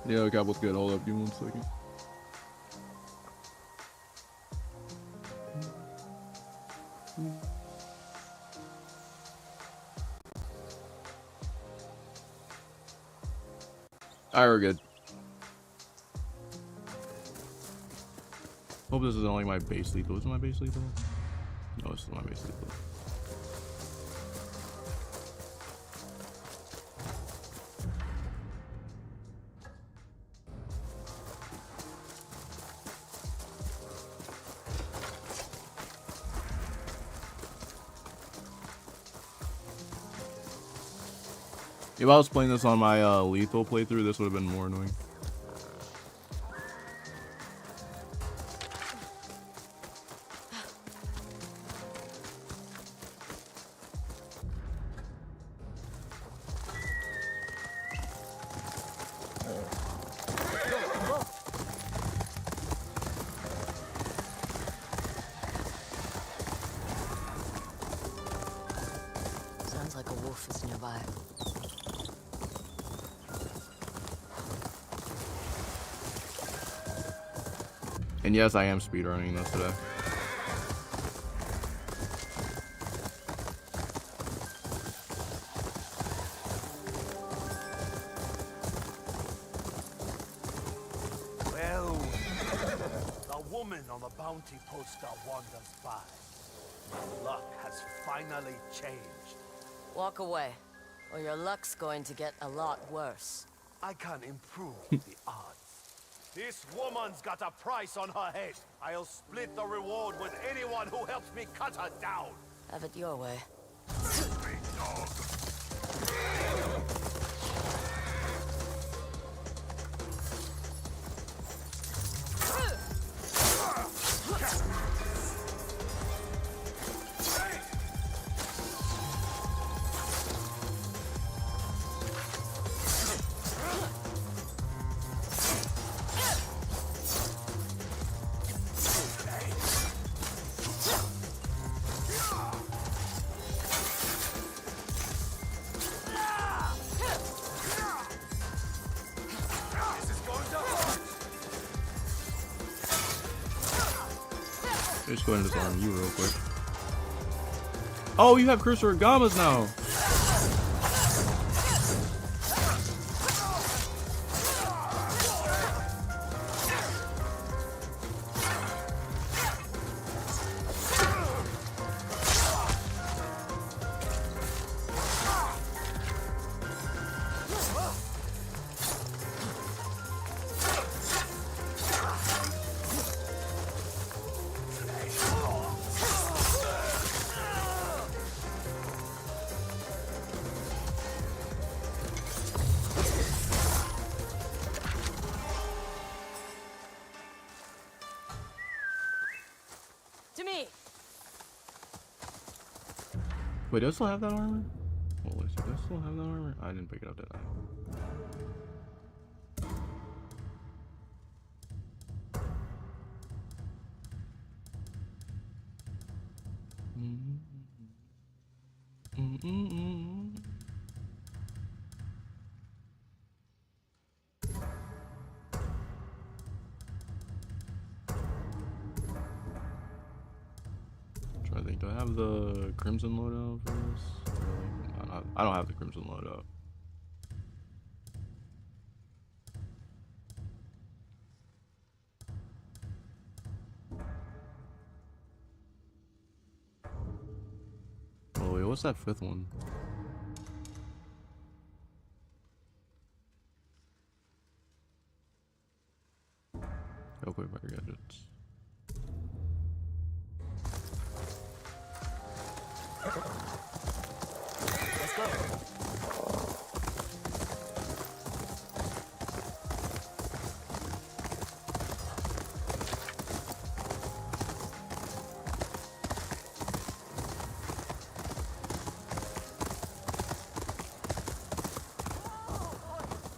Yeah, Cowboys good. Hold up, give me 1 second. Alright, we're good. Hope this isn't like my base lethal. Is it my base lethal? No, this is my base lethal. If I was playing this on my lethal playthrough, this would have been more annoying. Sounds like a wolf is nearby. And yes, I am speedrunning this today. Well, the woman on the bounty poster wanders by. My luck has finally changed. Walk away, or your luck's going to get a lot worse. I can improve the odds. This woman's got a price on her head. I'll split the reward with anyone who helps me cut her down. Have it your way. Just go ahead and disarm you real quick. Oh, you have cursor Gamas now. Wait, does it still have that armor? Holy shit, does it still have that armor? I didn't pick it up, did I? Trying to think, do I have the Crimson loadout for this? I don't have the Crimson loadout. Oh wait, what's that fifth one? Real quick, fire gadgets. Let's go.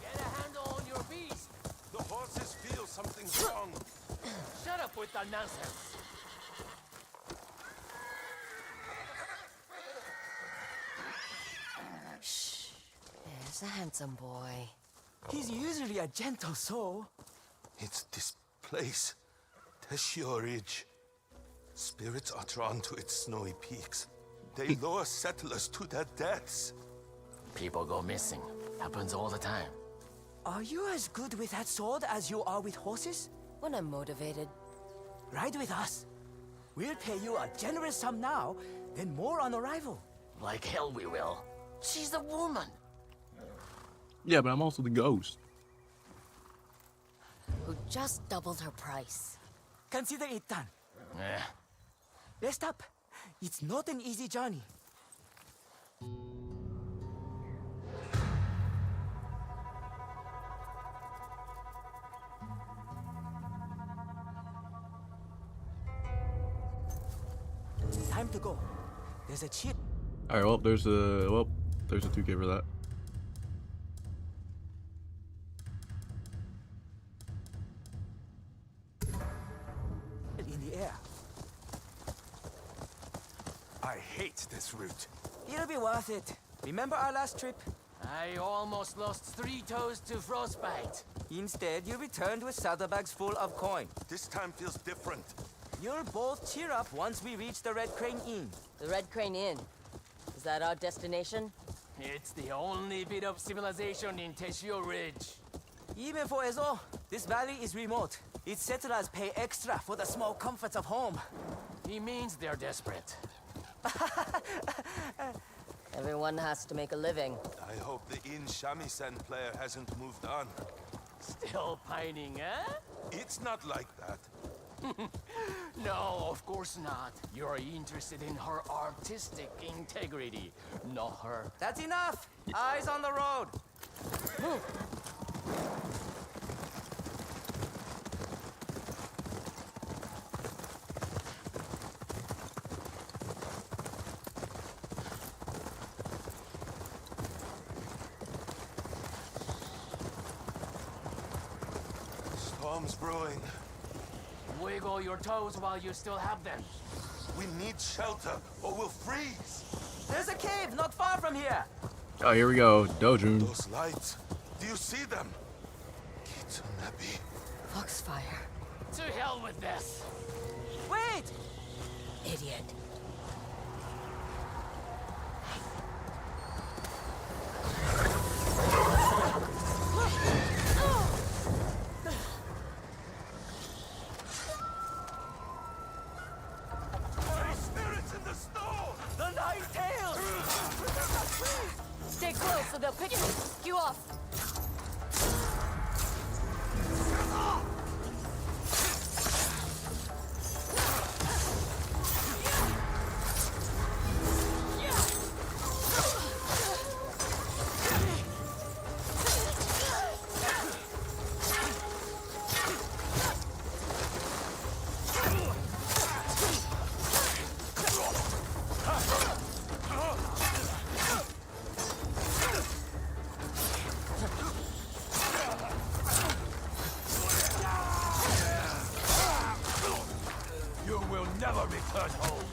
Get a handle on your beast. The horses feel something's wrong. Shut up with that nonsense. Shh. There's a handsome boy. He's usually a gentle soul. It's this place, Teshio Ridge. Spirits are drawn to its snowy peaks. They lure settlers to their deaths. People go missing. Happens all the time. Are you as good with that sword as you are with horses? When I'm motivated. Ride with us. We'll pay you a generous sum now, then more on arrival. Like hell we will. She's a woman. Yeah, but I'm also the ghost. Who just doubled her price. Consider it done. Eh. Rest up. It's not an easy journey. Time to go. There's a chip. All right, well, there's a 2K for that. In the air. I hate this route. It'll be worth it. Remember our last trip? I almost lost 3 toes to frostbite. Instead, you returned with saddlebags full of coin. This time feels different. You'll both cheer up once we reach the Red Crane Inn. The Red Crane Inn. Is that our destination? It's the only bit of civilization in Teshio Ridge. Even for Ezo, this valley is remote. Its settlers pay extra for the small comforts of home. He means they're desperate. Everyone has to make a living. I hope the inn shamisen player hasn't moved on. Still pining, eh? It's not like that. No, of course not. You're interested in her artistic integrity, not her. That's enough! Eyes on the road! Storm's brewing. Wiggle your toes while you still have them. We need shelter, or we'll freeze. There's a cave not far from here! Oh, here we go, Dojun. Those lights, do you see them? Kitsunebi. Foxfire. To hell with this. Wait! Idiot. There's spirits in the snow! The Nine Tails! Stay close so they'll pick you off. You will never return home.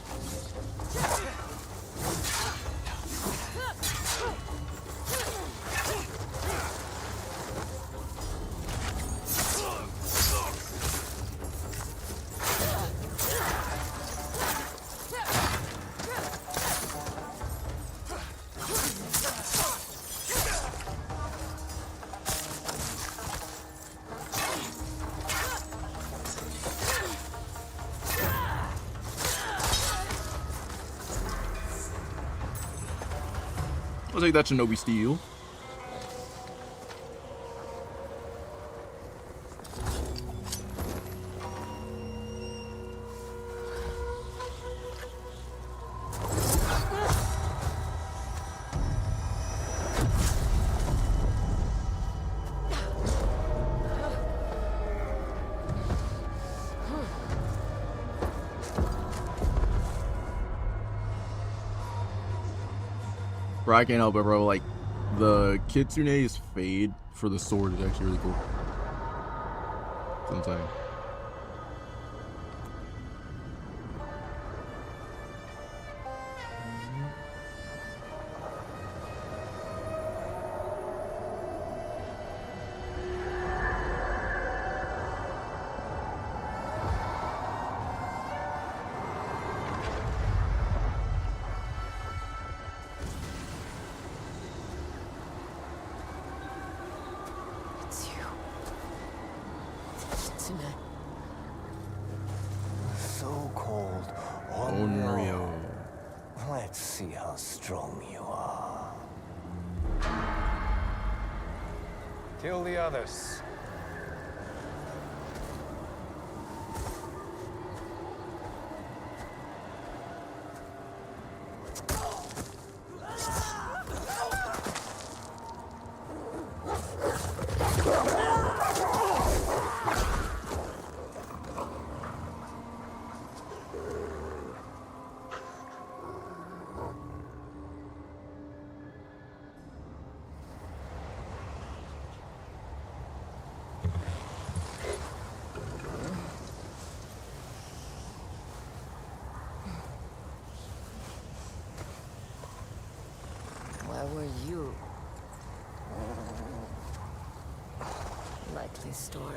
I'll take that Shinobi steel. Bro, I can't help it, bro. Like, the Kitsune's fade for the sword is actually really cool. It's insane. kitsune. So cold. Onryo. Let's see how strong you are. Kill the others. Where were you? Likely story.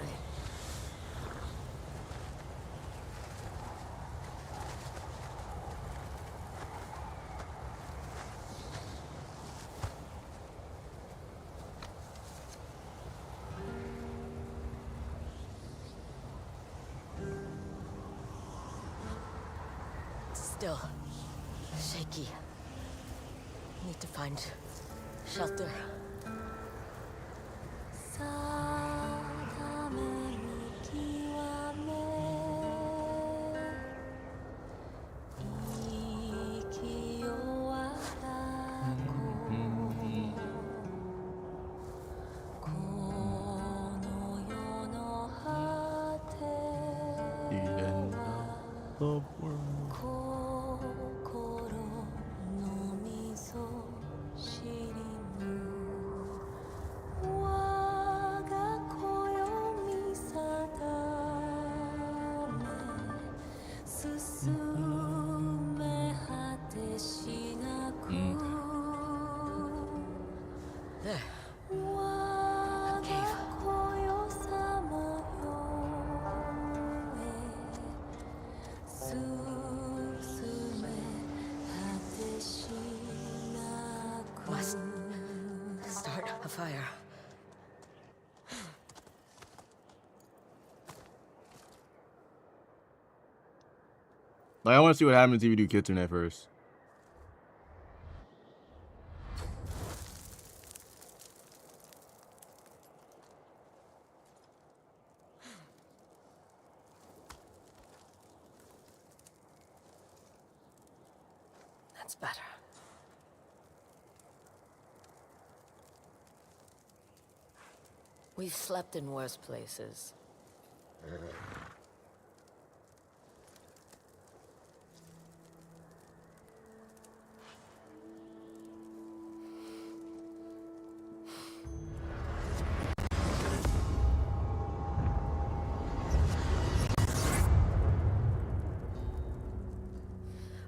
Still shaky. Need to find shelter. The end of the world. There. A cave. Must start a fire. Like, I want to see what happens if you do Kitsune first. That's better. We've slept in worse places.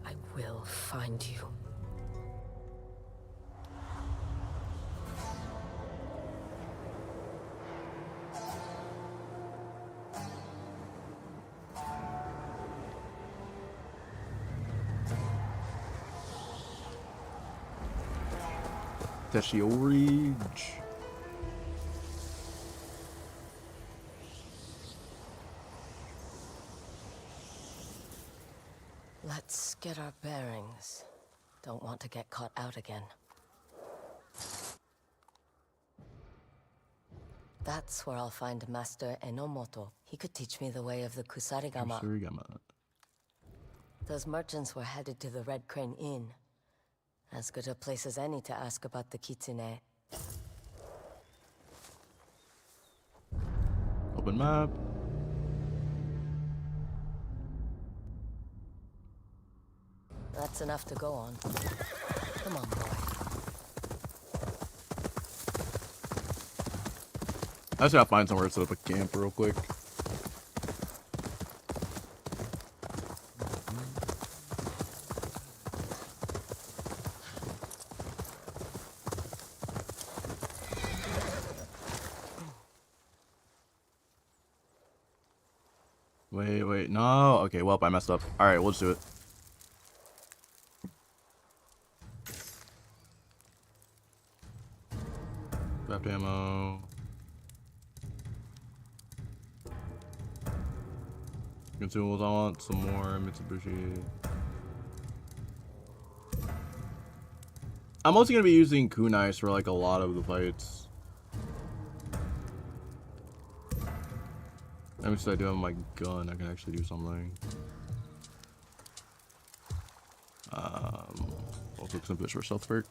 I will find you. Teshiori. Let's get our bearings. Don't want to get caught out again. That's where I'll find Master Enomoto. He could teach me the way of the Kusarigama. Surigama. Those merchants were headed to the Red Crane Inn. As good a place as any to ask about the kitsune. Open map. That's enough to go on. Come on, boy. I just gotta find somewhere to set up a camp real quick. Wait, no. Okay, well, I messed up. Alright, we'll just do it. Craft ammo. consumables. I want some more Mitsubishi. I'm mostly gonna be using kunais for like a lot of the fights. At least I do have my gun. I can actually do something. Also some fish for stealth perk.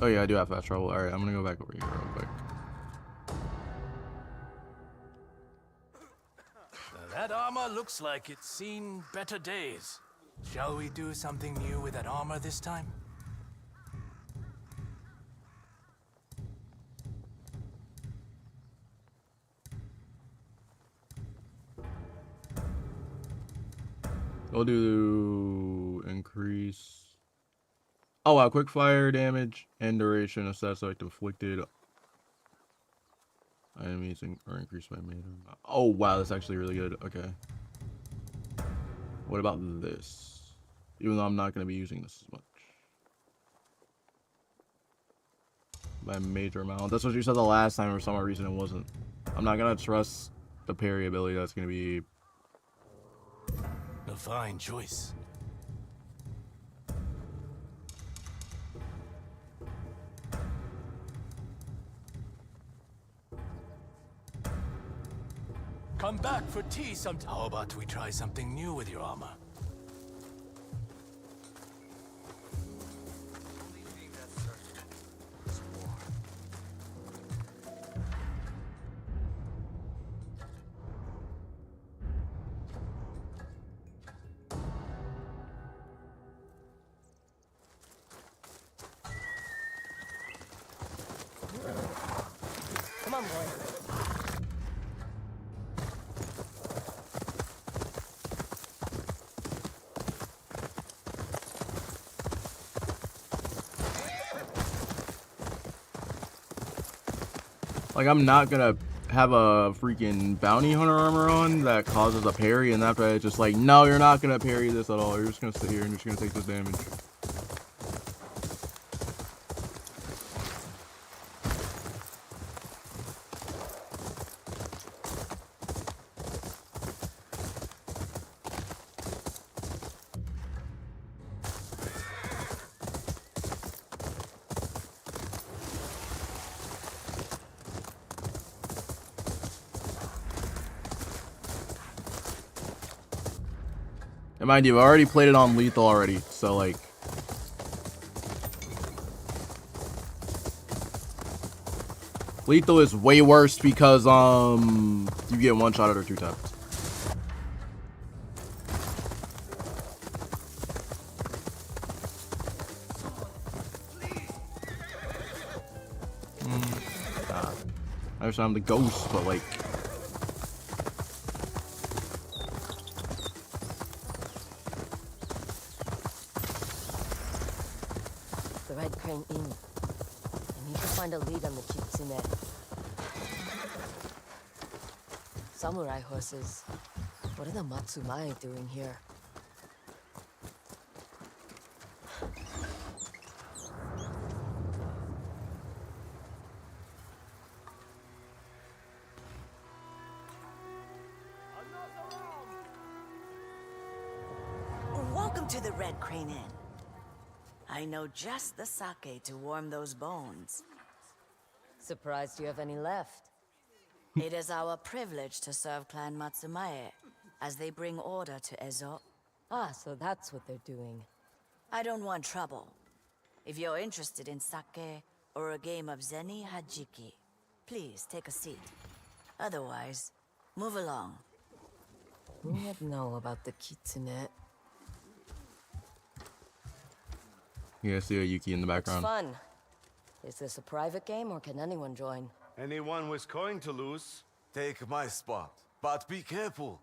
Oh yeah, I do have fast travel. Alright, I'm gonna go back over here real quick. That armor looks like it's seen better days. Shall we do something new with that armor this time? We'll do increase. Oh wow, quick fire damage and duration of stats like inflicted enemies or increased by meter. Oh wow, that's actually really good. Okay. What about this? Even though I'm not going to be using this as much. By a major amount. That's what you said the last time, for some reason it wasn't. I'm not going to trust the parry ability. That's going to be A fine choice. Come back for tea sometime. How about we try something new with your armor? Come on, boy. like, I'm not gonna have a freaking bounty hunter armor on that causes a parry, and after it's just like, no, you're not gonna parry this at all. You're just gonna sit here and you're just gonna take this damage. And mind you, I already played it on lethal already, so like... Lethal is way worse because, you get one shot at or two taps. I understand I'm the ghost, but like... The Red Crane Inn. I need to find a lead on the Kitsune. Samurai horses. What are the Matsumae doing here? Welcome to the Red Crane Inn. I know just the sake to warm those bones. Surprised you have any left. It is our privilege to serve Clan Matsumae as they bring order to Ezo. Ah, so that's what they're doing. I don't want trouble. If you're interested in sake or a game of Zeni Hajiki, please take a seat. Otherwise, move along. Who would know about the kitsune? You guys see a Yuki in the It's background. fun. Is this a private game or can anyone join? Anyone with coin to lose? Take my spot, but be careful.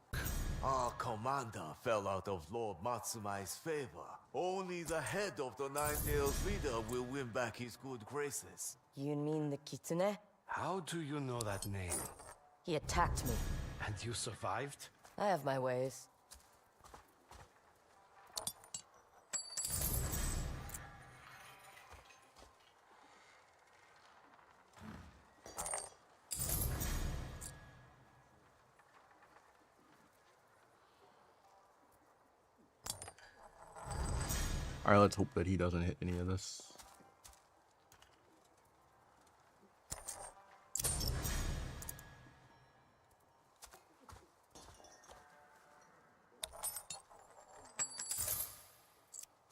Our commander fell out of Lord Matsumai's favor. Only the head of the Nine-Tails leader will win back his good graces. You mean the kitsune? How do you know that name? He attacked me. And you survived? I have my ways. Alright, let's hope that he doesn't hit any of this.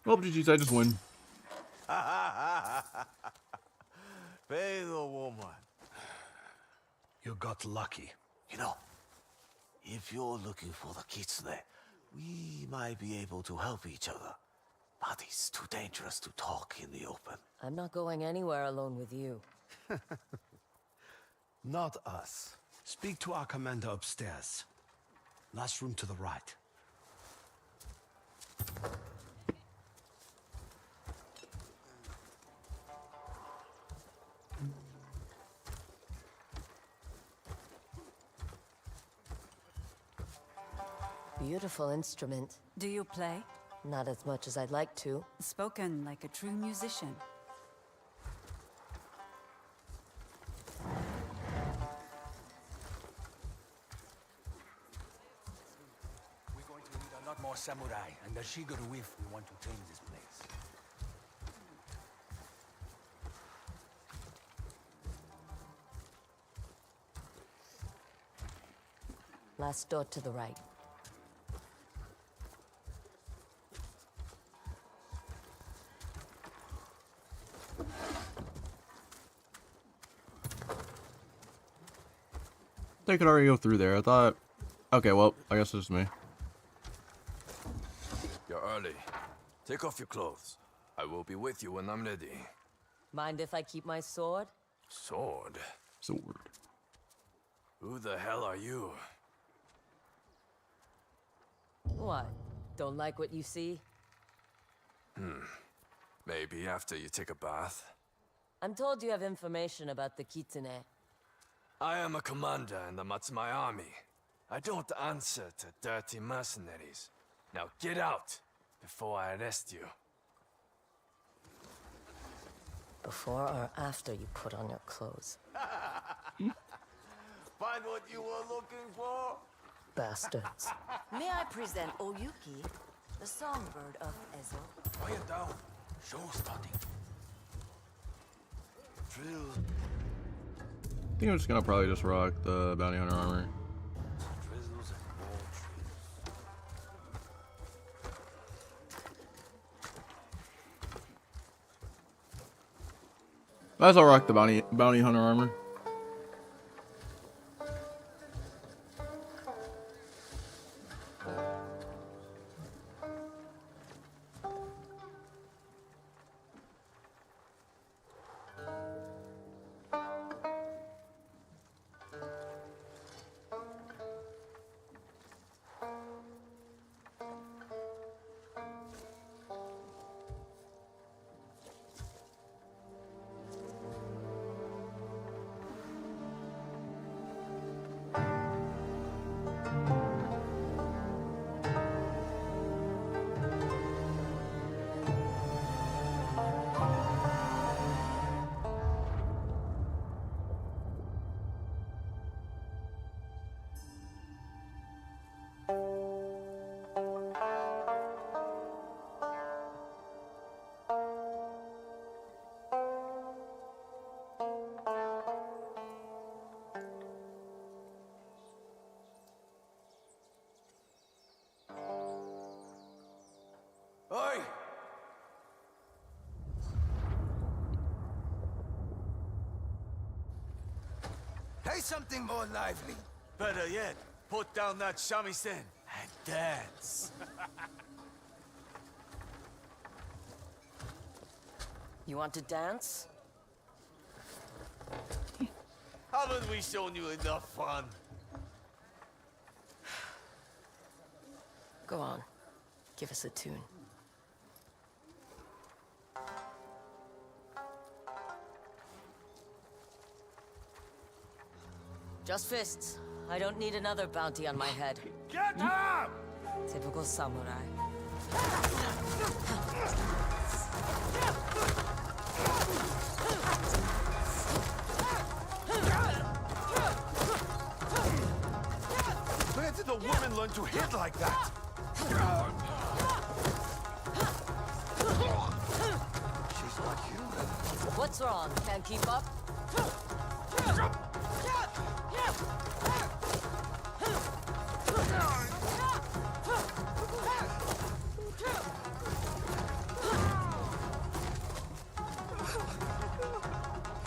Well, GG's, I just win. Pay the woman. You got lucky. You know, if you're looking for the kitsune, we might be able to help each other. But it's too dangerous to talk in the open. I'm not going anywhere alone with you. Not us. Speak to our commander upstairs. Last room to the right. Beautiful instrument. Do you play? Not as much as I'd like to. Spoken like a true musician. We're going to need a lot more samurai, and the Shigeru if we want to tame this place. Last door to the right. They could already go through there. I thought... Okay, well, I guess it's just me. You're early. Take off your clothes. I will be with you when I'm ready. Mind if I keep my sword? Sword? Sword. Who the hell are you? What? Don't like what you see? Maybe after you take a bath. I'm told you have information about the kitsune. I am a commander in the Matsumai army. I don't answer to dirty mercenaries. Now get out before I arrest you. Before or after you put on your clothes? Find what you were looking for? Bastards. May I present Oyuki, the songbird of Ezo? Quiet down. Show starting. Drill, I think I'm just gonna probably just rock the bounty hunter armor. drizzles, and more trees. Might as well rock the bounty hunter armor. something more lively. Better yet, put down that shamisen and dance. You want to dance? Haven't we shown you enough fun? Go on. Give us a tune. Just fists. I don't need another bounty on my head. Get up! Typical samurai. Where did a woman learn to hit like that? She's not human. What's wrong? Can't keep up?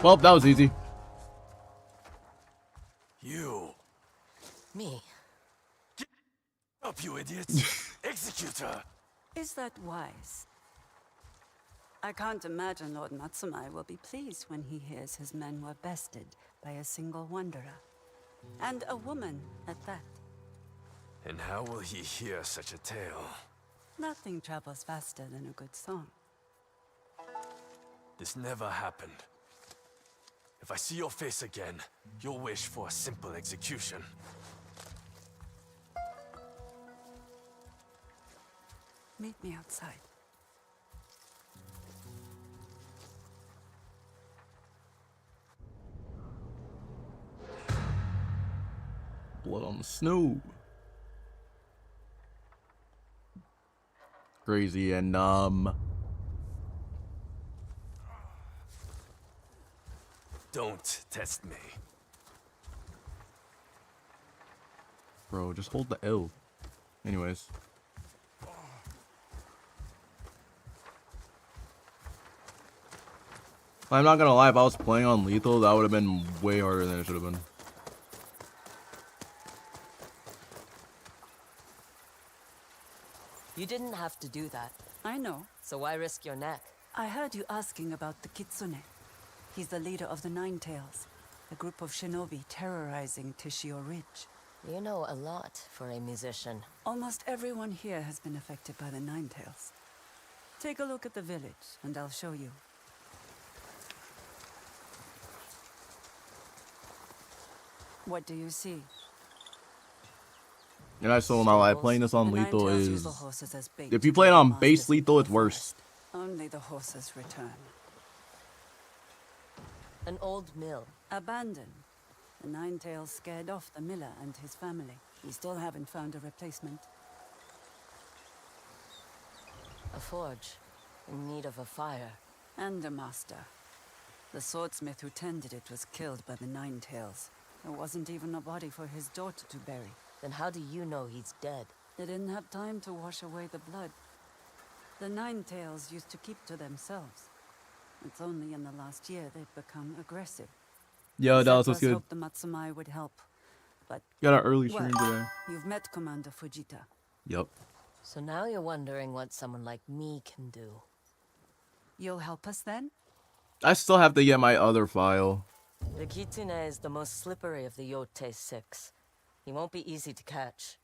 Well, that was easy. You. Me. Up, you idiots. Execute her. Is that wise? I can't imagine Lord Matsumai will be pleased when he hears his men were bested by a single wanderer. And a woman at that. And how will he hear such a tale? Nothing travels faster than a good song. This never happened. If I see your face again, you'll wish for a simple execution. Meet me outside. Blood on the snow. Crazy and Don't test me. Bro, just hold the L. Anyways. I'm not gonna lie, if I was playing on lethal, that would have been way harder than it should have been. You didn't have to do that. I know. So why risk your neck? I heard you asking about the Kitsune. He's the leader of the Nine Tails, a group of shinobi terrorizing Tishio Ridge. You know a lot for a musician. Almost everyone here has been affected by the Nine Tails. Take a look at the village, and I'll show you. What do you see? And I still will not lie, playing this on The lethal Nine Tails is... use the horses as bait If to you play it draw on masters base into lethal, the it's worse. forest. Only the horses return. An old mill. Abandoned. The Nine Tails scared off the miller and his family. We still haven't found a replacement. A forge. In need of a fire. And a master. The swordsmith who tended it was killed by the Nine Tails. There wasn't even a body for his daughter to bury. Then how do you know he's dead? They didn't have time to wash away the blood. The Nine Tails used to keep to themselves. It's only in the last year they've become aggressive. Yo, Dallas, what's good? Hoped the Matsumai would help, but Got an early stream well, today. you've met Commander Fujita. Yep. So now you're wondering what someone like me can do. You'll help us then? I still have to get my other file. The Kitsune is the most slippery of the Yotei 6. He won't be easy to catch.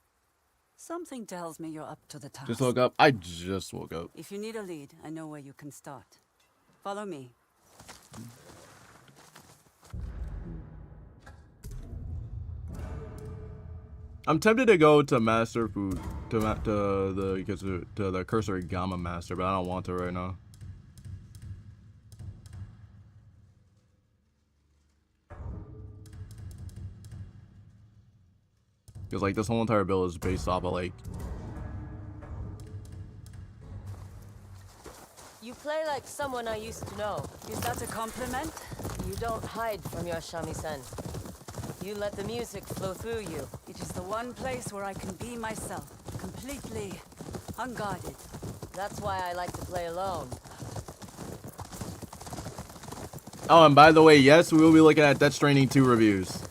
Something tells me you're up to the task. Just woke up. I just woke up. If you need a lead, I know where you can start. Follow me. I'm tempted to go to Master Food, to the Cursor Gamma Master, but I don't want to right now. Because like this whole entire build is based off of like. You play like someone I used to know. Is that a compliment? You don't hide from your shamisen. You let the music flow through you. It is the one place where I can be myself, completely unguarded. That's why I like to play alone. Oh, and by the way, yes, we will be looking at Death Stranding 2 reviews.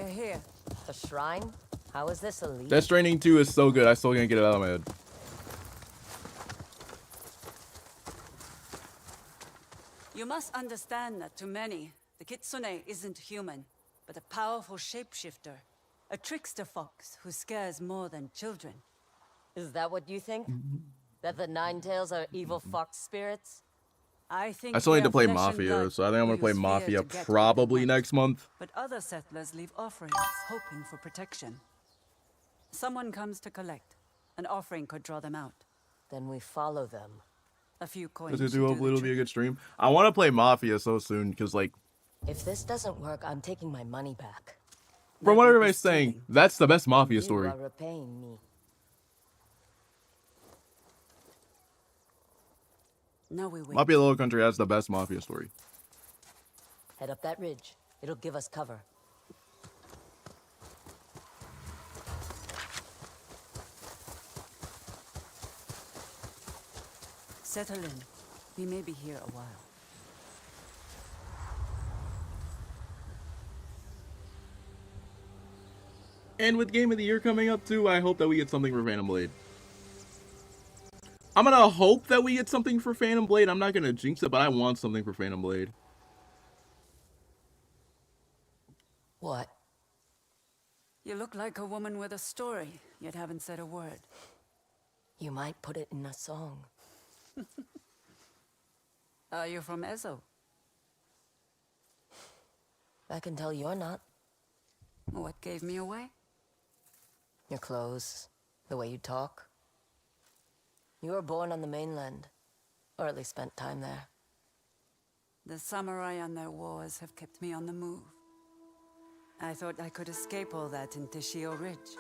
They're here. The shrine? How is this elite? Death Stranding 2 is so good. I still can't get it out of my head. You must understand that to many, the kitsune isn't human, but a powerful shapeshifter. A trickster fox who scares more than children. Is that what you think? That the Nine Tails are evil fox spirits? I think I still need to they're play flesh and Mafia, blood so I think I'm who gonna play use fear Mafia to get what they probably want. next month. But other settlers leave offerings, hoping for protection. Someone comes to collect. An offering could draw them out. Then we follow them. A few coins. This is should do hopefully the it'll be a trick. good stream. I want to play Mafia so soon because, like, If this doesn't work, I'm taking my money back. from what That would be everybody's saying, stealing. that's the best Mafia You story. are repaying me. Now we wait. Mafia Low Country has the best Mafia story. Head up that ridge. It'll give us cover. Settle in. We may be here a while. And with Game of the Year coming up too, I hope that we get something for Phantom Blade. I'm gonna hope that we get something for Phantom Blade. I'm not gonna jinx it, but I want something for Phantom Blade. What? You look like a woman with a story, yet haven't said a word. You might put it in a song. Are you from Ezo? I can tell you're not. What gave me away? Your clothes, the way you talk. You were born on the mainland, or at least spent time there. The samurai and their wars have kept me on the move. I thought I could escape all that in Tishio Ridge.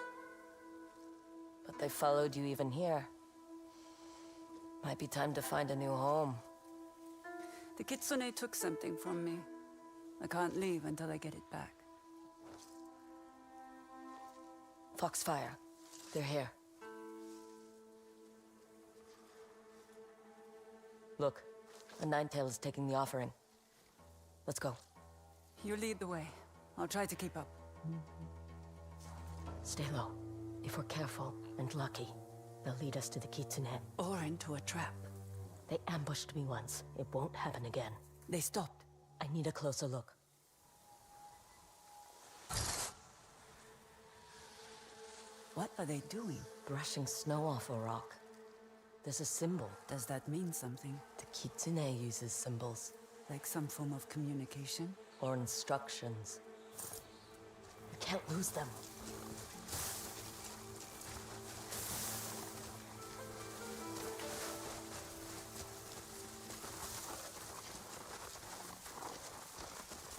But they followed you even here. Might be time to find a new home. The kitsune took something from me. I can't leave until I get it back. Foxfire. They're here. Look, a Ninetail is taking the offering. Let's go. You lead the way. I'll try to keep up. Stay low. If we're careful and lucky, they'll lead us to the kitsune. Or into a trap. They ambushed me once. It won't happen again. They stopped. I need a closer look. What are they doing? Brushing snow off a rock. There's a symbol. Does that mean something? The kitsune uses symbols. Like some form of communication? Or instructions. We can't lose them.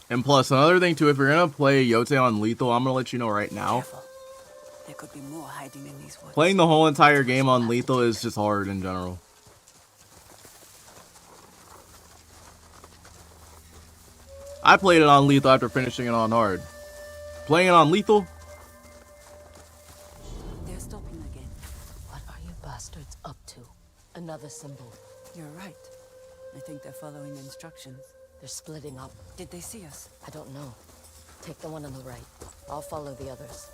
And plus, another thing too, if you're gonna play Yotei on lethal, I'm gonna let you know right now. Careful. There could be more hiding in these woods. Playing the whole entire game on lethal is just hard in general. I played it on lethal after finishing it on hard. Playing it on lethal? They're stopping again. What are you bastards up to? Another symbol. You're right. I think they're following instructions. They're splitting up. Did they see us? I don't know. Take the one on the right. I'll follow the others.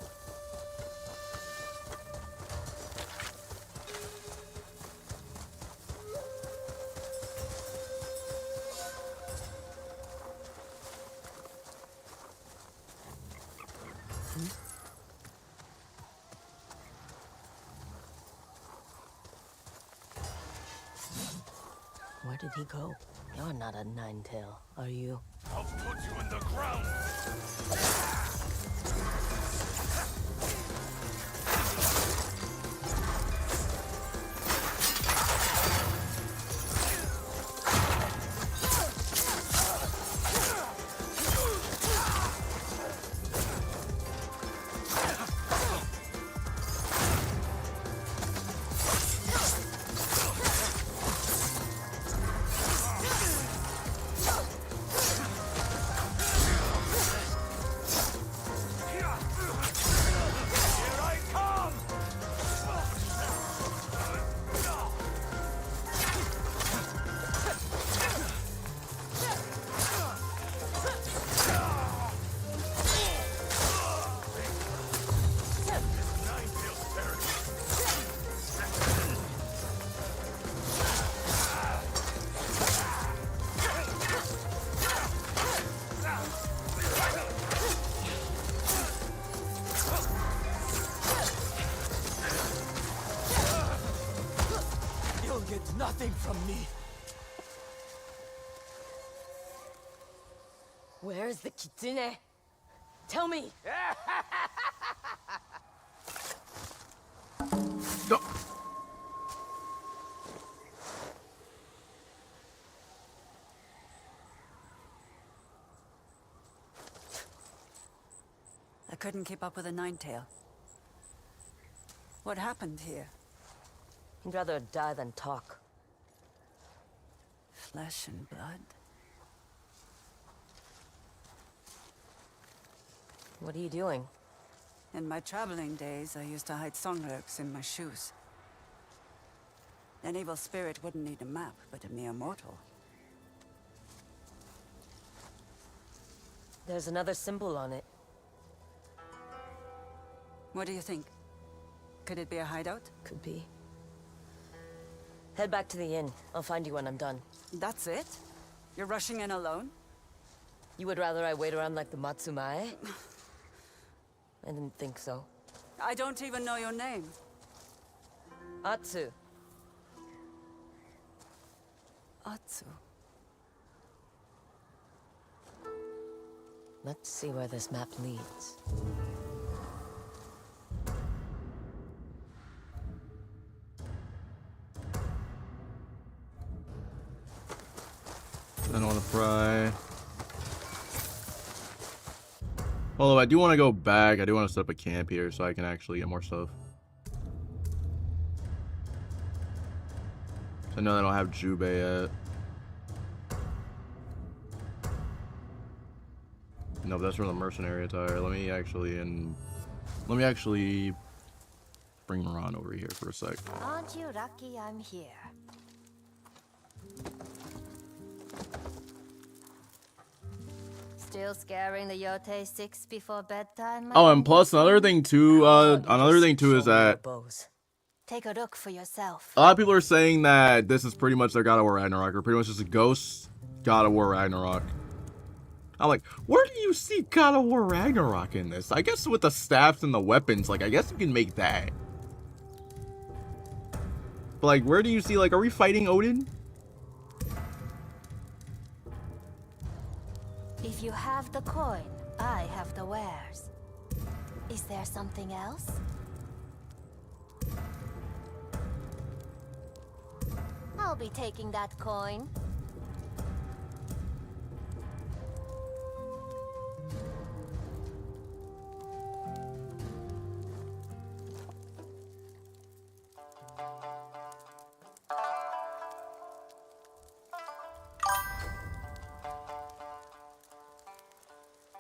Where did he go? You're not a Ninetail, are you? I'll put you in the ground! from me. Where's the kitsune? Tell me! No. I couldn't keep up with a nine-tail. What happened here? He'd rather die than talk. Flesh and blood? What are you doing? In my traveling days, I used to hide songlurks in my shoes. An evil spirit wouldn't need a map, but a mere mortal. There's another symbol on it. What do you think? Could it be a hideout? Could be. Head back to the inn. I'll find you when I'm done. That's it? You're rushing in alone? You would rather I wait around like the Matsumae? I didn't think so. I don't even know your name. Atsu. Atsu. Let's see where this map leads. I don't want to fry. Although I do want to go back. I do want to set up a camp here so I can actually get more stuff. I know they don't have Jubei yet. No, but that's for the mercenary attire. Let me actually bring Ron over here for a sec. Aren't you lucky I'm here? Still scaring the Yotei 6 before bedtime? Oh, and plus another thing too is that Take a look for yourself. a lot of people are saying that this is pretty much their God of War Ragnarok, or pretty much just a ghost God of War Ragnarok. I'm like, where do you see God of War Ragnarok in this? I guess with the staffs and the weapons, like, I guess you can make that. But, like, where do you see, like, are we fighting Odin? If you have the coin, I have the wares. Is there something else? I'll be taking that coin.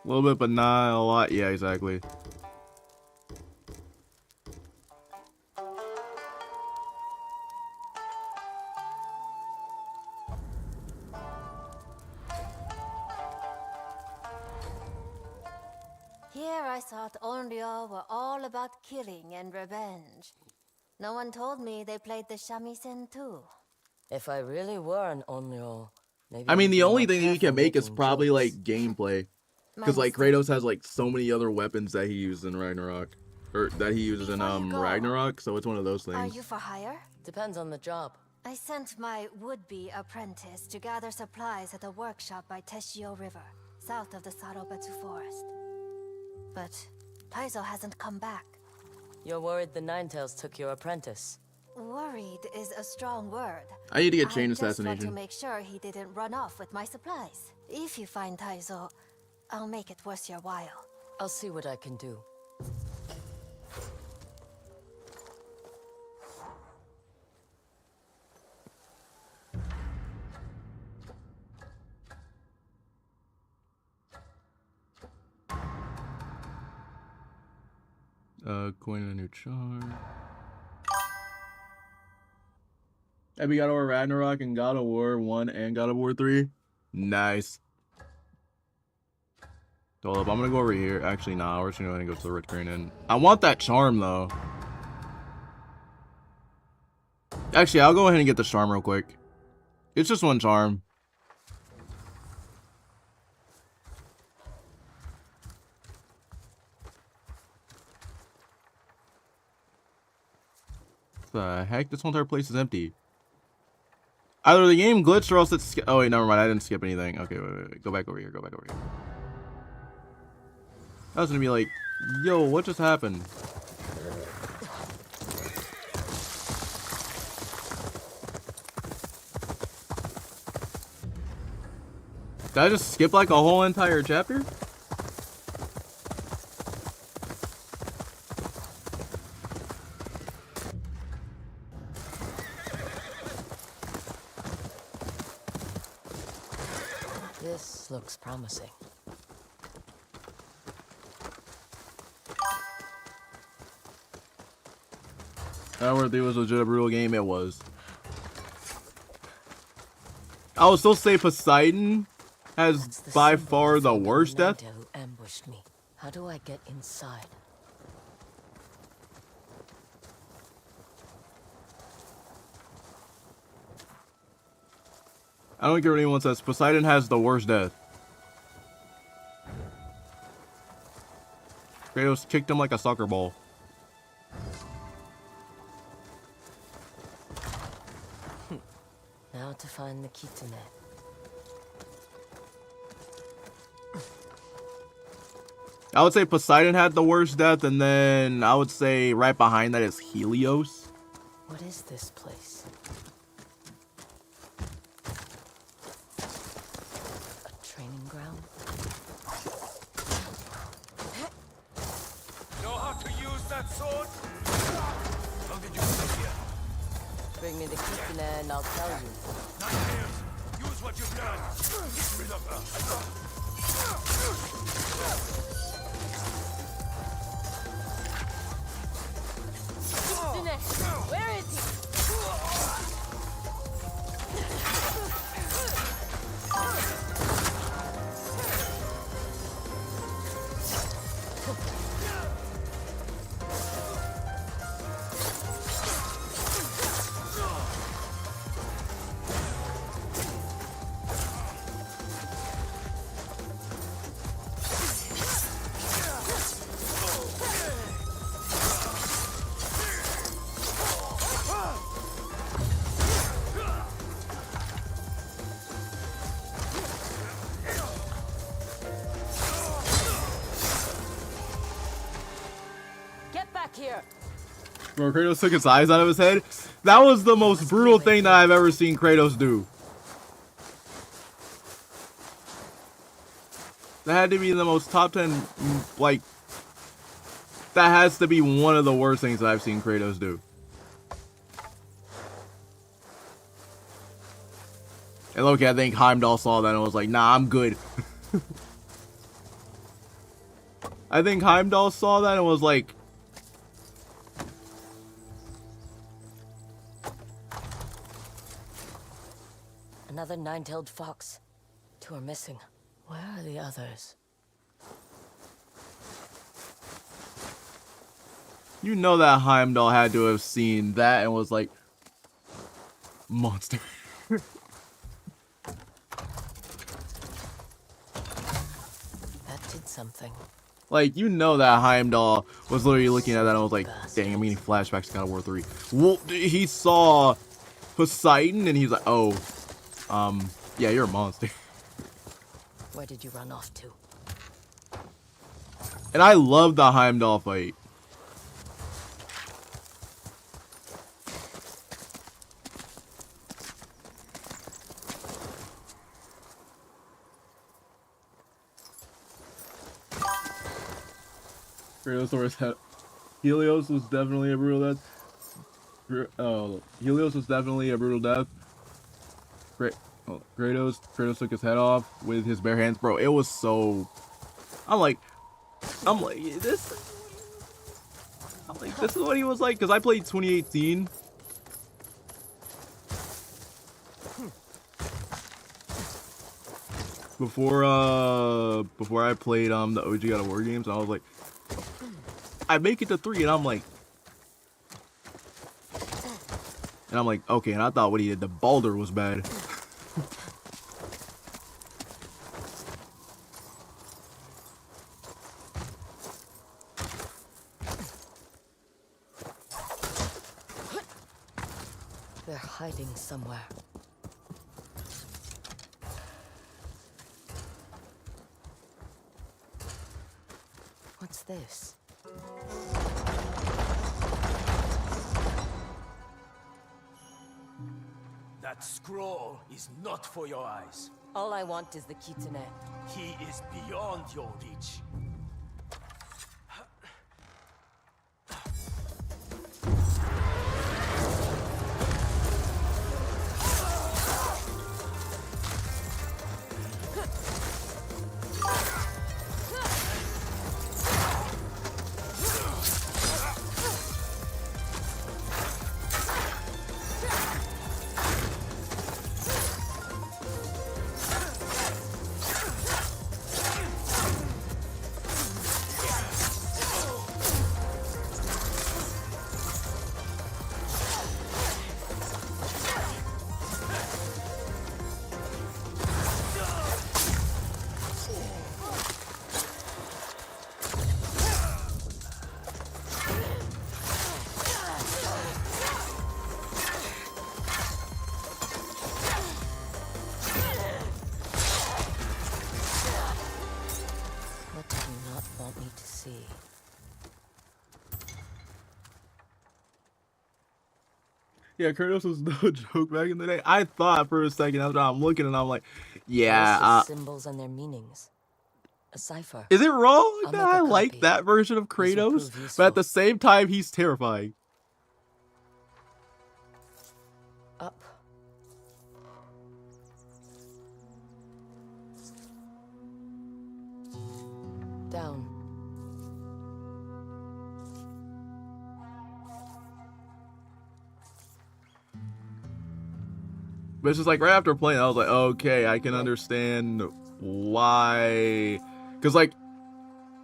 A little bit, but not a lot. Yeah, exactly. Here I thought Onryo were all about killing and revenge. No one told me they played the shamisen too. If I really were an Onryo, maybe I mean, I'd the be only more thing you careful can make is making probably, jokes. like, gameplay. Because, like, Kratos has, like, so many other weapons that he uses in Ragnarok. Or that he uses in, Before you go, Ragnarok, so it's one of those Are things. you for hire? Depends on the job. I sent my would-be apprentice to gather supplies at a workshop by Teshio River, south of the Sarobetsu forest. But Taizo hasn't come back. You're worried the Ninetales took your apprentice. Worried is a strong word. I need to get chain I just want to assassination. make sure he didn't run off with my supplies. If you find Taizo, I'll make it worth your while. I'll see what I can do. Coin a new charm. Have we God of War Ragnarok and God of War 1 and God of War 3? Nice. Hold up, I'm gonna go over here. Actually, nah, we're just gonna go ahead and go to the Red Crane Inn. I want that charm, though. Actually, I'll go ahead and get the charm real quick. It's just one charm. What the heck? This whole entire place is empty. Either the game glitched or else it's... Oh, wait, never mind. I didn't skip anything. Okay, wait. Go back over here. Go back over here. I was gonna be like, yo, what just happened? Did I just skip like a whole entire chapter? This looks promising. I don't think it was a legit brutal game. It was. I would still say Poseidon has by far the worst death. Who ambushed me? How do I get inside? I don't care what anyone says. Poseidon has the worst death. Kratos kicked him like a soccer ball. Now to find the Kitune. I would say Poseidon had the worst death, and then I would say right behind that is Helios. What is this place? A training ground? Know how to use that sword? How did you get here? Bring me the Kitune and I'll tell you. Nine tails. Use what you've done. Get rid of her. Where is he? Get back here! Bro, Kratos took his eyes out of his head. That was the most brutal thing that I've ever seen Kratos do. That had to be the most top 10, like, that has to be one of the worst things that I've seen Kratos do. And look, I think Heimdall saw that and was like, nah, I'm good. I think Heimdall saw that and was like, Another nine-tailed fox. Two are missing. Where are the others? you know that Heimdall had to have seen that and was like, monster. That did something. Like, you know that Heimdall was literally looking at that and was like, dang, I'm getting flashbacks to God of War 3. Well, he saw Poseidon and he's like, oh, yeah, you're a monster. Where did you run off to? And I love the Heimdall fight. Helios was definitely a brutal death. Oh, Helios was definitely a brutal death. Kratos took his head off with his bare hands, bro. It was so. I'm like, this is what he was like, because I played 2018. Before I played the OG God of War games, and I was like, I make it to 3, and I'm like, okay, and I thought what he did to Baldur was bad. They're hiding somewhere. What's this? That scroll is not for your eyes. All I want is the Kitsune. He is beyond your reach. What do you not want me to see? Yeah, Kratos was no joke back in the day. I thought for a second after I'm looking and I'm like, yeah. It's just symbols and their meanings. A cipher. Is it wrong I'll that make a I like copy. that version of This will Kratos? prove But useful. at the same time, he's terrifying. Up. Down. But it's just like right after playing, I was like, okay, I can understand why. Because like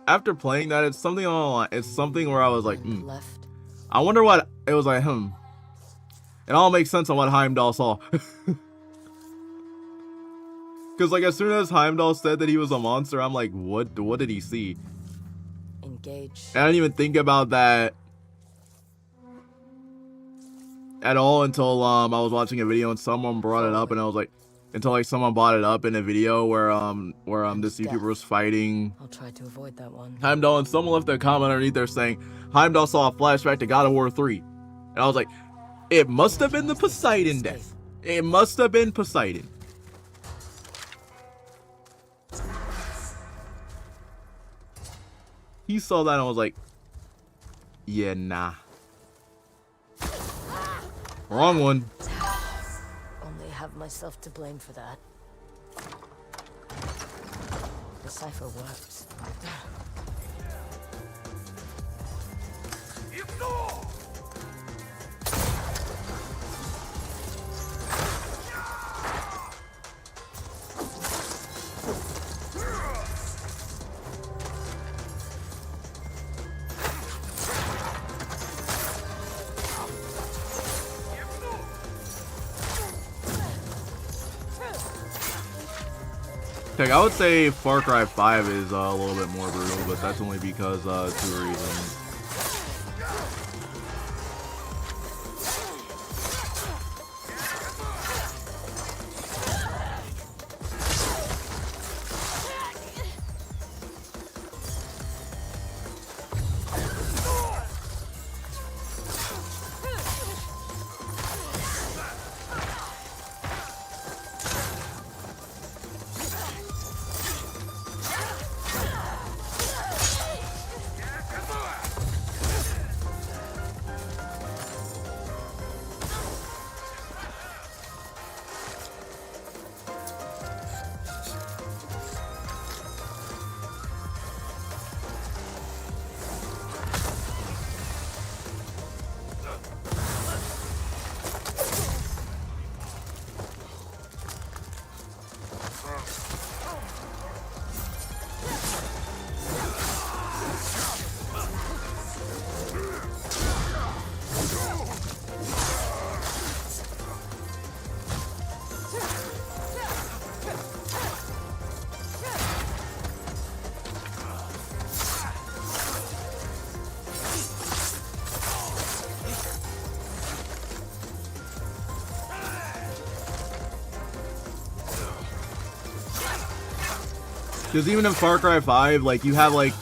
after playing that, it's something on. It's something where I was like, Left. I wonder what it was like. It all makes sense on what Heimdall saw. Because like as soon as Heimdall said that he was a monster, I'm like, what did he see? Engage. And I didn't even think about that at all until I was watching a video and someone brought it up, and I was like, until like someone brought it up in a video where this YouTuber was fighting I'll try to avoid that one. Heimdall, and someone left a comment underneath there saying Heimdall saw a flashback to God of War 3, and I was like, it must have been the Poseidon death. It must have been Poseidon. He saw that and was like, yeah, nah. Wrong one. Only have myself to blame for that. The cipher works. Heck, I would say Far Cry 5 is a little bit more brutal, but that's only because two reasons. Because even in Far Cry 5, like, you have, like,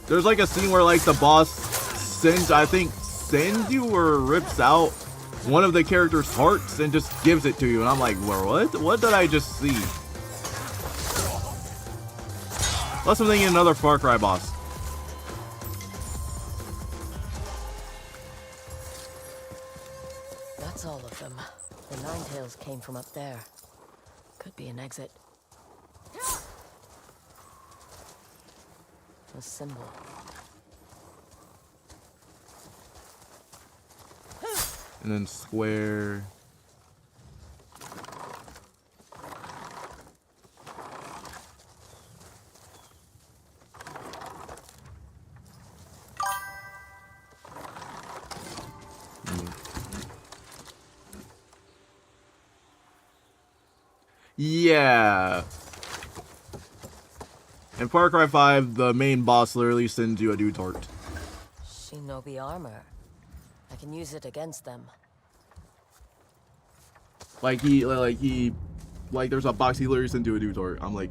There's like a scene where like the boss sends, I think, sends you or rips out one of the character's hearts and just gives it to you, and I'm like, well, what did I just see? Unless I'm thinking another Far Cry boss. That's all of them. The Nine Tails came from up there. Could be an exit. A symbol. And then square. Yeah. In Far Cry 5, the main boss literally sends you a dude's heart. Shinobi armor. I can use it against them. Like there's a box he literally sends you a dude's heart. I'm like,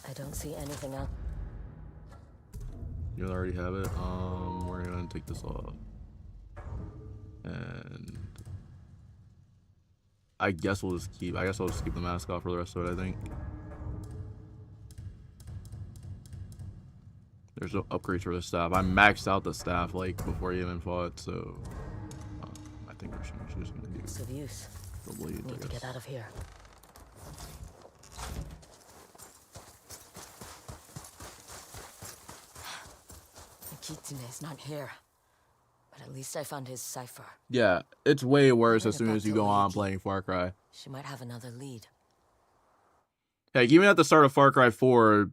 I don't see anything else. you already have it. We're gonna take this off. And I guess I'll just keep the mask off for the rest of it, I think. There's no upgrades for the staff. I maxed out the staff like before you even fought, so I think we're just gonna do It's of use. the blade. Need to get out of here. The Kitsune's not here. But at least I found his cipher. Yeah, it's way worse as Headed soon back as you to go on Luigi. playing Far Cry. She might have another lead. Heck, even at the start of Far Cry 4,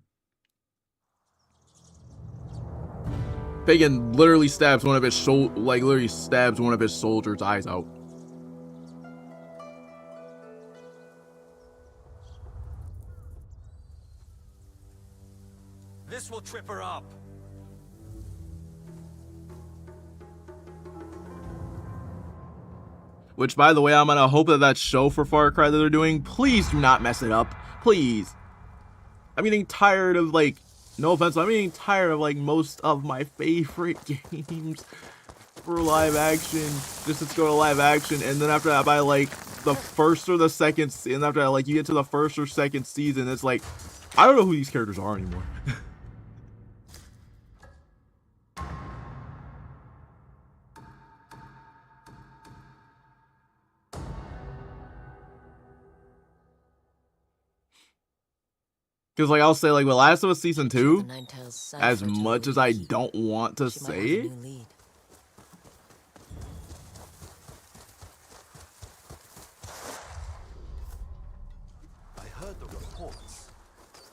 Pagan literally stabs one of his soldiers' eyes out. This will trip her up. Which, by the way, I'm gonna hope that show for Far Cry that they're doing, please do not mess it up. Please. I'm getting tired of, like, no offense, I'm getting tired of, like, most of my favorite games for live action. Just to go to live action, and then after that, by, like, the first or the second, and after that, like, you get to the first or second season, it's like, I don't know who these characters are anymore. Because, like, I'll say, like, with Last of Us Season 2, as much as I don't want to say it, I heard the reports.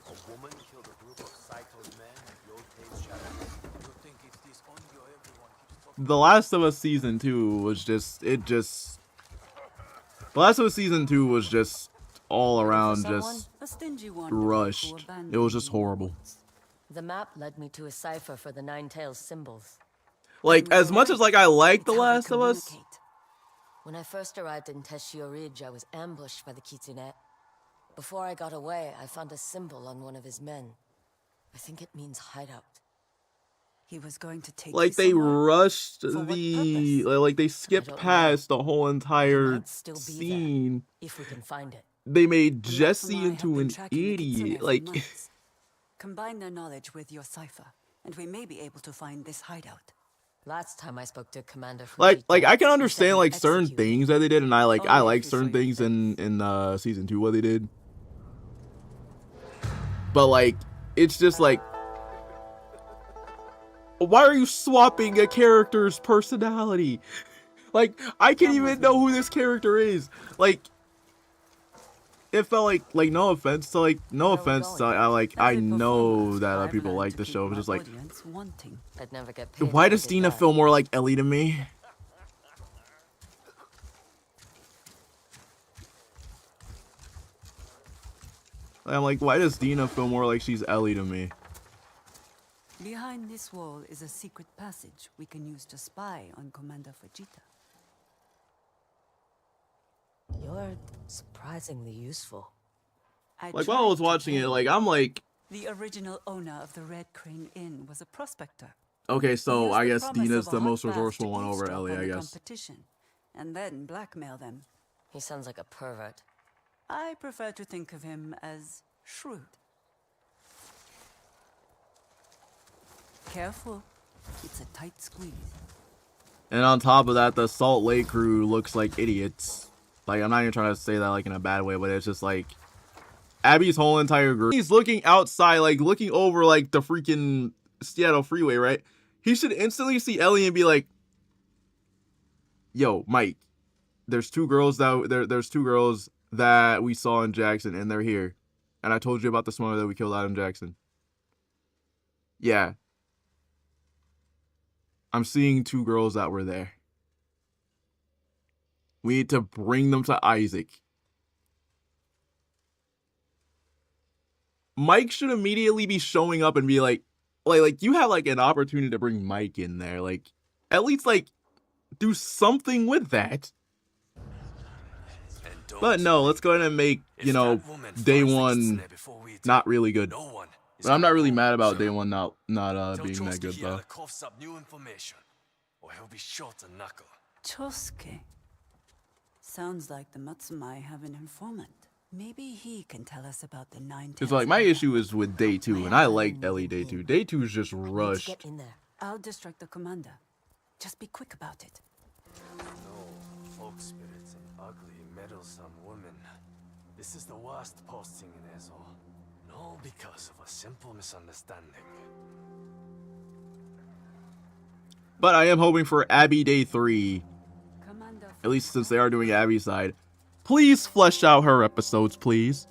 A woman killed a group of Saito's men at Yotei's shadow. You think it's this only everyone keeps talking? The Last of Us Season 2 was just, The Last of Us Season 2 was just all around just rushed. It was just horrible. The map led me to a cipher for the Nine Tails symbols. Like, as much as, like, I like The Last of Us, When I first arrived in Teshio Ridge, I was ambushed by the Kitsune. Before I got away, I found a symbol on one of his men. I think it means hideout. He was going to take like, they rushed like, they skipped past the whole entire scene. If we can find it. They made Jesse into an idiot. Like, combine their knowledge with your cipher, and we may be able to find this hideout. Last time I spoke to Commander like I can understand, like, certain things that they did, and I like certain things in Season 2 what they did. But, like, it's just like, why are you swapping a character's personality? Like, I can't even know who this character is. Like, it felt like no offense to I know that people like the show, but just like, I'd never get paid why if I does did Dina that. feel more like Ellie to me? I'm like, why does Dina feel more like she's Ellie to me? Behind this wall is a secret passage we can use to spy on Commander Fujita. word surprisingly useful. Like, while I was watching it, like, I'm like, The original owner of the Red Crane Inn was a prospector. okay, He so used I the guess promise Dina's of a the hot most bath resourceful to one over eavesdrop Ellie, on I the guess. competition, and then blackmail them. He sounds like a pervert. I prefer to think of him as shrewd. Careful. It's a tight squeeze. And on top of that, the Salt Lake crew looks like idiots. Like, I'm not even trying to say that, like, in a bad way, but it's just, like, Abby's whole entire group. He's looking outside, like, looking over, like, the freaking Seattle freeway, right? He should instantly see Ellie and be like, yo, Mike, there's two girls that we saw in Jackson, and they're here. And I told you about the smuggler that we killed out in Jackson. Yeah. I'm seeing two girls that were there. We need to bring them to Isaac. Mike should immediately be showing up and be like you have like an opportunity to bring Mike in there. Like, at least like do something with that. But no, let's go ahead and make, you know, day one not really good. But I'm not really mad about day one not being that good though. Coughs up new information, or he'll be sure to knuckle. Chosuke. Sounds like the Matsumai have an informant. Maybe he can tell us about the 9 Because like my issue is with day 2, and I like Ellie day 2. Day 2 is just rushed. Get in there. I'll distract the commander. Just be quick about it. No, folk spirits and ugly, meddlesome women. This is the worst posting in Ezo. And all because of a simple misunderstanding. But I am hoping for Abby day 3. Commander, At least since they are doing Abby's side. Please flesh out her episodes, please.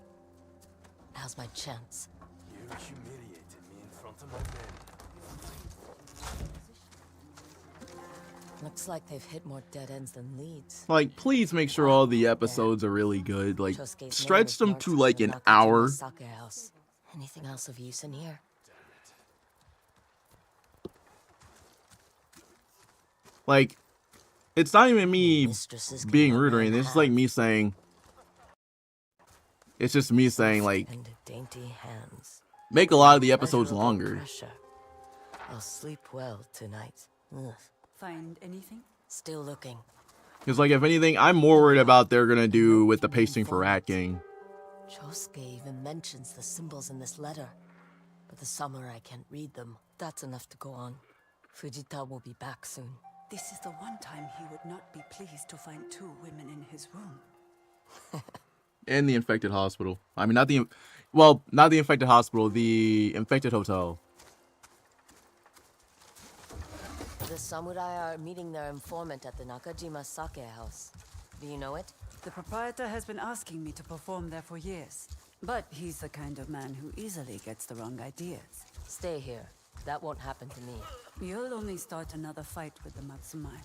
Now's my chance. You humiliated me in front of my men. Looks like they've hit more dead ends than leads. Like, please make sure all the episodes are really good. Like, Chosuke's stretch name is them marked to on like the an Nakajima hour. Sake house. Anything else of use in here? Like, it's not even me Mistresses can being have rude or what anything. I It's just like have. me saying. It's just me saying, like, And dainty hands. make a lot of the episodes Pleasurable longer. pressure. I'll sleep well tonight. Ugh. find anything? Still looking. Because, like, if anything, I'm more worried about they're gonna do with the pacing for Rat King. Chosuke even mentions the symbols in this letter. But the samurai can't read them. That's enough to go on. Fujita will be back soon. This is the one time he would not be pleased to find 2 women in his room. And the infected hospital. I mean, not the infected hospital, the infected hotel. The samurai are meeting their informant at the Nakajima Sake house. Do you know it? The proprietor has been asking me to perform there for years. But he's the kind of man who easily gets the wrong ideas. Stay here. That won't happen to me. You'll only start another fight with the Matsumai.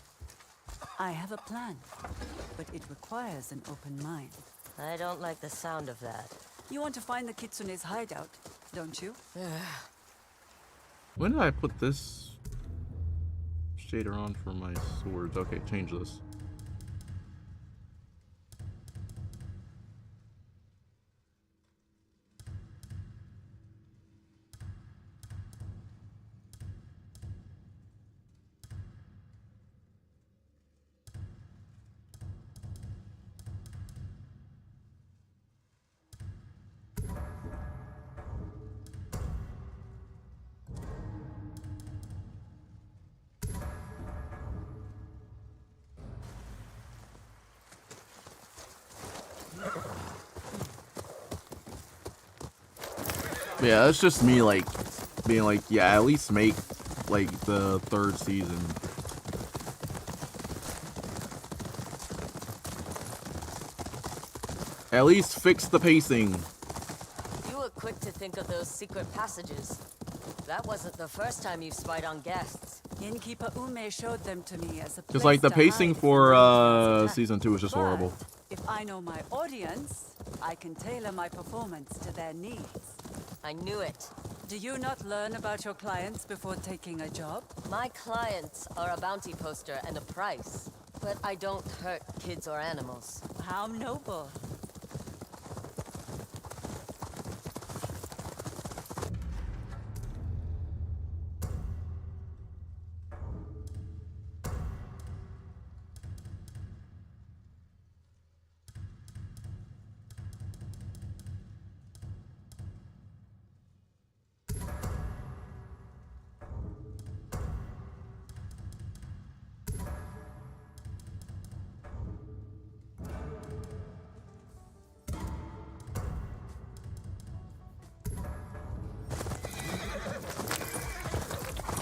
I have a plan, but it requires an open mind. I don't like the sound of that. You want to find the Kitsune's hideout, don't you? When did I put this shader on for my swords? Okay, change this. Yeah, that's just me, like, being like, yeah, at least make, like, the 3rd season. At least fix the pacing. You were quick to think of those secret passages. That wasn't the first time you spied on guests. Innkeeper Ume showed them to me as a place Just like the to pacing hide for from attack. season 2 is just But horrible. if I know my audience, I can tailor my performance to their needs. I knew it. Do you not learn about your clients before taking a job? My clients are a bounty poster and a price. But I don't hurt kids or animals. How noble.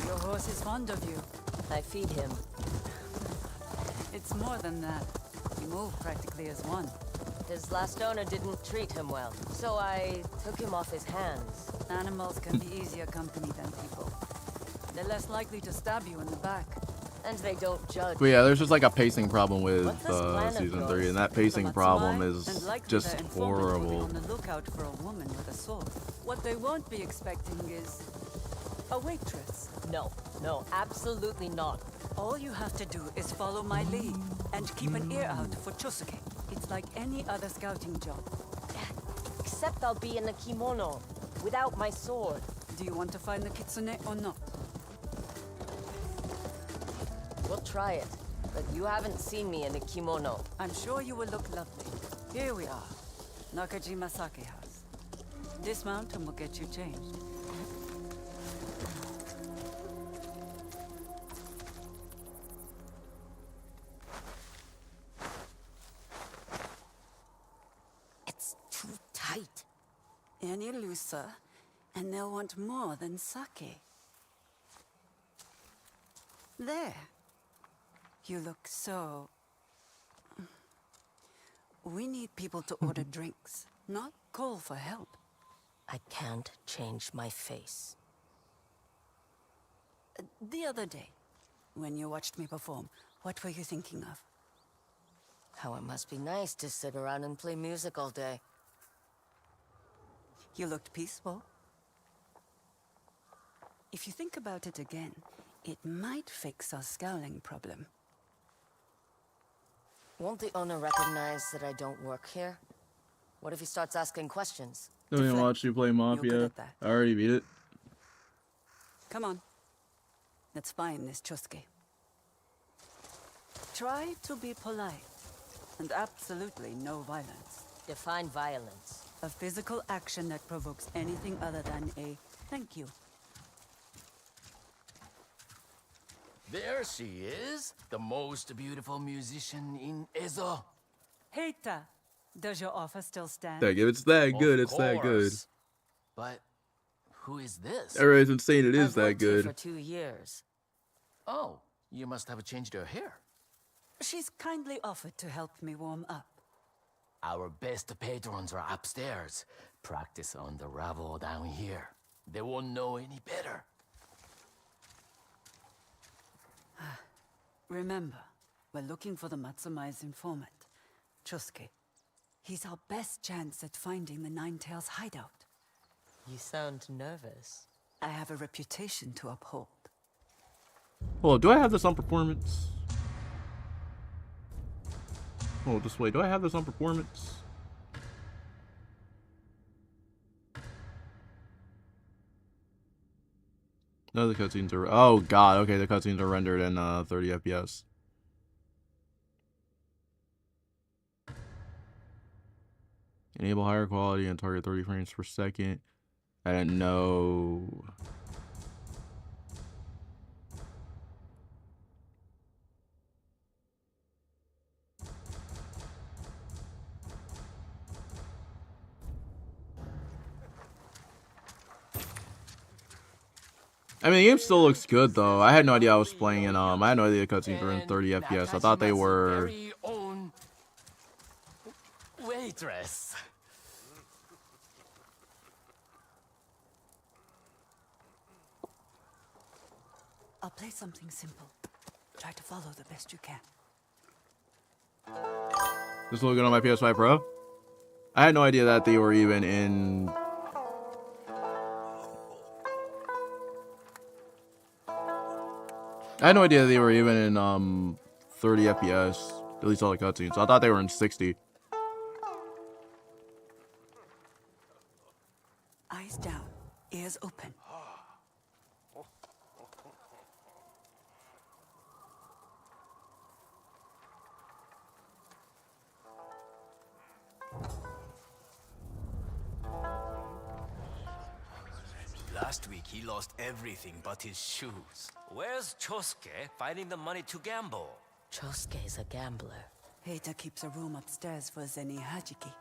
Your horse is fond of you. I feed him. It's more than that. You move practically as one. His last owner didn't treat him well, so I took him off his hands. Animals can be easier company than people. They're less likely to stab you in the back. And they don't judge. But yeah, there's just like a pacing problem with What's this plan of season yours? 3, and that The pacing problem Matsumai, is and likely just their informant will be horrible. on the lookout for a woman with a sword. What they won't be expecting is a waitress. No, absolutely not. All you have to do is follow my lead and keep an ear out for Chosuke. It's like any other scouting job. Except I'll be in a kimono, without my sword. Do you want to find the kitsune or not? We'll try it, but you haven't seen me in a kimono. I'm sure you will look lovely. Here we are, Nakajima Sake House. Dismount and we'll get you changed. It's too tight. Any looser, and they'll want more than sake. There. You look so... We need people to order drinks, not call for help. I can't change my face. The other day, when you watched me perform, what were you thinking of? How it must be nice to sit around and play music all day. You looked peaceful. If you think about it again, it might fix our scowling problem. Won't the owner recognize that I don't work here? What if he starts asking questions? Don't even Deflect. watch you play You're Mafia. good at that. I already beat it. Come on. Let's find this Chosuke. Try to be polite. And absolutely no violence. Define violence. A physical action that provokes anything other than a thank you. There she is, the most beautiful musician in Ezo. Heita, does your offer still stand? Like, if it's that good, Of it's that good. course. But who is this? Everybody's been saying it is I've that worked here good. for 2 years. Oh, you must have changed her hair. She's kindly offered to help me warm up. Our best patrons are upstairs. Practice on the rabble down here. They won't know any better. Remember, we're looking for the Matsumai's informant, Chosuke. He's our best chance at finding the Nine-Tails hideout. You sound nervous. I have a reputation to uphold. Well, do I have this on performance? Oh, just wait. Do I have this on performance? No, the cutscenes are... Oh, God. Okay, the cutscenes are rendered in 30 FPS. Enable higher quality and target 30 frames per second. I didn't know... I mean, the game still looks good, though. I had no idea I was playing in, I had no idea the cutscenes were in 30 FPS. I thought they were... Very own waitress. I'll play something simple. Try to follow the best you can. This looks good on my PS5 Pro? I had no idea that they were even in... I had no idea they were even in, 30 FPS. At least all the cutscenes. I thought they were in 60. Eyes down, ears open. Last week he lost everything but his shoes. Where's Chosuke finding the money to gamble? Chosuke's a gambler. Heita keeps a room upstairs for Zeni Hajiki.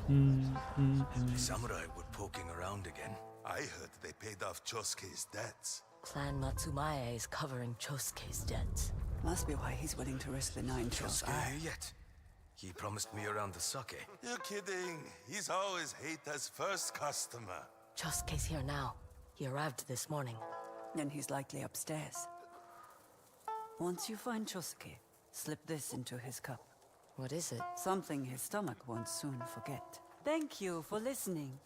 The samurai were poking around again. I heard they paid off Chosuke's debts. Clan Matsumae is covering Chosuke's debts. Must be why he's willing to risk the 9 Chosuke here yet? He promised me around the sake. You're kidding. He's always Heita's first customer. Chosuke's here now. He arrived this morning. Then he's likely upstairs. Once you find Chosuke, slip this into his cup. What is it? Something his stomach won't soon forget. Thank you for listening.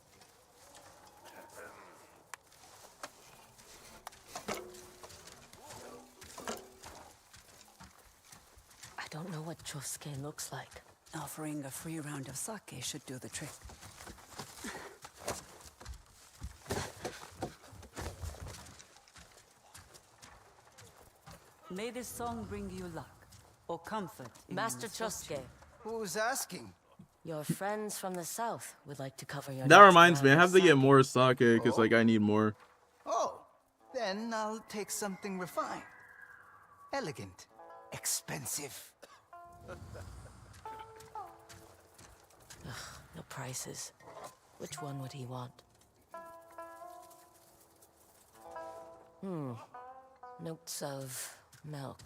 I don't know what Chosuke looks like. Offering a free round of sake should do the trick. May this song bring you luck or comfort. Master Chosuke, Who's asking? your friends from the south would like to cover your That next reminds me, I round have of to get sake. more sake because like I need more. Oh, then I'll take something refined. Elegant. Expensive. No prices. Which one would he want? Notes of milk.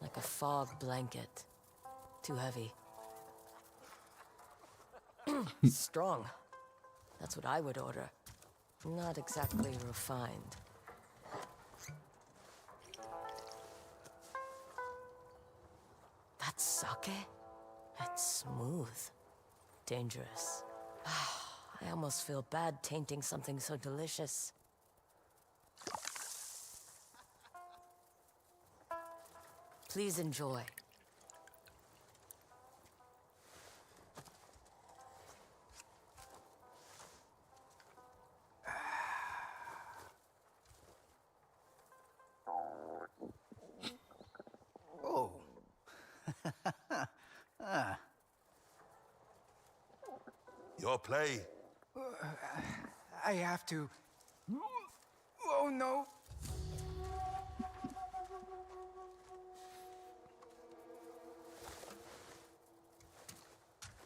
Like a fog blanket. Too heavy. Strong. That's what I would order. Not exactly refined. That's sake? It's smooth. Dangerous. I almost feel bad tainting something so delicious. Please enjoy. Oh. Your play. I have to. Oh no.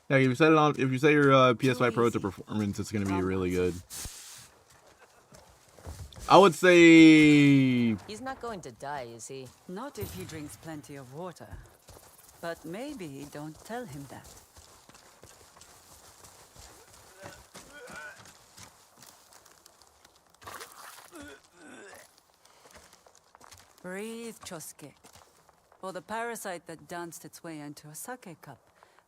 Yeah, if you set it on, if you set your PS5 Pro to performance, it's gonna be really good. I would say He's not going to die, is he? Not if he drinks plenty of water. But maybe don't tell him that. Breathe, Chosuke. Or the parasite that danced its way into a sake cup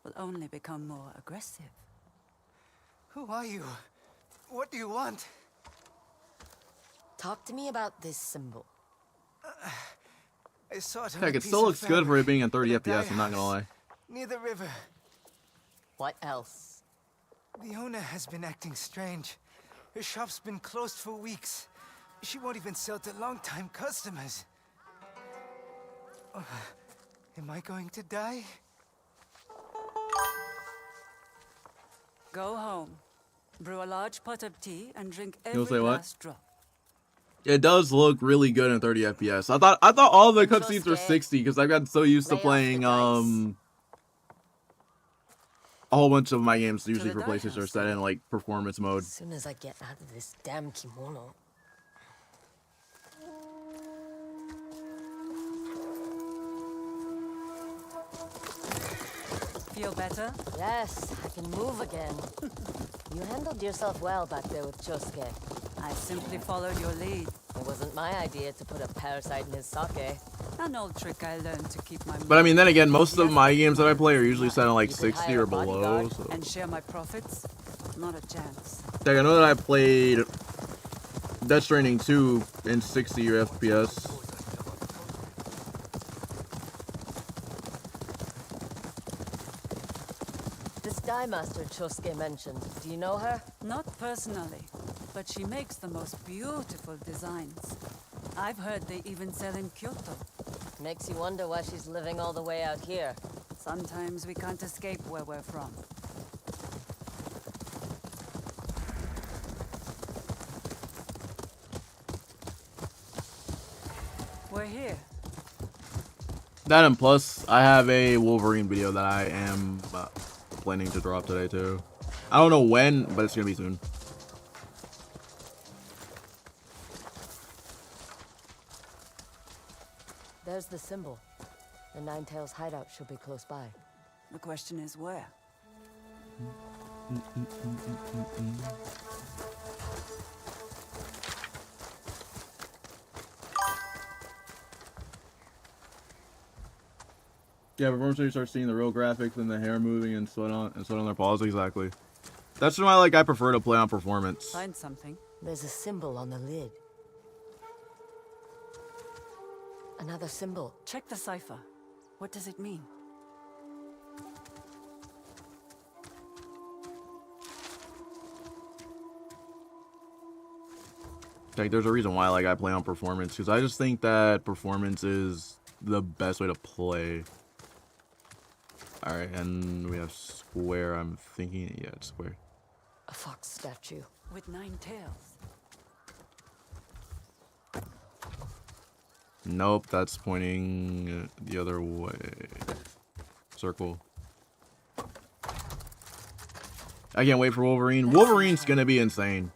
will only become more aggressive. Who are you? What do you want? Talk to me about this symbol. I saw it on heck, a it piece still of looks good for fabric it being at 30 in a FPS. dye I'm not gonna house lie. Near the river. What else? The owner has been acting strange. Her shop's been closed for weeks. She won't even sell to long-time customers. Am I going to die? Go home. Brew a large pot of tea and drink You'll every say what? last drop. It does look really good in 30 FPS. I thought all the cutscenes were Chosuke, 60 because I've gotten so used to lay off the playing dice. a whole bunch of my games usually the for PlayStation are set in like performance mode. As soon as I get out of this damn kimono. Feel better? Yes, I can move again. You handled yourself well back there with Chosuke. I simply followed your lead. It wasn't my idea to put a parasite in his sake. An old trick I learned to keep my But I mean, then again, most of my games that I play are usually set on like You could 60 hire or a below. bodyguard So. and share my profits? Not a chance. Like, I know that I played Death Stranding 2 in 60 FPS. This dye master Chosuke mentioned, do you know her? Not personally, but she makes the most beautiful designs. I've heard they even sell in Kyoto. Makes you wonder why she's living all the way out here. Sometimes we can't escape where we're from. We're here. That and plus, I have a Wolverine video that I am planning to drop today too. I don't know when, but it's gonna be soon. There's the symbol. The Ninetales hideout should be close by. The question is where? Yeah, before you start seeing the real graphics and the hair moving and sweat on their paws, exactly. That's why I prefer to play on performance. Find something. There's a symbol on the lid. Another symbol. Check the cipher. What does it mean? Like, there's a reason why I play on performance, because I just think that performance is the best way to play. Alright, and we have square, I'm thinking. Yeah, it's square. A fox statue. With 9 tails. Nope, that's pointing the other way. Circle. I can't wait for Wolverine. Wolverine's gonna be insane.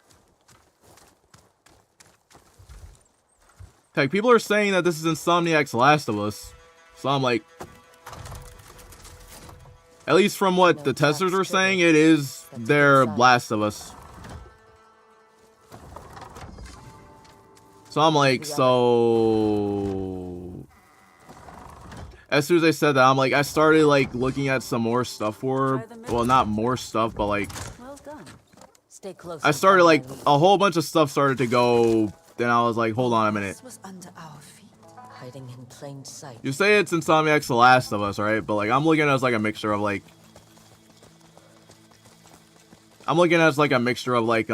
Heck, people are saying that this is Insomniac's Last of Us. So I'm like... At least from what the testers are saying, it is their Last of Us. So I'm like, so... As soon as I said that, I'm like, I started looking at some more stuff for her. Well, not more stuff, but Well done. Stay close. I started a whole bunch of stuff started to go. Then I was like, hold on a minute. This was under our feet. Hiding in plain sight. You say it's Insomniac's The Last of Us, right? But I'm looking at it as a mixture of I'm looking at it as a mixture of They're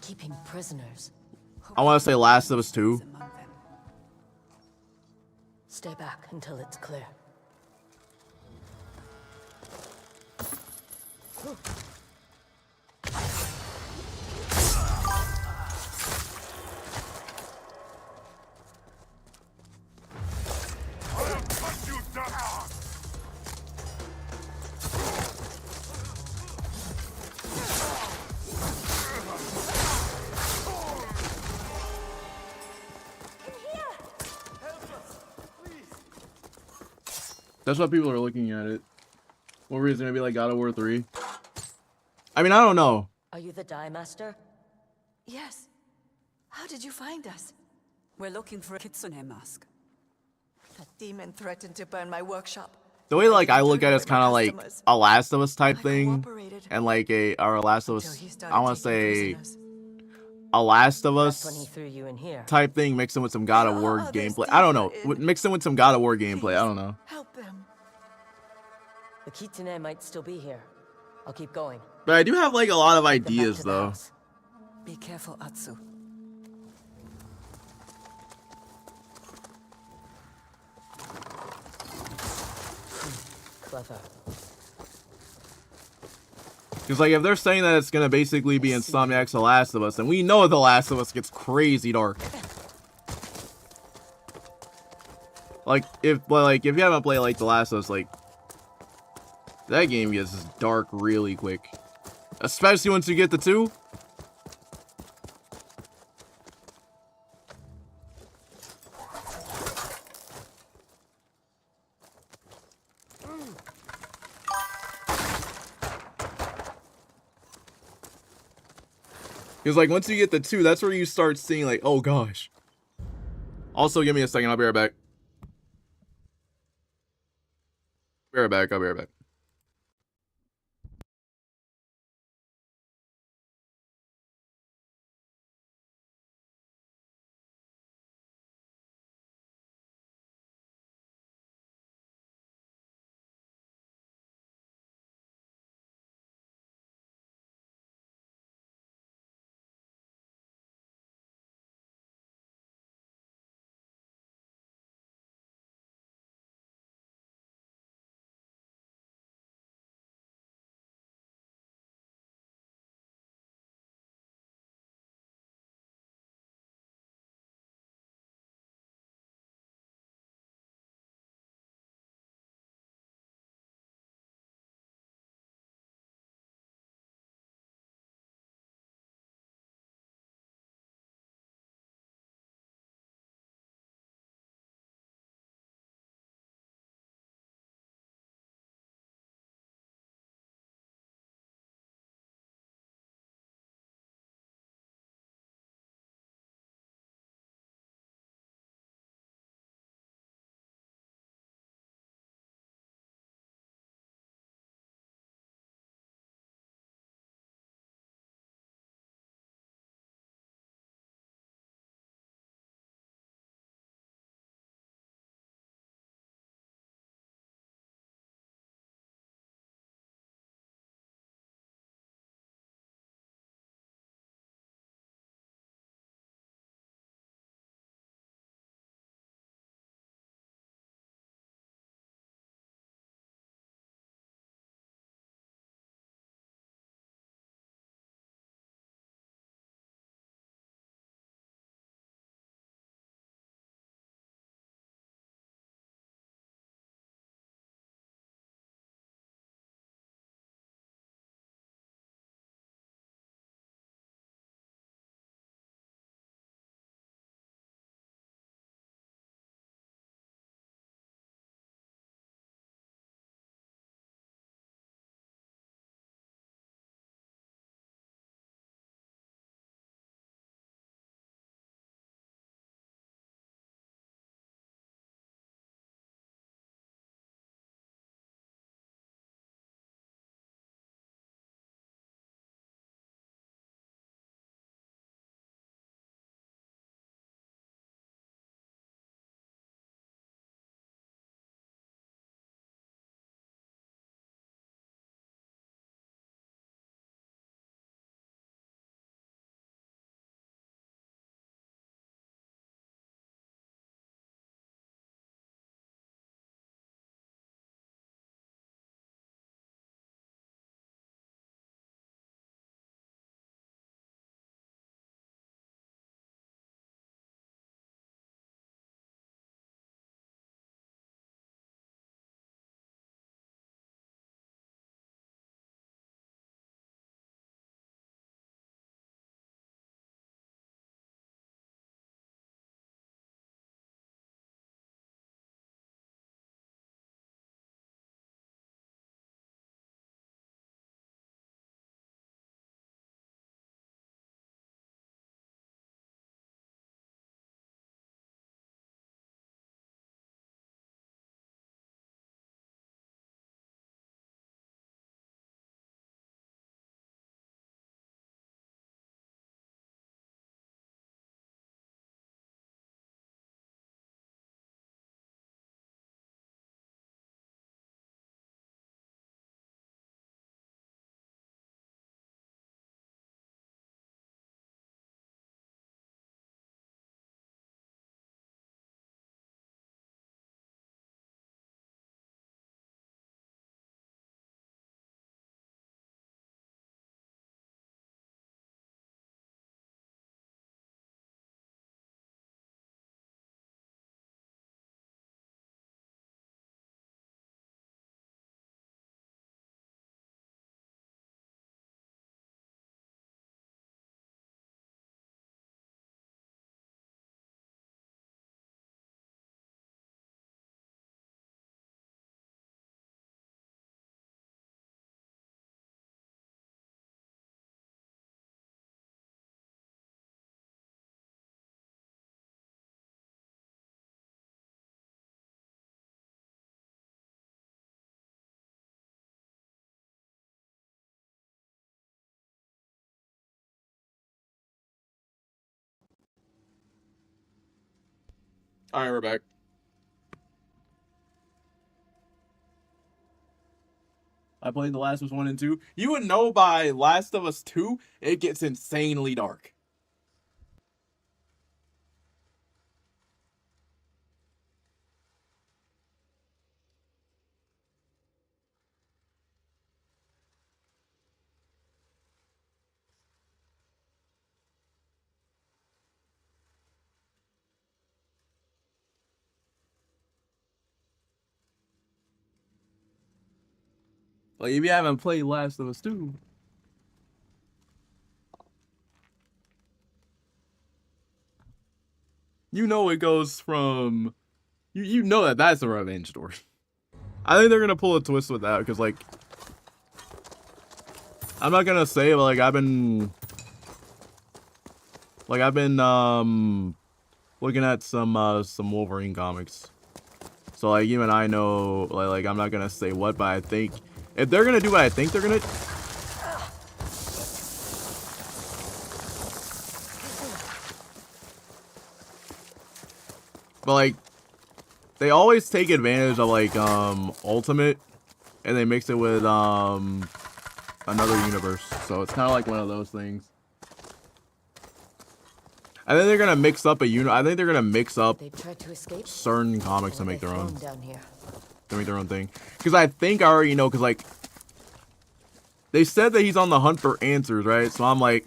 keeping prisoners. I want to say Last of Us 2. Stay back until it's clear. That's what people are looking at it. What reason gonna be God of War 3? I mean, I don't know. Are you the dye master? Yes. How did you find us? We're looking for a kitsune mask. That demon threatened to burn my workshop. The way I look at it is kind of like a Last of Us type thing, and or a Last of Us. I want to say a Last of Us type thing mixed in with some God of War gameplay. I don't know. Mixed in with some God of War gameplay. I don't know. Help them. The kitsune might still be here. I'll keep going. But I do have a lot of ideas though. Be careful, Atsu. Clever. Because if they're saying that it's gonna basically be Insomniac's The Last of Us, and we know The Last of Us gets crazy dark. If you haven't played The Last of Us, that game gets dark really quick. Especially once you get the 2. Because once you get the 2, that's where you start seeing oh gosh. Also, give me a second, I'll be right back. I'll be right back. All right, we're back. I played The Last of Us 1 and 2. You would know by Last of Us 2, it gets insanely dark. Like, if you haven't played Last of Us 2, you know it goes from... You know that that's a revenge story. I think they're going to pull a twist with that, because, like... I'm not going to say, but, like, I've been looking at some Wolverine comics. So, like, even I know, like, I'm not going to say what, but I think... If they're going to do what I think they're going to... But, like, they always take advantage of, like, Ultimate, and they mix it with, another universe. So it's kind of like one of those things. I think they're going to mix up I think they're going to mix up certain comics to make their own. To make their own thing. Because I think I already know, because, like, they said that he's on the hunt for answers, right? So I'm like,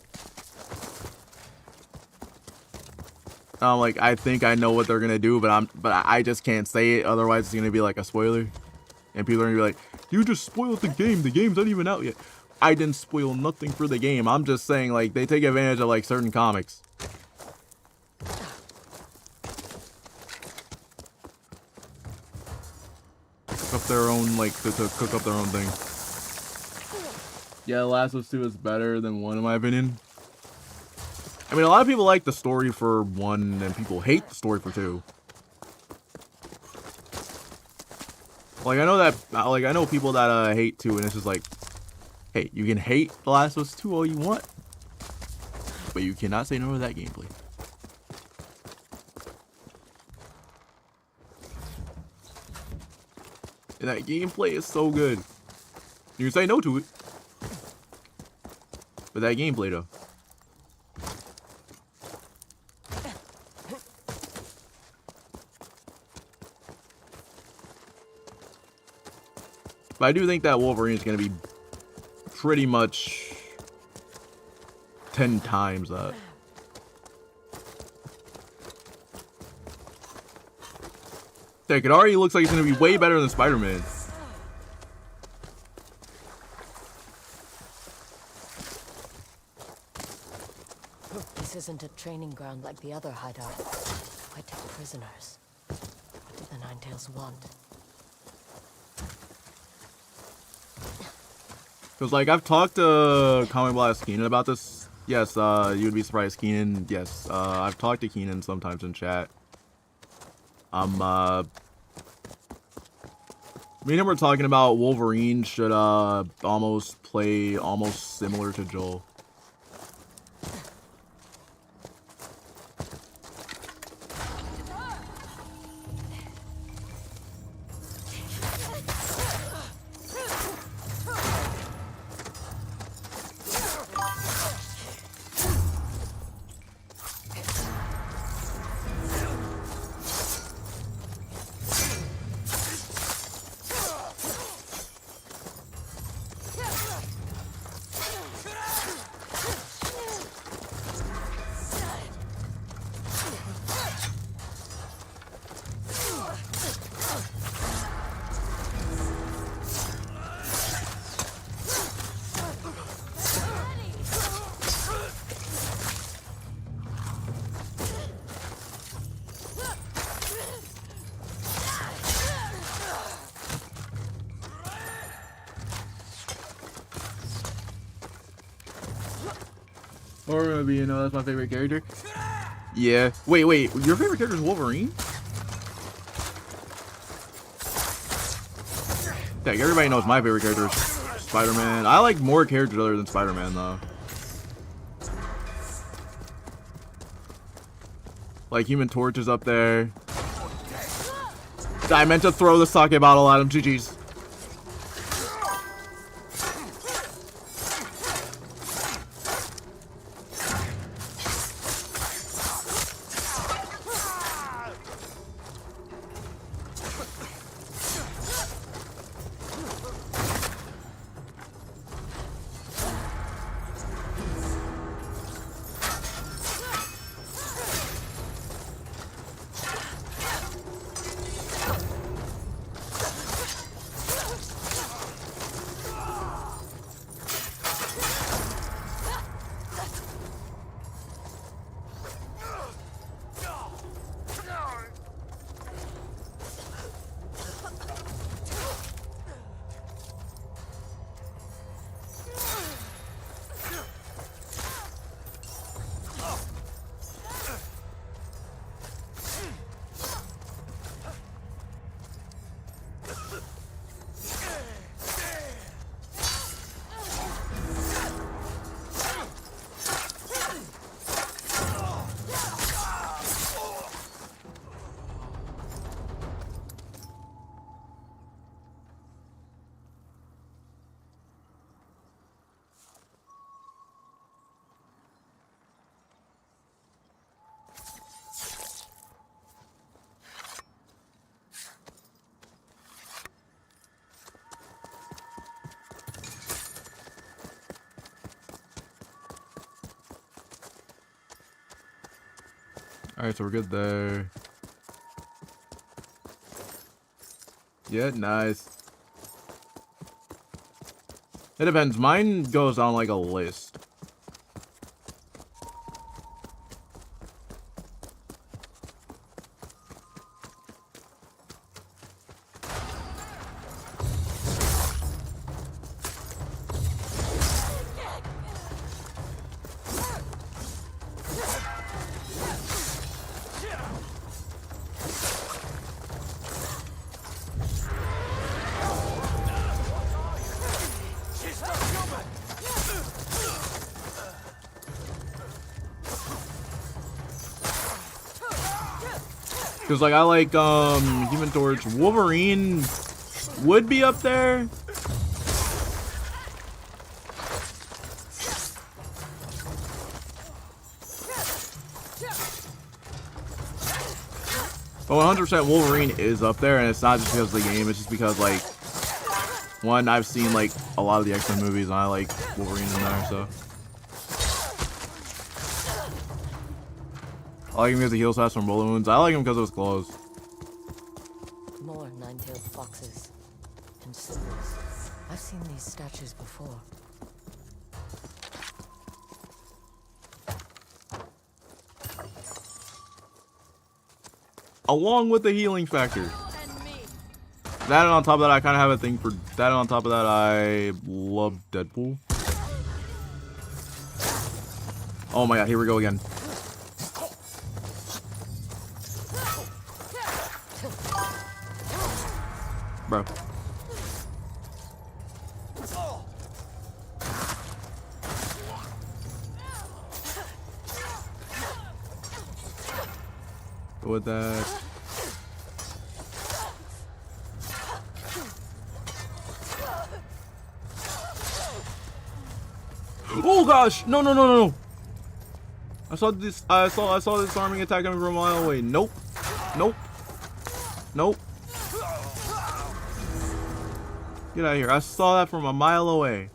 I think I know what they're gonna do, but I just can't say it. Otherwise, it's gonna be like a spoiler, and people are gonna be like, "You just spoiled the game. The game's not even out yet." I didn't spoil nothing for the game. I'm just saying, like, they take advantage of, like, certain comics. Cook up their own, like, to cook up their own thing. Yeah, The Last of Us 2 is better than 1, in my opinion. I mean, a lot of people like the story for 1, and people hate the story for 2. Like, I know that, like, I know people that hate 2, and it's just like, hey, you can hate The Last of Us 2 all you want, but you cannot say no to that gameplay. And that gameplay is so good. You can say no to it. But that gameplay, though. But I do think that Wolverine is going to be pretty much 10 times that. Heck, it already looks like it's going to be way better than Spider-Man. This isn't a training ground like the other hideout. Why take prisoners? What do the Ninetales want? Because, like, I've talked to Comic Blast Keenan about this. Yes, you'd be surprised, Keenan. Yes, I've talked to Keenan sometimes in chat. Me and him were talking about Wolverine should, almost play almost similar to Joel. Or maybe, you know, that's my favorite character. Yeah. Wait, your favorite character is Wolverine? Dang, everybody knows my favorite character is Spider-Man. I like more characters other than Spider-Man, though. Like, Human Torch is up there. I meant to throw the sake bottle at him. GG's. Alright, so we're good there. Yeah, nice. It depends. Mine goes on like a list. Cause like I like Human Torch. Wolverine would be up there. But 100% Wolverine is up there, and it's not just because of the game, it's just because like one, I've seen like a lot of the X-Men movies and I like Wolverine in there, so I like him because he heals fast from bullet wounds. I like him because of his clothes. More nine-tailed foxes and symbols. I've seen these statues before. Along with the healing factor. That and on top of that, I kind of have a thing for that. And on top of that, I love Deadpool. Oh my god, here we go again. Bro. With that. Oh gosh! No, no, no, no, no! I saw this. I saw this arming attack coming from a mile away. Nope. Nope. Nope. Get out of here! I saw that from a mile away.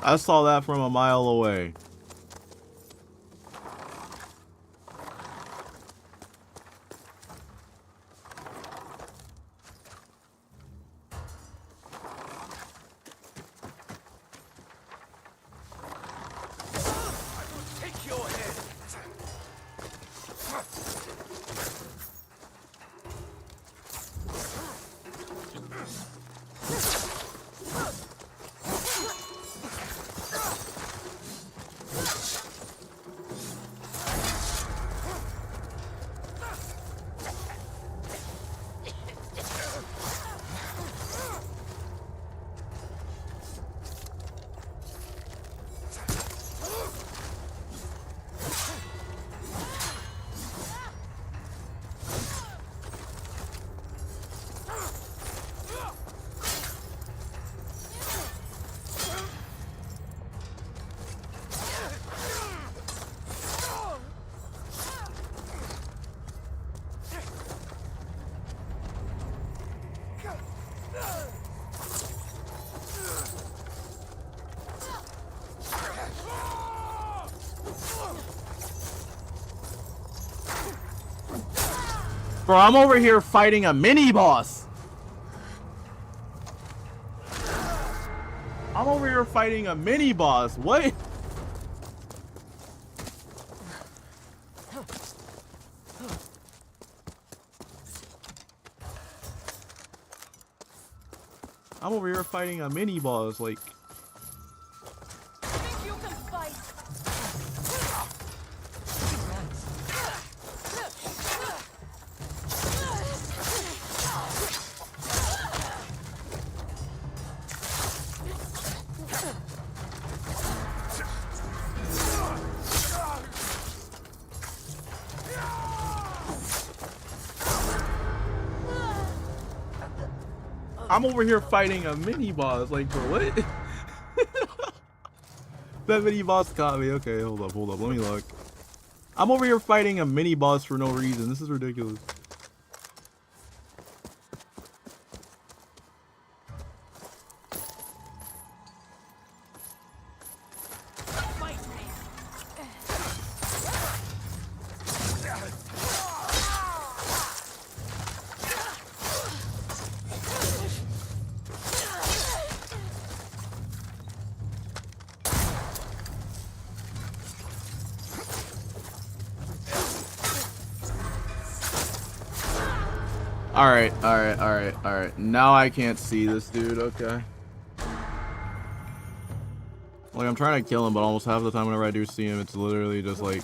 I saw that from a mile away. Bro, I'm over here fighting a mini-boss. I'm over here fighting a mini-boss. What? I'm over here fighting a mini-boss, like... Think you can fight? I'm over here fighting a mini-boss, like, bro, what? That mini-boss caught me. Okay, hold up, let me look. I'm over here fighting a mini-boss for no reason. This is ridiculous. Alright. Now I can't see this dude, okay. Like, I'm trying to kill him, but almost half the time whenever I do see him, it's literally just like...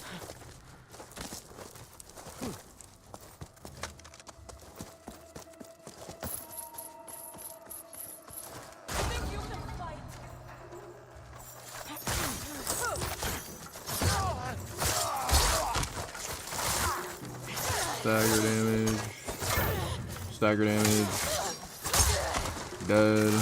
Stagger damage. Stagger damage. Dead.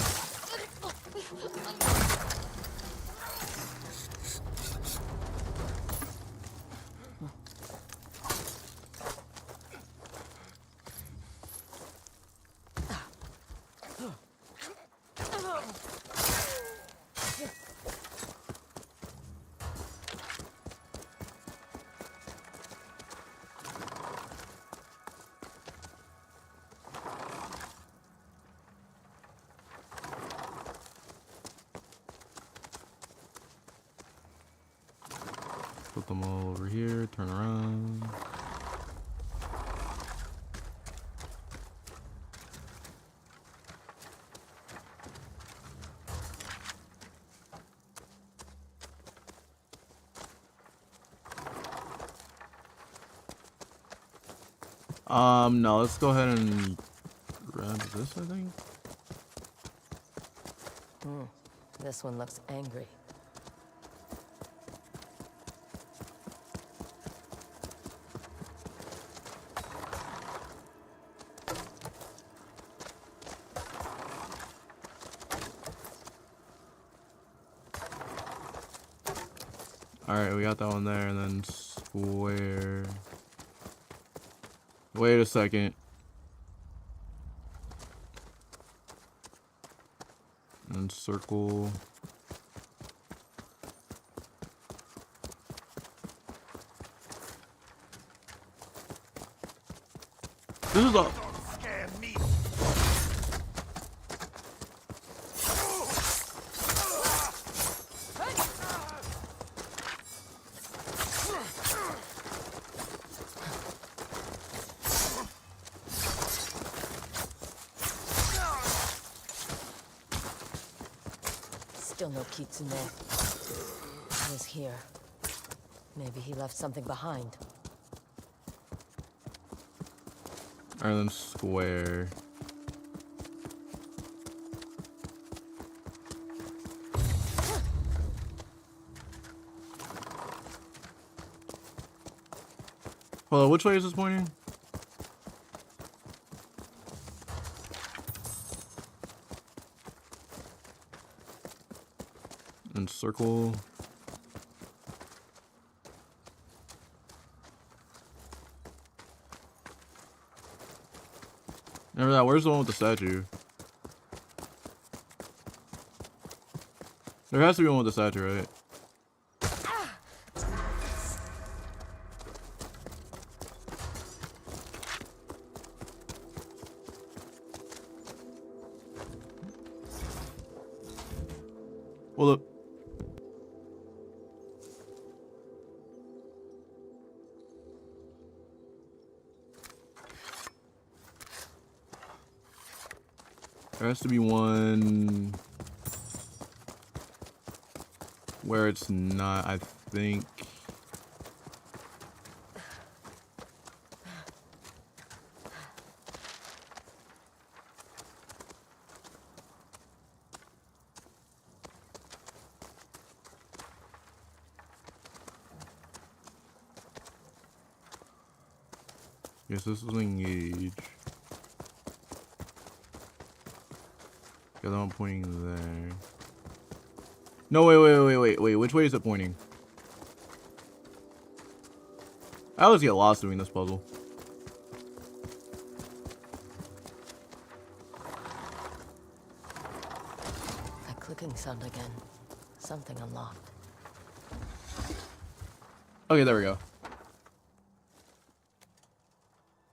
Put them all over here, turn around. No, let's go ahead and grab this, I think. This one looks angry. Alright, we got that one there, and then square. Wait a second. And circle. This is a... Still no Kitsune. He was here. Maybe he left something behind. Alright, then square. Hold on, which way is this pointing? And circle. Remember that? Where's the one with the statue? There has to be one with the statue, right? There has to be one where it's not, I think. Yes, this is engage. The other one pointing there. No, wait. Which way is it pointing? I always get lost doing this puzzle. That clicking sound again. Something unlocked. Okay, there we go.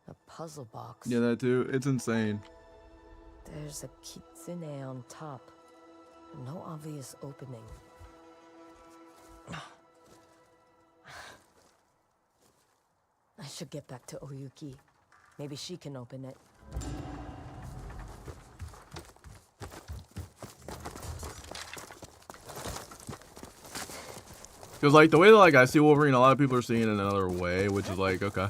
A puzzle box. Yeah, that too. It's insane. There's a kitsune on top. No obvious opening. I should get back to Oyuki. Maybe she can open it. Because, like, the way that, like, I see Wolverine, a lot of people are seeing it another way, which is, like, okay.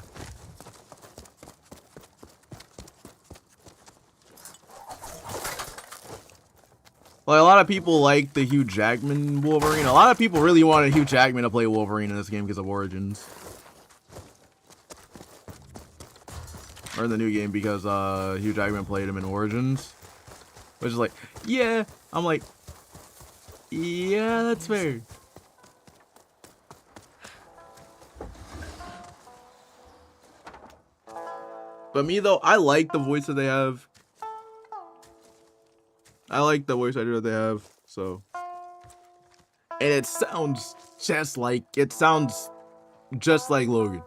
Like, a lot of people like the Hugh Jackman Wolverine. A lot of people really wanted Hugh Jackman to play Wolverine in this game because of Origins. Or in the new game because Hugh Jackman played him in Origins. Which is like, yeah. I'm like, yeah, that's fair. But me, though, I like the voice that they have. I like the voice actor that they have, so. And it sounds just like Logan.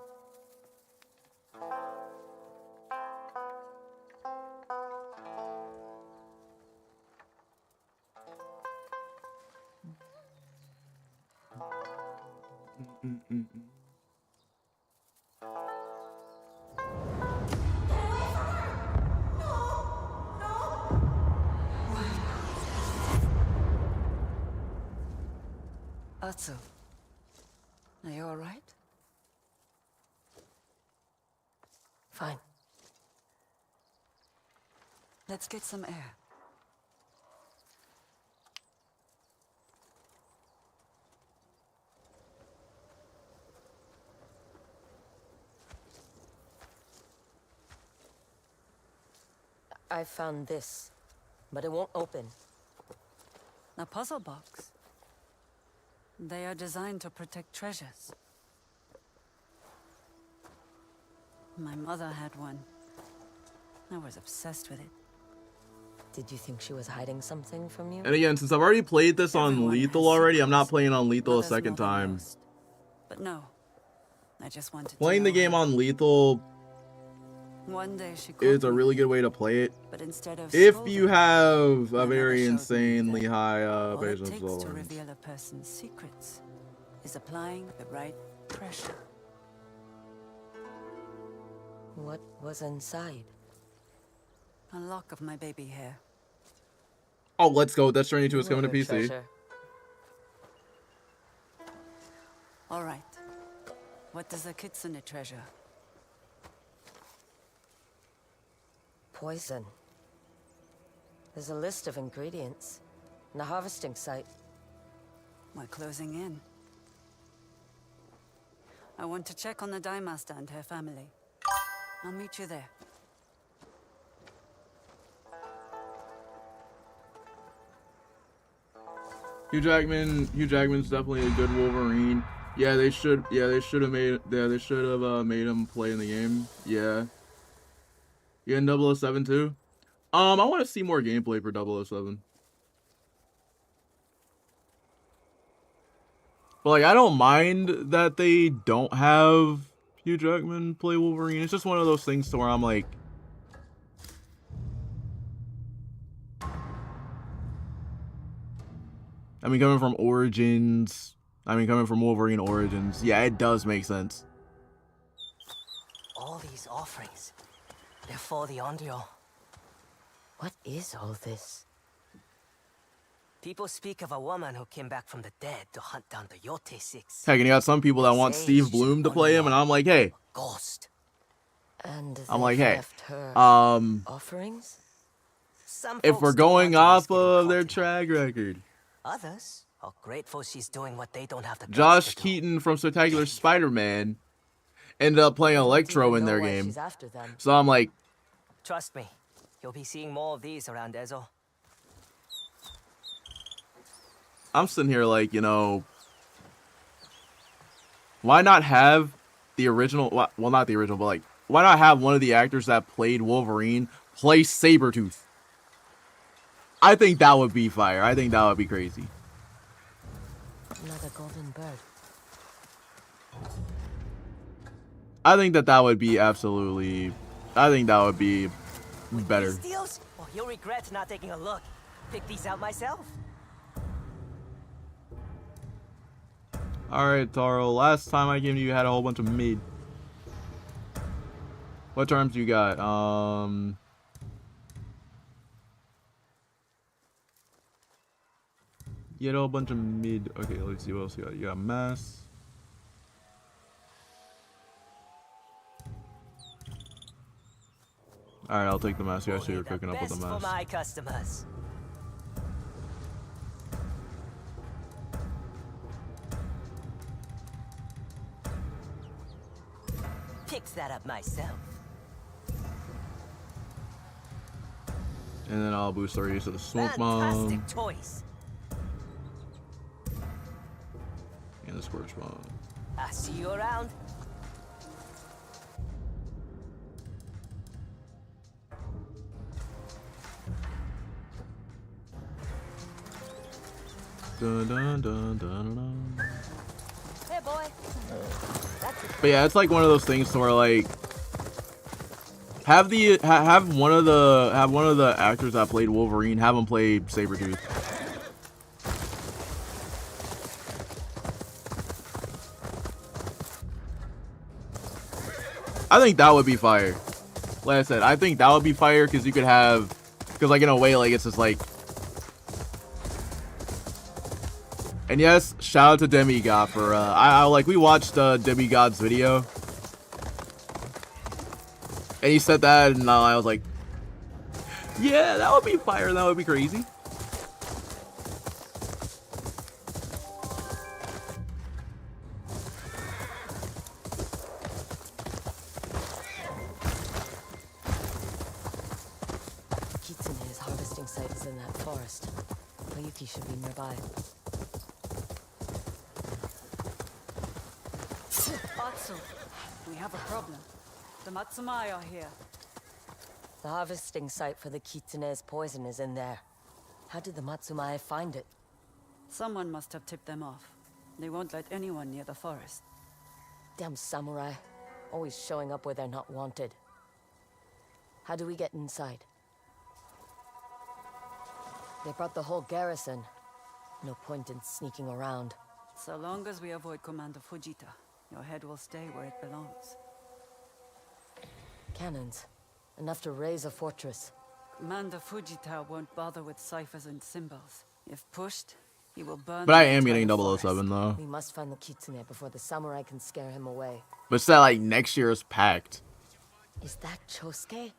Atsu, are you all right? Fine. Let's get some air. I found this, but it won't open. A puzzle box. They are designed to protect treasures. My mother had one. I was obsessed with it. Did you think she was hiding something from you? And again, since I've already played this on Everyone Lethal has already, I'm not secrets. playing on Lethal a Mothers second know them time. most. But no, I just wanted to Playing the know game her. on Lethal One day she is caught a me, really good way to play it. but instead of If scolding, you have my a mother very showed me insanely that high all it patience takes to tolerance. reveal a person's secrets is applying the right pressure. What was inside? A lock of my baby hair. Oh, let's go. Death Stranding 2 is coming to Your PC. treasure. All right. What does a kitsune treasure? Poison. There's a list of ingredients. And a harvesting site. We're closing in. I want to check on the Dye Master and her family. I'll meet you there. Hugh Jackman's definitely a good Wolverine. Yeah, they should have made him play in the game. Yeah. You in 007 too? I want to see more gameplay for 007. But like, I don't mind that they don't have Hugh Jackman play Wolverine. It's just one of those things to where I'm like, I mean, coming from Origins, coming from Wolverine Origins, yeah, it does make sense. All these offerings, they're for the Onryo. What is all this? People speak of a woman who came back from the dead to hunt down the Yotei Six. Heck, and you got some people that want Say Steve she's Bloom to only play him, and I'm like, hey. Ghost. And I'm they like, hey. left her offerings? Some If folks we're don't going want to risk off getting of caught their in it. track record. Others are grateful she's doing what they don't have the guts Josh to do. Keaton from Spectacular Spider-Man ended up playing Electro in their game. So I'm like, Trust me, you'll be seeing more of these around Ezo. I'm sitting here like, you know, why not have the original, well, not the original, but like, why not have one of the actors that played Wolverine play Sabretooth? I think that would be fire. I think that would be crazy. Another golden bird. I think that would be absolutely, I think that would be better. These deals? Well, you'll regret not taking a look. Pick these out myself. Alright, Taro, last time I came to you had a whole bunch of mid. What terms you got? You had a whole bunch of mid. Okay, let's see what else you got. You got mass. Alright, I'll take the mass. You guys see you're cooking up with the Best mass. for my customers. Picked that up myself. And then I'll boost the radius of the smoke bomb. Fantastic choice. And the scorch bomb. I see you around. Dun, dun, dun, dun, dun. Hey, boy. But yeah, it's like one of those things to where like have one of the actors that played Wolverine have him play Sabretooth. I think that would be fire. Like I said, I think that would be fire because you could have, because like in a way like it's just like. And yes, shout out to Demigod for I like we watched Demigod's video, and he said that, and I was like, yeah, that would be fire. That would be crazy. Kitsune's harvesting site is in that forest. Koyuki should be nearby. Atsu, we have a problem. The Matsumai are here. The harvesting site for the Kitsune's poison is in there. How did the Matsumai find it? Someone must have tipped them off. They won't let anyone near the forest. Damn samurai. Always showing up where they're not wanted. How do we get inside? They brought the whole garrison. No point in sneaking around. So long as we avoid Commander Fujita, your head will stay where it belongs. Cannons. Enough to raise a fortress. Commander Fujita won't bother with ciphers and symbols. If pushed, he will burn. But I the am entire getting forest. 007 though. We must find the Kitsune before the samurai can scare him away. But it's that like next year is packed. Is that Chosuke?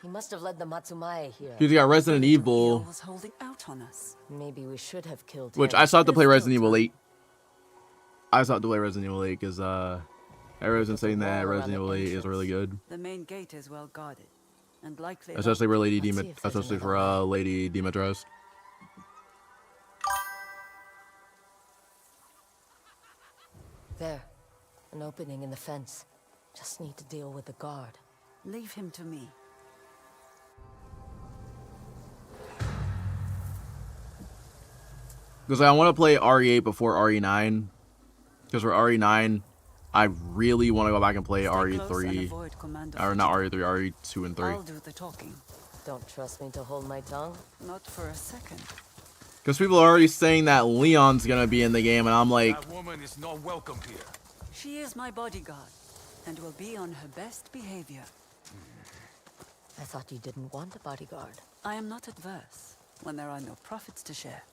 He must have led the Matsumai here. Because you got Resident Evil, Was holding out on us. Maybe we should have killed which him. I still have to play Resident Evil 8. I still have to play Resident Evil 8 because everyone's been saying that Resident Evil 8 is really good, The main gate is well guarded, and likely. especially for Lady Let's see Dima, if there's especially another for Lady Demetrius. There. An opening in the fence. Just need to deal with the guard. Leave him to me. Because I want to play RE8 before RE9. Because for RE9, I really want to go back and play Stay close and RE3. avoid Commander Or not Fujita. RE3, RE2 and 3. I'll do the talking. Don't trust me to hold my tongue? Not for a second. Because people are already saying that Leon's going to be in the game, and I'm like, That woman is not welcome here. She is my bodyguard, and will be on her best behavior. I thought you didn't want a bodyguard. I am not adverse when there are no profits to share.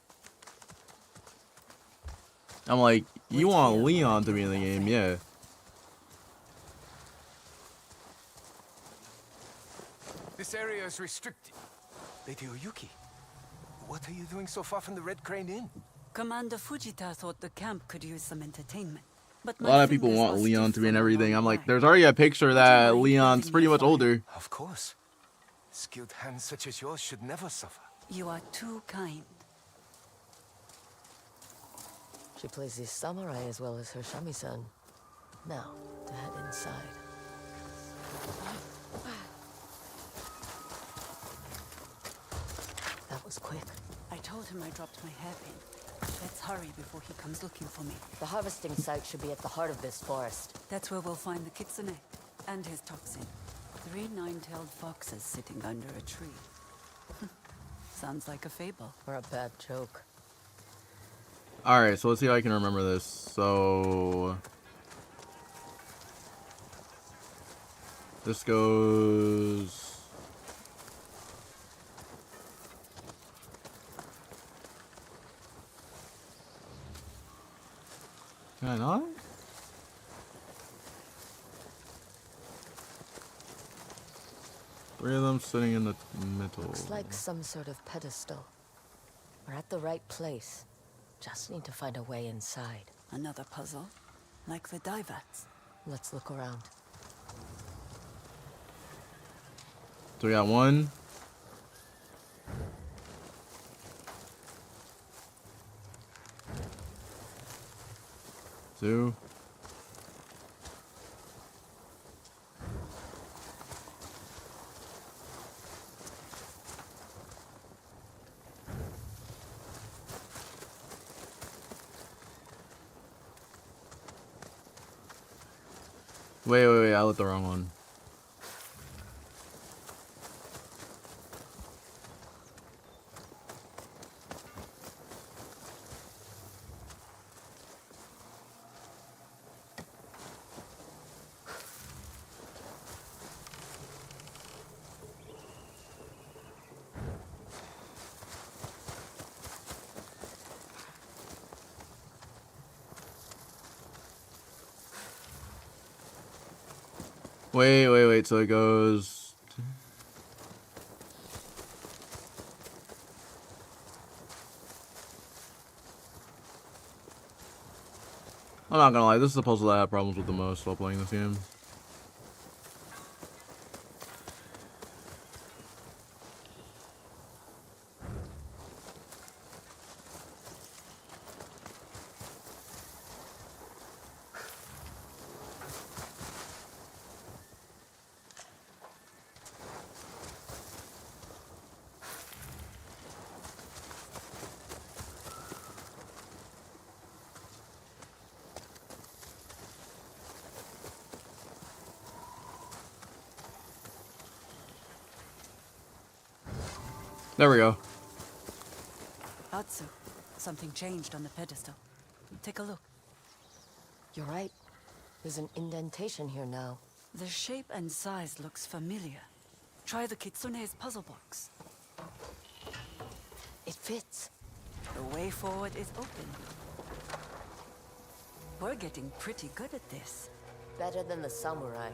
I'm like, you want Leon to be in the game, yeah. This area is restricted. Lady Oyuki, what are you doing so far from the Red Crane Inn? Commander Fujita thought the camp could use some entertainment. But A lot of people want Leon to be in everything. I'm like, there's already a picture that Leon's pretty much older. Of course. Skilled hands such as yours should never suffer. You are too kind. She plays the samurai as well as her shamisen. Now, to head inside. That was quick. I told him I dropped my hairpin. Let's hurry before he comes looking for me. The harvesting site should be at the heart of this forest. That's where we'll find the kitsune and his toxin. 3 9-tailed foxes sitting under a tree. Sounds like a fable. Or a bad joke. Alright, so let's see if I can remember this. So this goes... Can I not? Three of them sitting in the middle. Looks like some sort of pedestal. We're at the right place. Just need to find a way inside. Another puzzle, like the divats. Let's look around. So we got 1. Two. Wait, I lit the wrong one. Wait, so it goes... I'm not gonna lie, this is the puzzle that I have problems with the most while playing this game. There we go. Atsu, something changed on the pedestal. Take a look. You're right. There's an indentation here now. The shape and size looks familiar. Try the kitsune's puzzle box. It fits. The way forward is open. We're getting pretty good at this. Better than the samurai.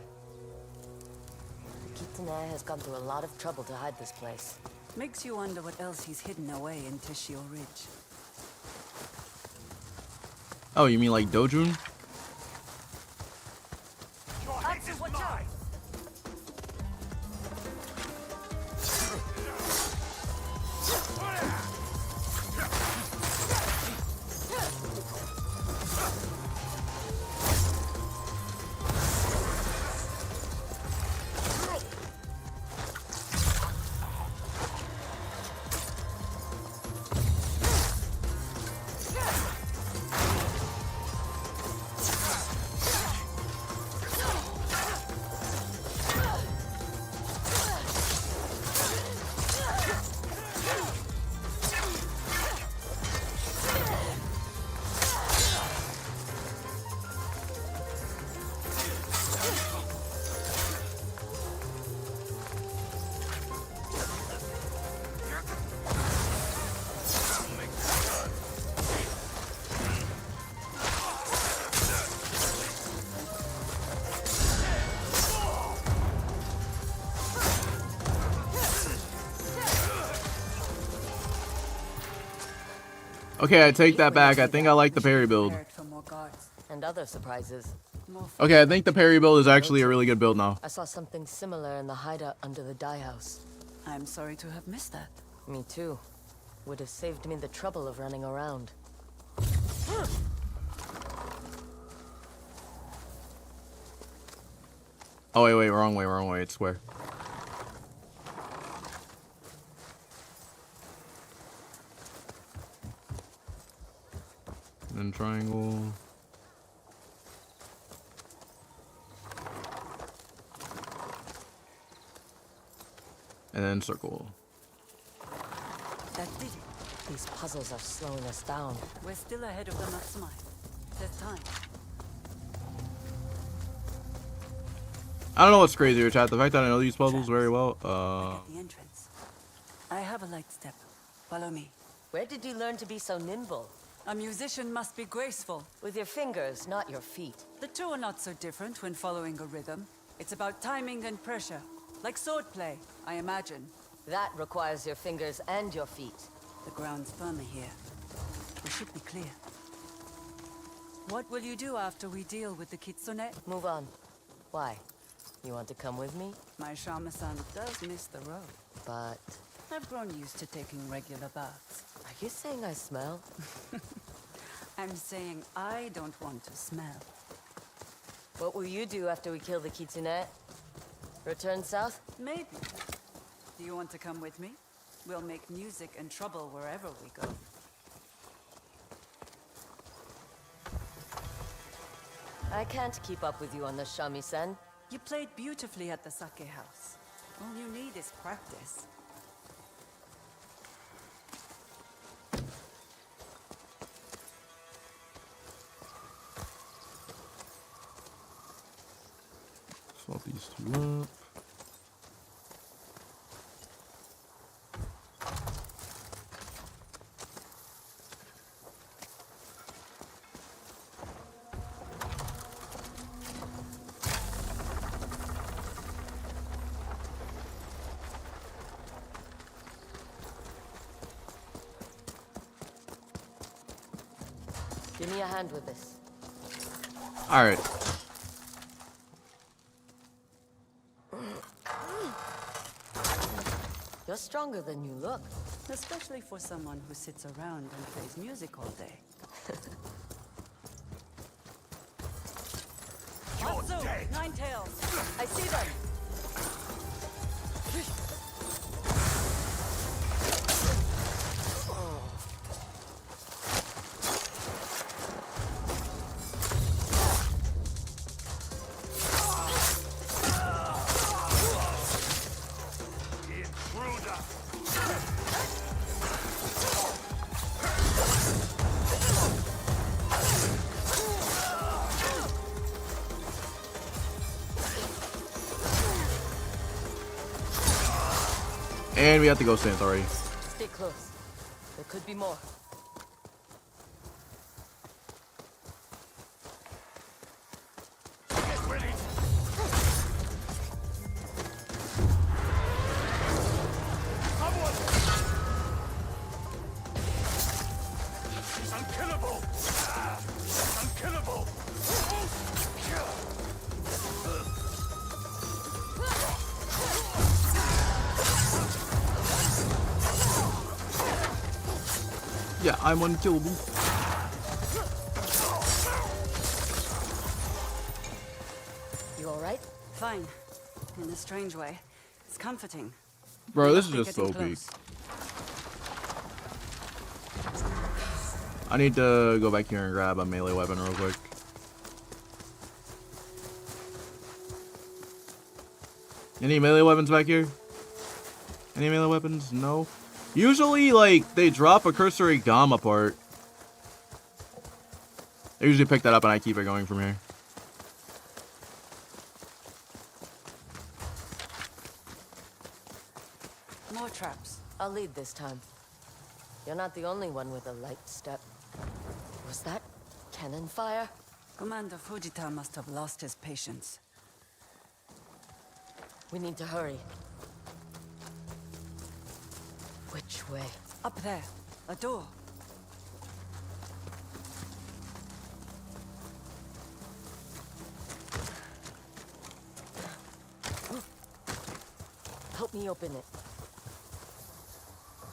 The kitsune has gone through a lot of trouble to hide this place. Makes you wonder what else he's hidden away in Teshio Ridge. Oh, you mean like Dojun? Atsu, watch out! Okay, I take that back. I think I like the parry build. And other surprises. Okay, I think the parry build is actually a really good build now. I saw something similar in the hideout under the dye house. I'm sorry to have missed that. Me too. Would have saved me the trouble of running around. Oh, wait, wrong way. It's square. And then triangle. And then circle. That did it. These puzzles are slowing us down. We're still ahead of the Matsumai. There's time. I don't know what's crazier, chat. The fact that I know these puzzles very well. At the entrance. I have a light step. Follow me. Where did you learn to be so nimble? A musician must be graceful. With your fingers, not your feet. The two are not so different when following a rhythm. It's about timing and pressure. Like swordplay, I imagine. That requires your fingers and your feet. The ground's firmer here. We should be clear. What will you do after we deal with the kitsune? Move on. Why? You want to come with me? My Shama-san does miss the road. But... I've grown used to taking regular baths. Are you saying I smell? I'm saying I don't want to smell. What will you do after we kill the kitsune? Return south? Maybe. Do you want to come with me? We'll make music and trouble wherever we go. I can't keep up with you on the shamisen. You played beautifully at the sake house. All you need is practice. Swap these two up. Give me a hand with this. Alright. You're stronger than you look. Especially for someone who sits around and plays music all day. Yotei! Nine tails! I see them! And we have to go stand already. Stay close. There could be more. Get ready. Someone! She's unkillable! Unkillable! Yeah, I'm unkillable. You alright? Fine. In a strange way. It's comforting. Bro, this is We're just so getting big. close. I need to go back here and grab a melee weapon real quick. Any melee weapons back here? Any melee weapons? No. Usually, like, they drop a cursory gamma part. I usually pick that up and I keep it going from here. More traps. I'll lead this time. You're not the only one with a light step. Was that cannon fire? Commander Fujita must have lost his patience. We need to hurry. Which way? Up there. A door. me open it.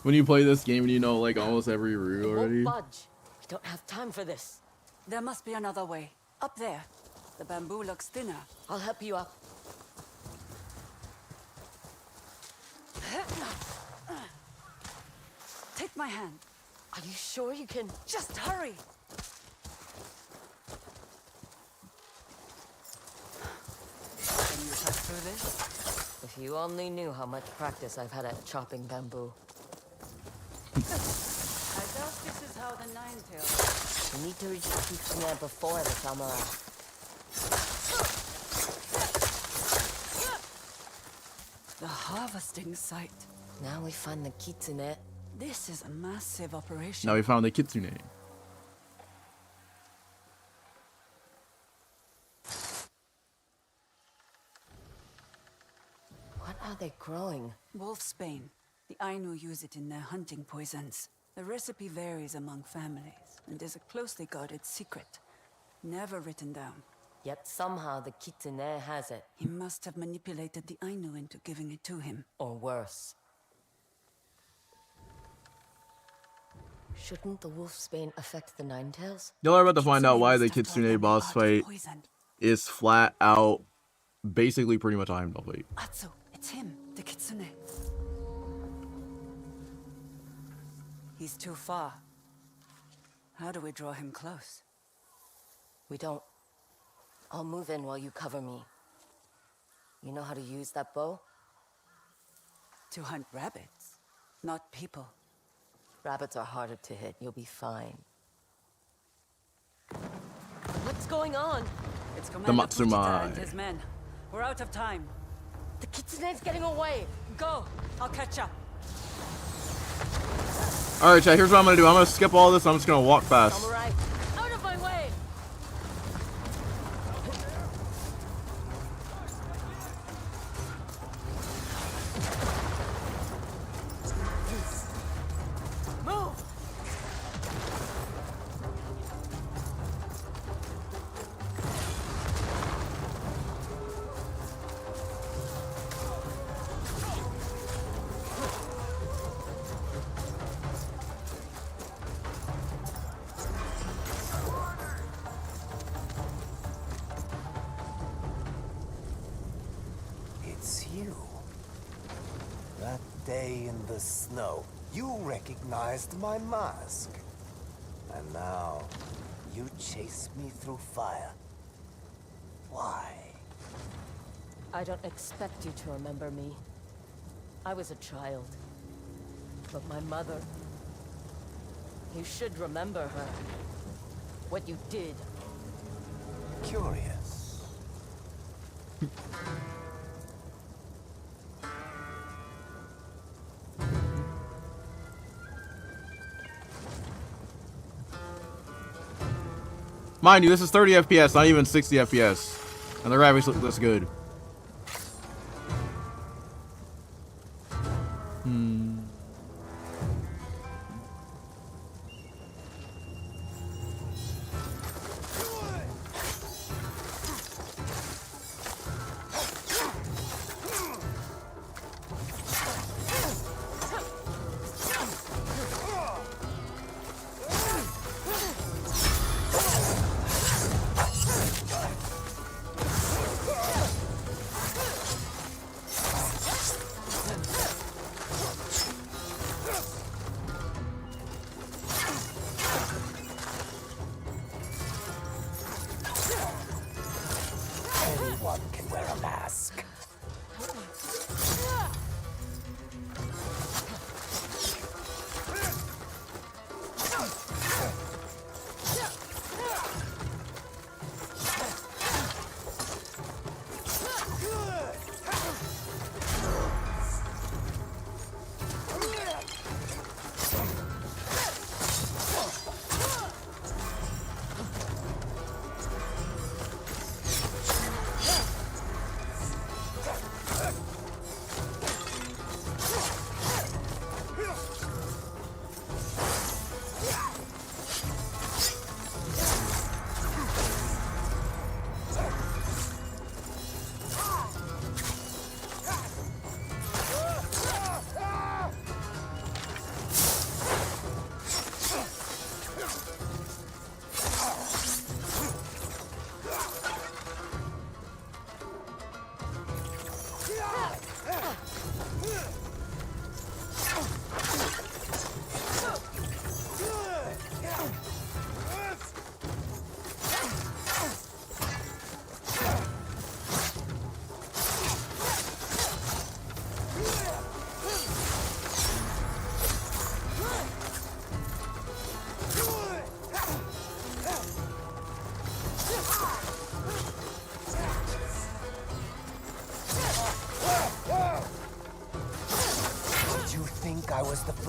When you play this game, you know like almost every route It already. won't budge. We don't have time for this. There must be another way. Up there. The bamboo looks thinner. I'll help you up. Take my hand. Are you sure you can? Just hurry. Can you cut through this? If you only knew how much practice I've had at chopping bamboo. I doubt this is how the Nine-Tails. We need to reach the Kitsune before the samurai. The harvesting site. Now we find the Kitsune. This is a massive operation. Now we found the kitsune. What are they growing? Wolfsbane. The Ainu use it in their hunting poisons. The recipe varies among families and is a closely guarded secret. Never written down. Yet somehow the Kitsune has it. He must have manipulated the Ainu into giving it to him. Or worse. Shouldn't the wolfsbane affect the Ninetails? Y'all are about to find out why the kitsune boss fight is flat out, basically pretty much Heimdall fight. Atsu, it's him, the Kitsune. He's too far. How do we draw him close? We don't. I'll move in while you cover me. You know how to use that bow? To hunt rabbits, not people. Rabbits are harder to hit. You'll be fine. What's going on? It's Commander Fujita Matsumai. and his men. We're out of time. The Kitsune's getting away. Go! I'll catch up. Alright, chat, here's what I'm gonna do. I'm gonna skip all this. I'm just gonna walk fast. Samurai, out of my way! Move! It's you. That day in the snow, you recognized my mask. And now, you chase me through fire. Why? I don't expect you to remember me. I was a child. But my mother... You should remember her. What you did. Curious. Mind you, this is 30 FPS, not even 60 FPS. And the graphics look this good. Anyone can wear a mask.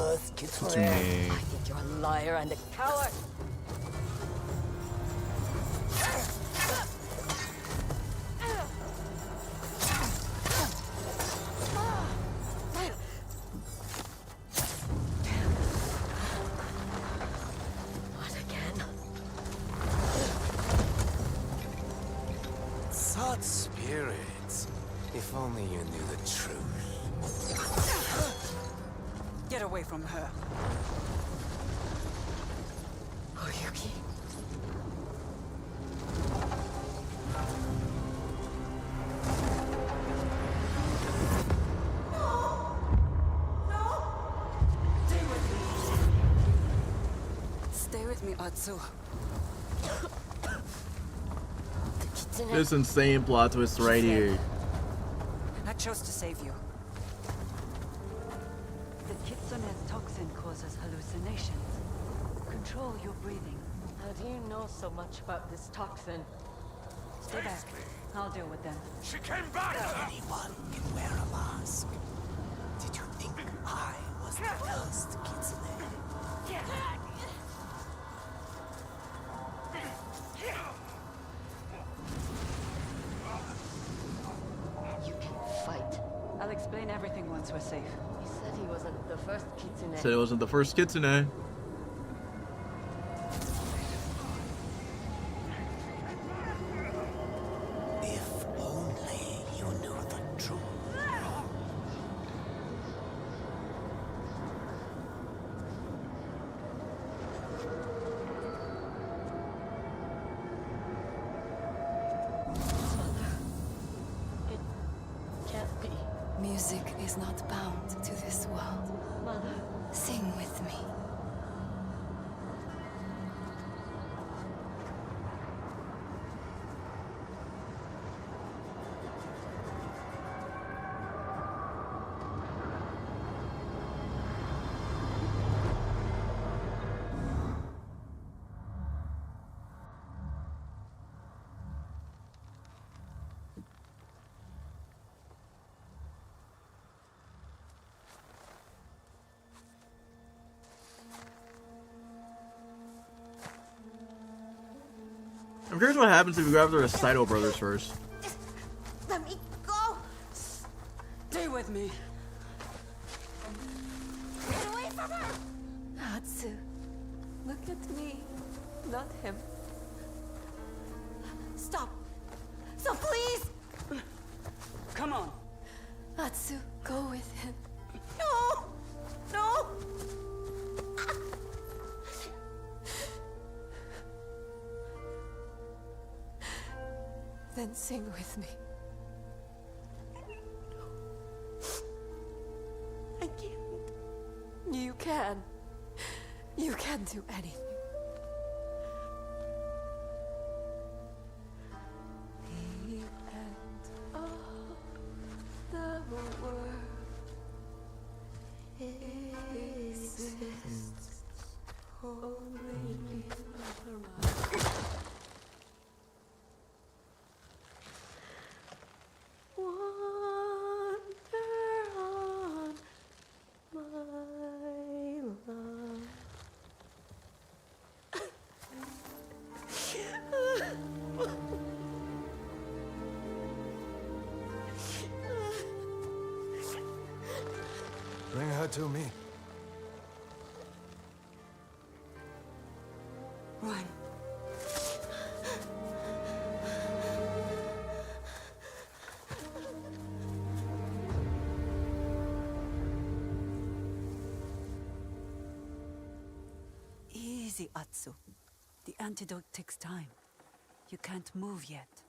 first kitsune. To me. I think you're a liar and a coward. What again? Such spirits. If only you knew the truth. Get away from her. Oyuki. Stay with me, Atsu. The kitsune. This insane plot twist right here. I chose to save you. The kitsune's toxin causes hallucinations. Control your breathing. How do you know so much about this toxin? Stay back. I'll deal with them. She came back! Anyone can wear a mask. Did you think I was the first kitsune? You can fight. I'll explain everything once we're safe. He said he wasn't the first kitsune. Said it wasn't the first kitsune. If only you knew the truth. It can't be. Music is not bound to this world. Mother. Sing with me. I'm curious what happens if you go after the Saito brothers first. Let me go! Stay with me. Get away from her! Atsu, look at me, not him. Stop! So please! Come on. Atsu, go with him. No! No! Then sing with me. I can't. You can. You can do anything. The end of the world exists only in your mind. Wander on, my love. Bring her to me. Run. Easy, Atsu. The antidote takes time. You can't move yet.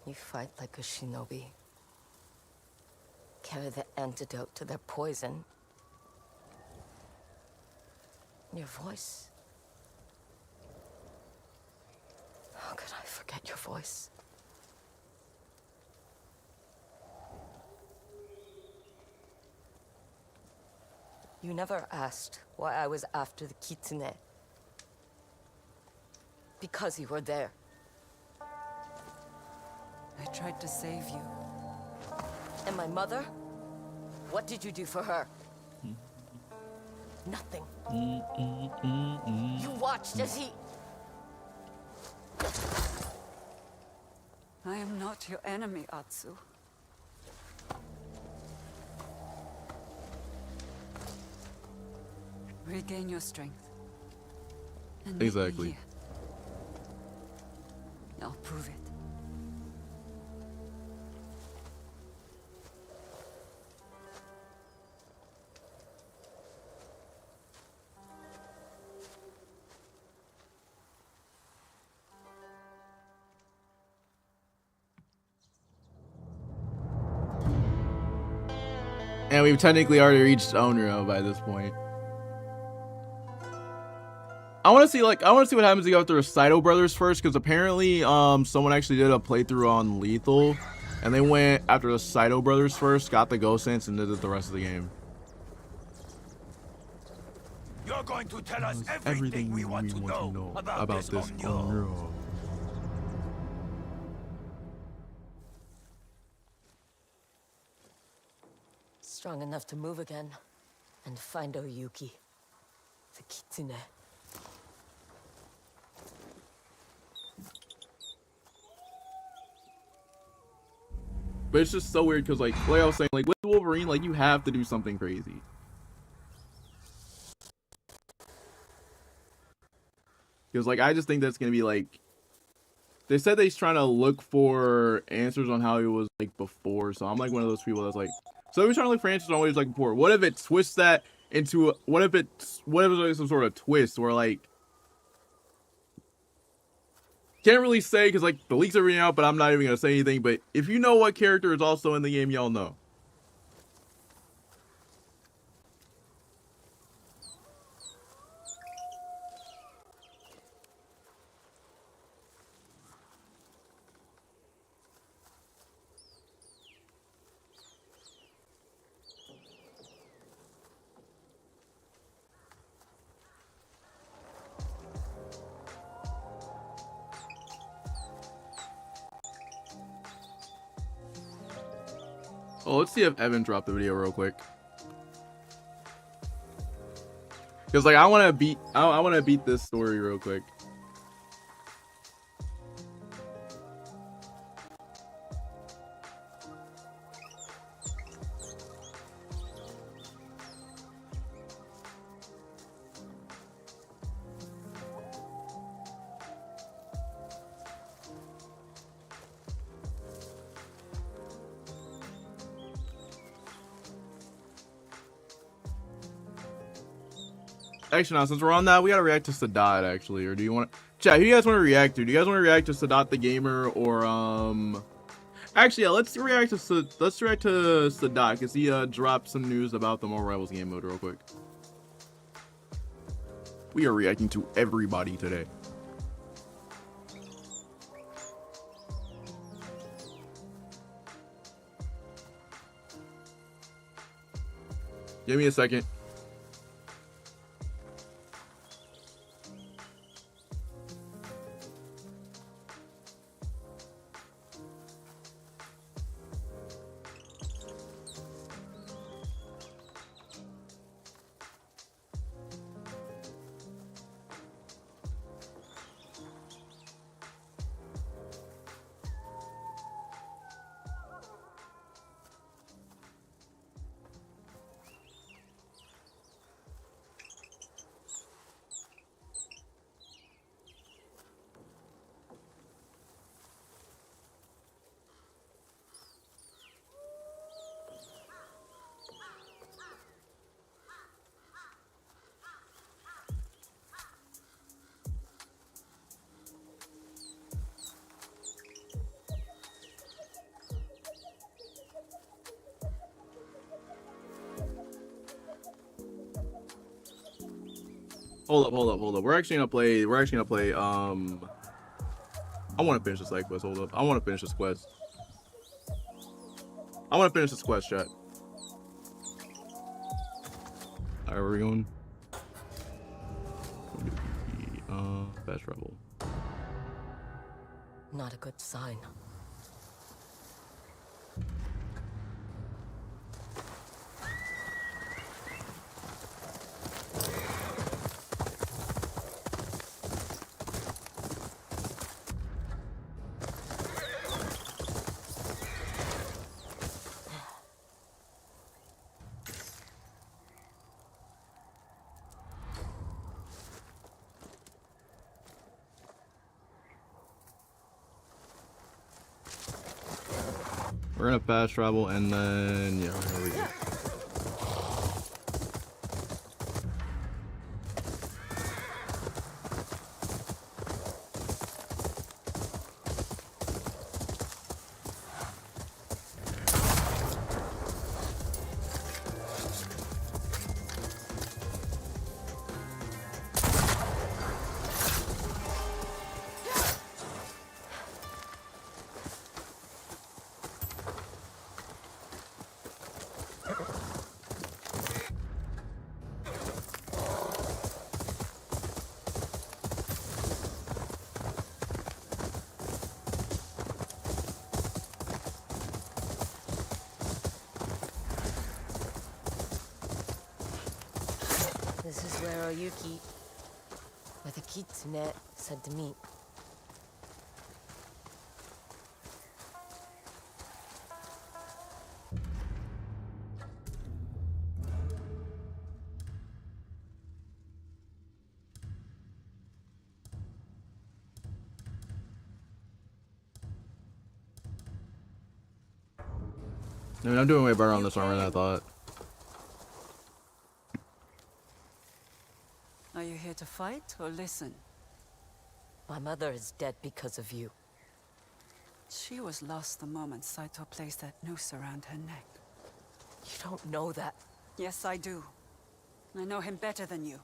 You fight like a shinobi. Carry the antidote to their poison. Your voice. How could I forget your voice? You never asked why I was after the kitsune. Because you were there. I tried to save you. And my mother? What did you do for her? Nothing. You watched as he... I am not your enemy, Atsu. Regain your strength. And meet me Exactly. here. I'll prove it. And we've technically already reached Onryo by this point. I want to see what happens if you go after the Saito brothers first, because apparently someone actually did a playthrough on Lethal, and they went after the Saito brothers first, got the Ghost Sense, and did it the rest of the game. You're going to tell us everything we want to know about this Onryo. Strong enough to move again and find Oyuki, the kitsune. But it's just so weird because, like I was saying, like with Wolverine, like you have to do something crazy. Because, like, I just think that's gonna be like, they said that he's trying to look for answers on how he was like before. So I'm like one of those people that's like, so he's trying to look for answers on what he was like before. What if it twists that into what if it's like some sort of twist where like, can't really say because like the leaks are reading out, but I'm not even gonna say anything. But if you know what character is also in the game, y'all know. Oh, let's see if Evan dropped the video real quick. Cause like I want to beat this story real quick. Actually, now since we're on that, we gotta react to Sadat actually. Or do you want to? Chat, who do you guys want to react to? Do you guys want to react to Sadat the gamer or Actually, yeah, let's react to Sadat because he dropped some news about the Mobile Rivals game mode real quick. We are reacting to everybody today. Give me a second. Hold up. We're actually gonna play, I wanna finish this side quest, hold up. I wanna finish this quest, chat. Alright, where are we going? Best Rebel. Not a good sign. We're gonna fast travel and then yeah, here we go. This is where Oyuki, with the kitsune, said to meet. I mean, I'm doing way better on this armor than I thought. Are you here to fight or listen? My mother is dead because of you. She was lost the moment Saito placed that noose around her neck. You don't know that. Yes, I do. I know him better than you.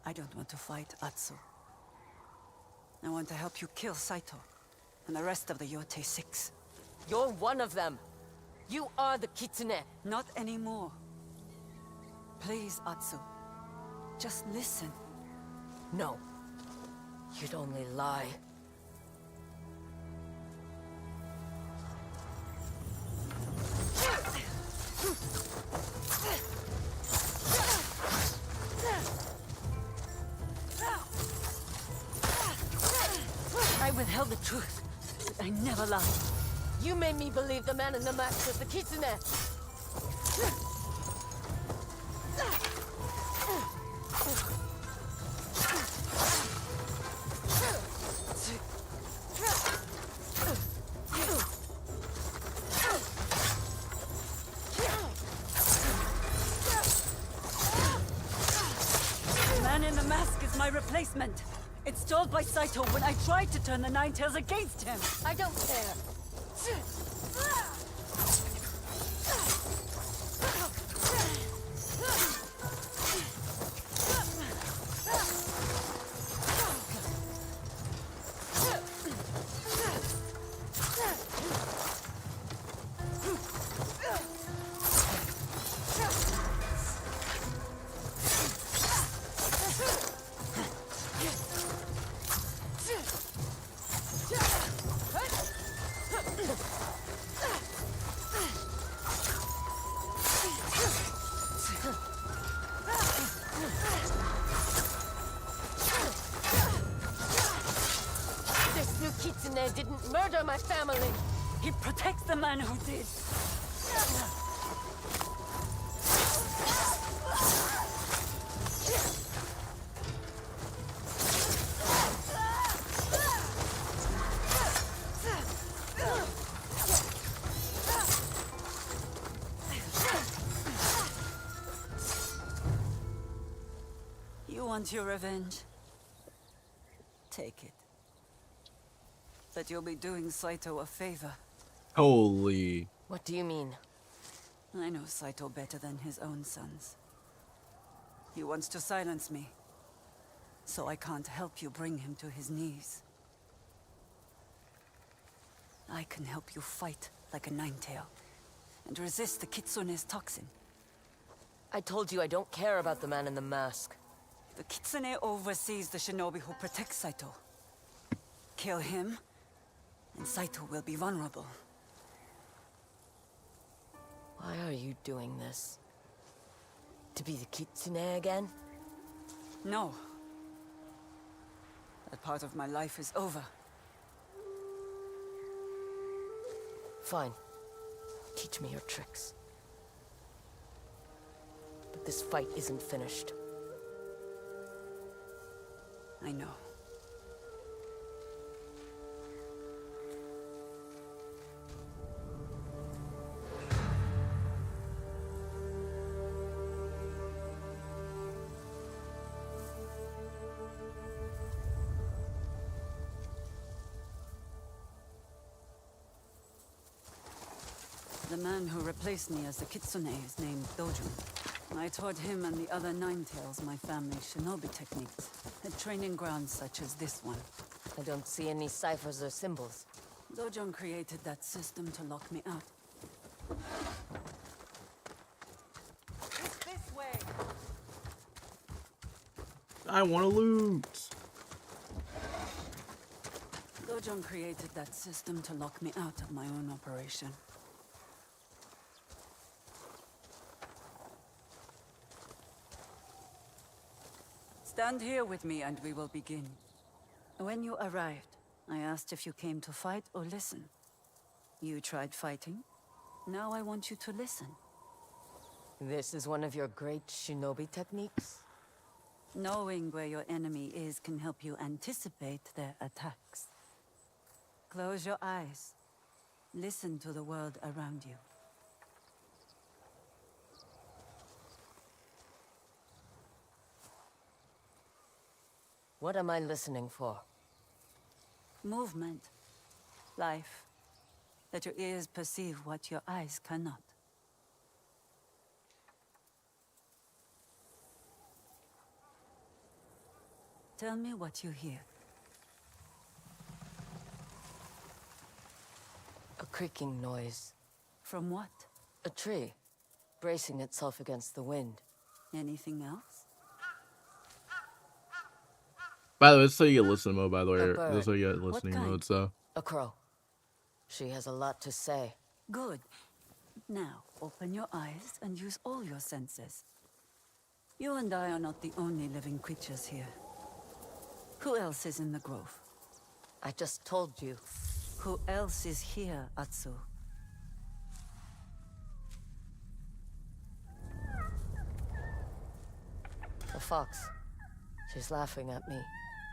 I don't want to fight Atsu. I want to help you kill Saito and the rest of the Yotei 6. You're one of them. You are the kitsune. Not anymore. Please, Atsu. Just listen. No. You'd only lie. I withheld the truth. I never lied. You made me believe the man in the mask was the kitsune. The man in the mask is my replacement. Installed by Saito when I tried to turn the Nine Tails against him. I don't care. Didn't murder my family. He protects the man who did. You want your revenge? Take it. But you'll be doing Saito a favor. Holy. What do you mean? I know Saito better than his own sons. He wants to silence me, so I can't help you bring him to his knees. I can help you fight like a Nine-Tail, and resist the Kitsune's toxin. I told you I don't care about the man in the mask. The Kitsune oversees the shinobi who protects Saito. Kill him, and Saito will be vulnerable. Why are you doing this? To be the kitsune again? No. That part of my life is over. Fine. Teach me your tricks. But this fight isn't finished. I know. The man who replaced me as the Kitsune is named Dojun. I taught him and the other Ninetales my family's shinobi techniques at training grounds such as this one. I don't see any ciphers or symbols. Dojun created that system to lock me out. It's this way! I want to loot. Dojun created that system to lock me out of my own operation. Stand here with me and we will begin. When you arrived, I asked if you came to fight or listen. You tried fighting. Now I want you to listen. This is one of your great shinobi techniques? Knowing where your enemy is can help you anticipate their attacks. Close your eyes. Listen to the world around you. What am I listening for? Movement. Life. Let your ears perceive what your eyes cannot. Tell me what you hear. A creaking noise. From what? A tree, bracing itself against the wind. Anything else? By the way, this is how you get listening mode, by the way. A bird. This is how you get What listening kind? mode, so. A crow. She has a lot to say. Good. Now, open your eyes and use all your senses. You and I are not the only living creatures here. Who else is in the grove? I just told you. Who else is here, Atsu? A fox. She's laughing at me.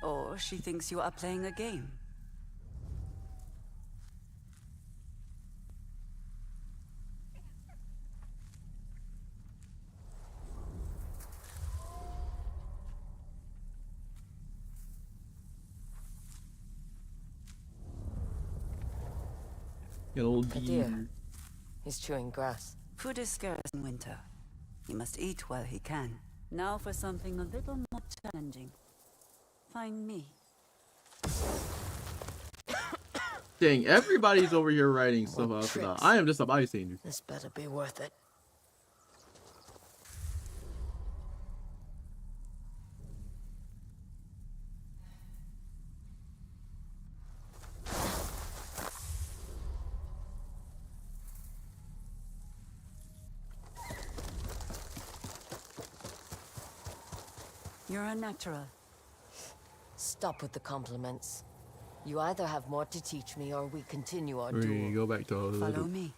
Or she thinks you are playing a game. Get a little A deer. He's chewing grass. Food is scarce in winter. He must eat while he can. Now for something a little more challenging. Find me. Dang, everybody's over here writing stuff out for that. tricks. I am just a bystander. This better be worth it. You're a natural. Stop with the compliments. You either have more to teach me or we continue our We duel. go back to Follow me.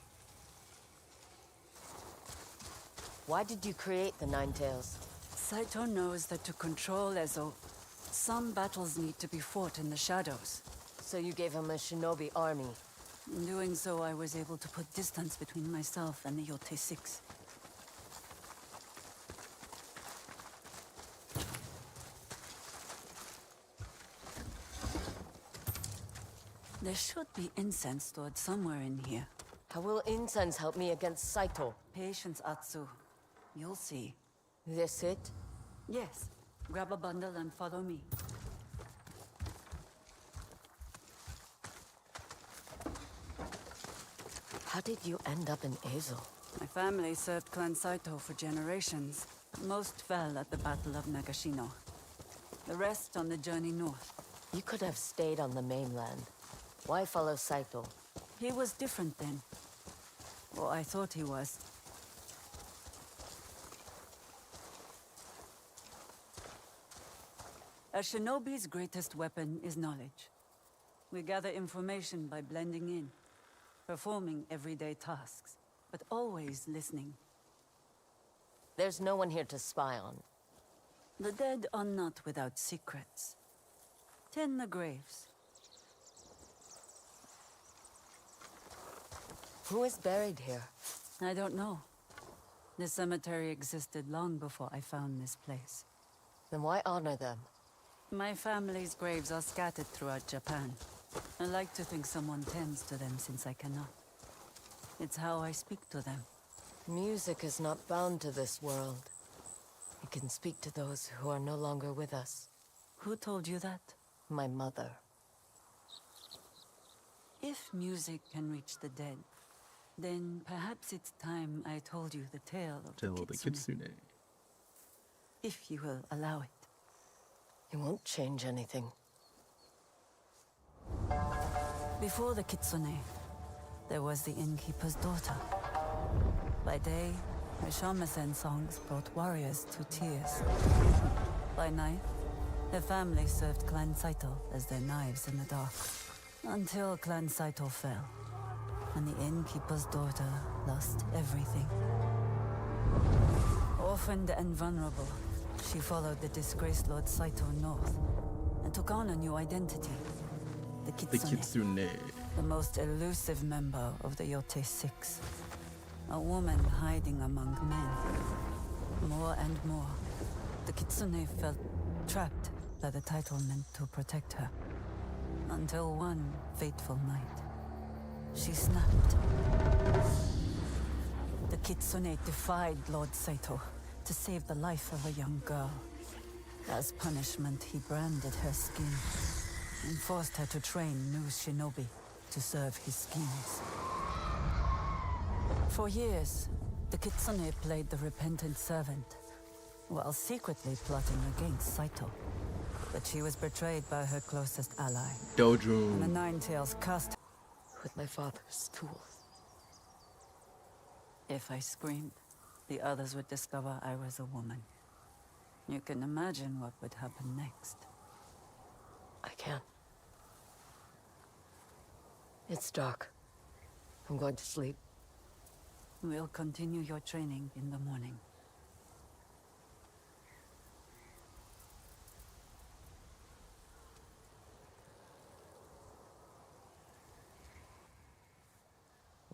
Why did you create the Ninetales? Saito knows that to control Ezo, some battles need to be fought in the shadows. So you gave him a shinobi army. In doing so, I was able to put distance between myself and the Yotei 6. There should be incense stored somewhere in here. How will incense help me against Saito? Patience, Atsu. You'll see. This it? Yes. Grab a bundle and follow me. How did you end up in Ezo? My family served Clan Saito for generations. Most fell at the Battle of Nagashino. The rest on the journey north. You could have stayed on the mainland. Why follow Saito? He was different then. Or I thought he was. A shinobi's greatest weapon is knowledge. We gather information by blending in, performing everyday tasks, but always listening. There's no one here to spy on. The dead are not without secrets. Tend the graves. Who is buried here? I don't know. This cemetery existed long before I found this place. Then why honor them? My family's graves are scattered throughout Japan. I like to think someone tends to them since I cannot. It's how I speak to them. Music is not bound to this world. It can speak to those who are no longer with us. Who told you that? My mother. If music can reach the dead, then perhaps it's time I told you the tale of the Kitsune. If you will allow it. It won't change anything. Before the Kitsune, there was the innkeeper's daughter. By day, her shamisen songs brought warriors to tears. By night, her family served Clan Saito as their knives in the dark. Until Clan Saito fell, and the innkeeper's daughter lost everything. Orphaned and vulnerable, she followed the disgraced Lord Saito north, and took on a new identity. The Kitsune. The most elusive member of the Yotei Six. A woman hiding among men. More and more, the Kitsune felt trapped by the title meant to protect her. Until one fateful night, she snapped. The Kitsune defied Lord Saito to save the life of a young girl. As punishment, he branded her skin and forced her to train new shinobi to serve his schemes. For years, the Kitsune played the repentant servant, while secretly plotting against Saito. But she was betrayed by her closest ally. Dojo. And the Nine Tails cast with my father's tools. If I screamed, the others would discover I was a woman. You can imagine what would happen next. I can't. It's dark. I'm going to sleep. We'll continue your training in the morning.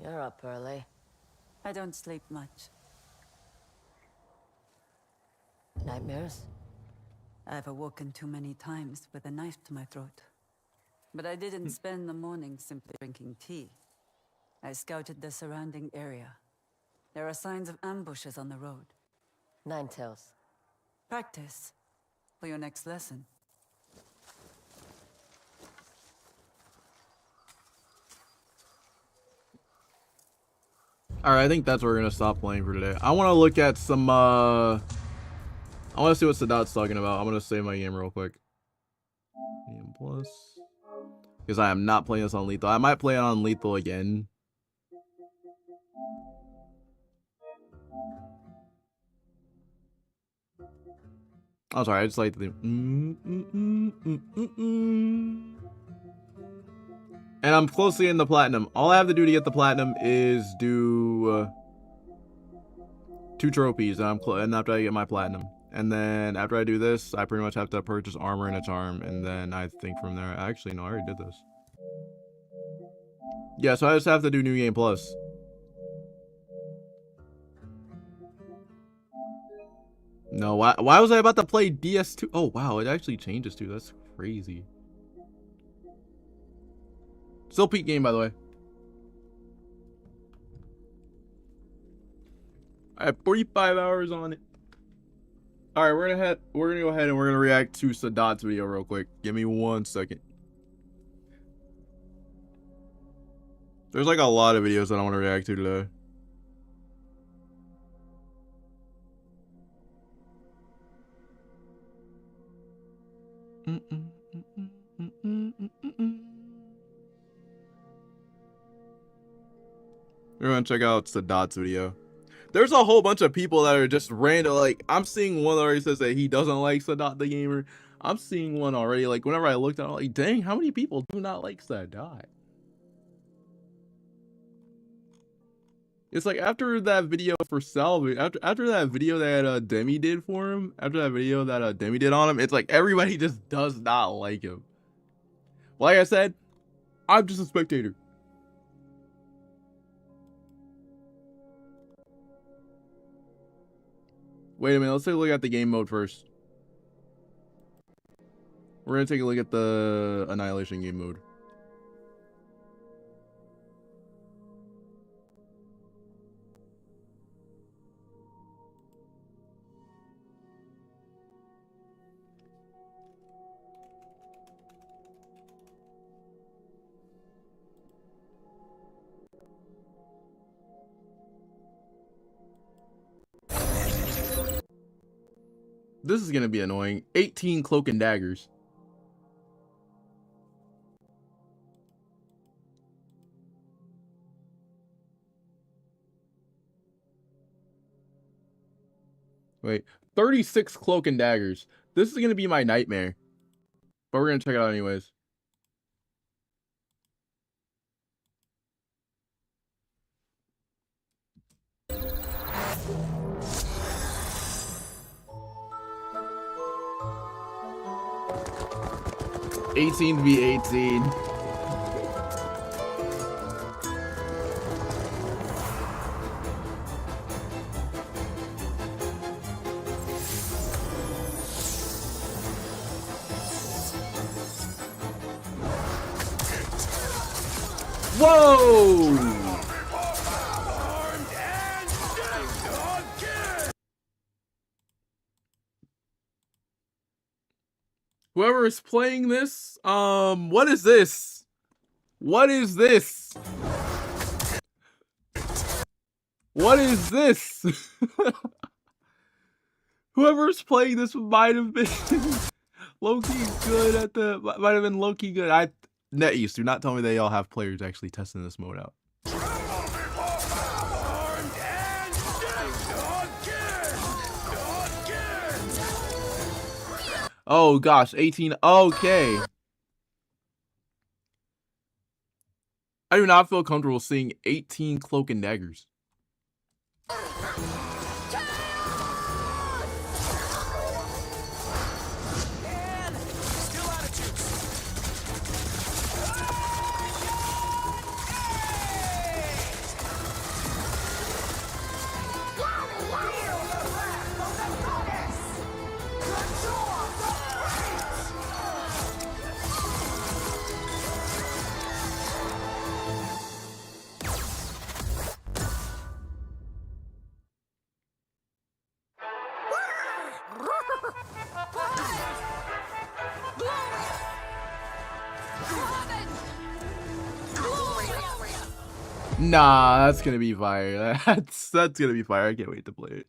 You're up early. I don't sleep much. Nightmares? I've awoken too many times with a knife to my throat. But I didn't spend the morning simply drinking tea. I scouted the surrounding area. There are signs of ambushes on the road. Nine Tails. Practice for your next lesson. Alright, I think that's where we're gonna stop playing for today. I wanna look at some I wanna see what Sadat's talking about. I'm gonna save my game real quick. Game plus. Because I am not playing this on lethal. I might play it on lethal again. Oh, sorry, I just like the and I'm closely in the platinum. All I have to do to get the platinum is do 2 trophies, and after I get my platinum. And then after I do this, I pretty much have to purchase armor and a charm, and then I think from there. Actually, no, I already did this. Yeah, so I just have to do New Game Plus. No, why was I about to play DS2? Oh, wow, it actually changes too. That's crazy. Still peak game, by the way. I have 45 hours on it. All right, we're gonna go ahead and we're gonna react to Sadat's video real quick. Give me 1 second. There's like a lot of videos that I want to react to today. We're gonna check out Sadat's video. There's a whole bunch of people that are just random. Like, I'm seeing one that already says that he doesn't like Sadat the gamer. I'm seeing one already. Like, whenever I looked at it, I'm like, dang, how many people do not like Sadat? It's like after that video for Salvage, after that video that Demi did for him, after that video that Demi did on him, it's like everybody just does not like him. Like I said, I'm just a spectator. Wait a minute, let's take a look at the game mode first. We're gonna take a look at the Annihilation game mode. This is gonna be annoying. 18 cloak and daggers. Wait, 36 cloak and daggers. This is gonna be my nightmare. But we're gonna check it out anyways. $18 v 18. Whoa! Whoever is playing this, what is this? What is this? What is this? Whoever's playing this might have been low-key good at the, might have been low-key good. NetEase, do not tell me they all have players actually testing this mode out. Oh gosh, 18, okay. I do not feel comfortable seeing 18 cloak and daggers. Nah, that's gonna be fire. That's gonna be fire. I can't wait to play it.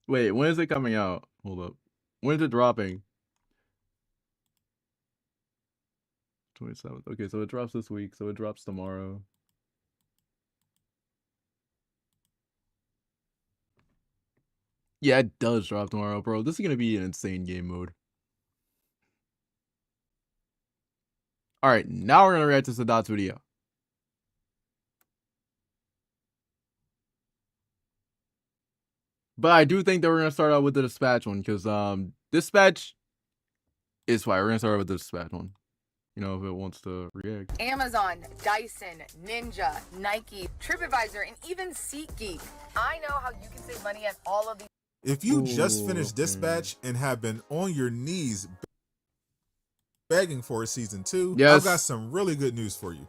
Wait, when is it coming out? Hold up. When is it dropping? 27th. Okay, so it drops this week, so it drops tomorrow. Yeah, it does drop tomorrow, bro. This is gonna be an insane game mode. Alright, now we're gonna react to Sadat's video. But I do think that we're gonna start out with the dispatch one, because dispatch is fire. We're gonna start out with the dispatch one. You know, if it wants to react. Amazon, Dyson, Ninja, Nike, TripAdvisor, and even SeatGeek. I know how you can save money at all of these. If you just finished Dispatch and have been on your knees begging for a season 2, I've got some really good news for you.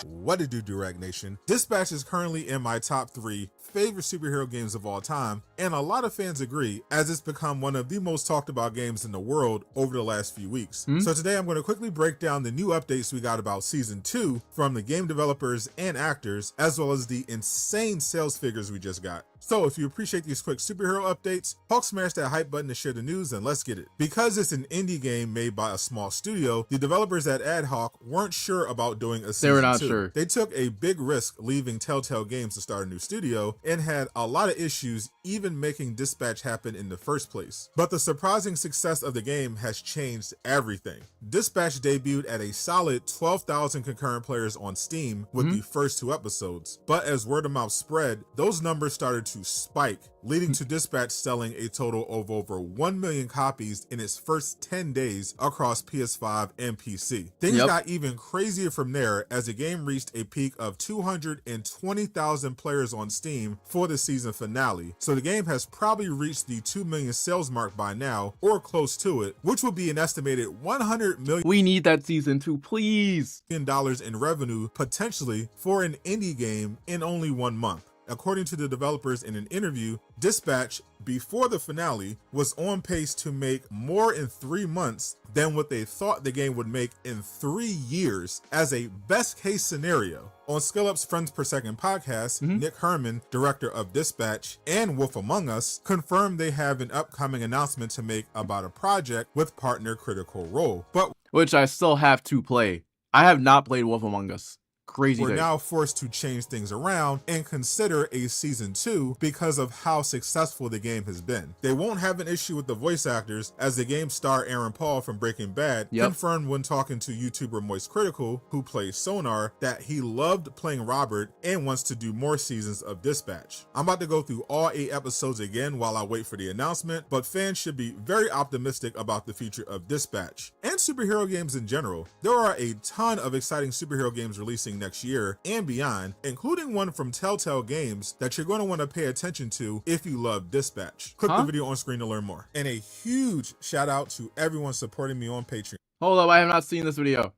What it do, Direct Nation? Dispatch is currently in my top 3 favorite superhero games of all time, and a lot of fans agree, as it's become one of the most talked about games in the world over the last few weeks. So today I'm going to quickly break down the new updates we got about season 2 from the game developers and actors, as well as the insane sales figures we just got. So if you appreciate these quick superhero updates, Hulk smash that hype button to share the news, and let's get it. Because it's an indie game made by a small studio, the developers at AdHawk weren't sure about doing a season 2. They were not sure. They took a big risk leaving Telltale Games to start a new studio, and had a lot of issues even making Dispatch happen in the first place. But the surprising success of the game has changed everything. Dispatch debuted at a solid 12,000 concurrent players on Steam with the first 2 episodes, but as word of mouth spread, those numbers started to spike, leading to Dispatch selling a total of over 1 million copies in its first 10 days across PS5 and PC. Things got even crazier from there, as the game reached a peak of 220,000 players on Steam for the season finale, so the game has probably reached the 2 million sales mark by now, or close to it, which would be an estimated $100 million. We need that season 2, please. In revenue potentially for an indie game in only 1 month. According to the developers in an interview, Dispatch, before the finale, was on pace to make more in 3 months than what they thought the game would make in 3 years as a best case scenario. On SkillUp's Friends Per Second podcast, Nick Herman, director of Dispatch and Wolf Among Us, confirmed they have an upcoming announcement to make about a project with partner Critical Role. But which I still have to play. I have not played Wolf Among Us. Crazy we're day. now forced to change things around and consider a season 2 because of how successful the game has been. They won't have an issue with the voice actors, as the game star Aaron Paul from Breaking Bad confirmed when talking to YouTuber Moist Critical, who plays Sonar, that he loved playing Robert and wants to do more seasons of Dispatch. I'm about to go through all 8 episodes again while I wait for the announcement, but fans should be very optimistic about the future of Dispatch and superhero games in general. There are a ton of exciting superhero games releasing next year and beyond, including one from Telltale Games that you're going to want to pay attention to if you love Dispatch. Click the video on screen to learn more. And a huge shout out to everyone supporting me on Patreon. Hold up, I have not seen this video.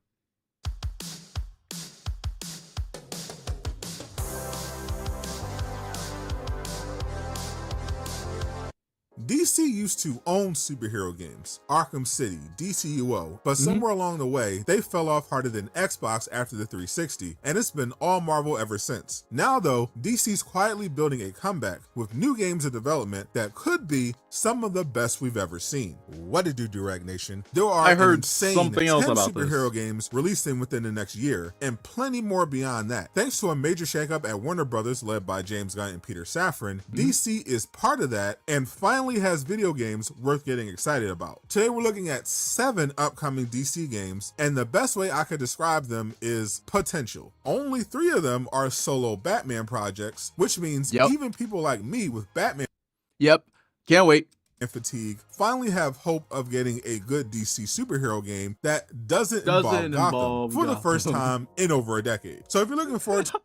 DC used to own superhero games, Arkham City, DCUO, but somewhere along the way, they fell off harder than Xbox after the 360, and it's been all Marvel ever since. Now though, DC's quietly building a comeback with new games in development that could be some of the best we've ever seen. What did you do, Rag Nation? There are I heard insane something 10 else about superhero this. games releasing within the next year, and plenty more beyond that. Thanks to a major shakeup at Warner Brothers led by James Gunn and Peter Safran, DC is part of that and finally has video games worth getting excited about. Today we're looking at 7 upcoming DC games, and the best way I could describe them is potential. Only 3 of them are solo Batman projects, which means even people like me with Batman can't wait and fatigue finally have hope of getting a good DC superhero game that doesn't involve Gotham for the first time in over a decade. So if you're looking forward to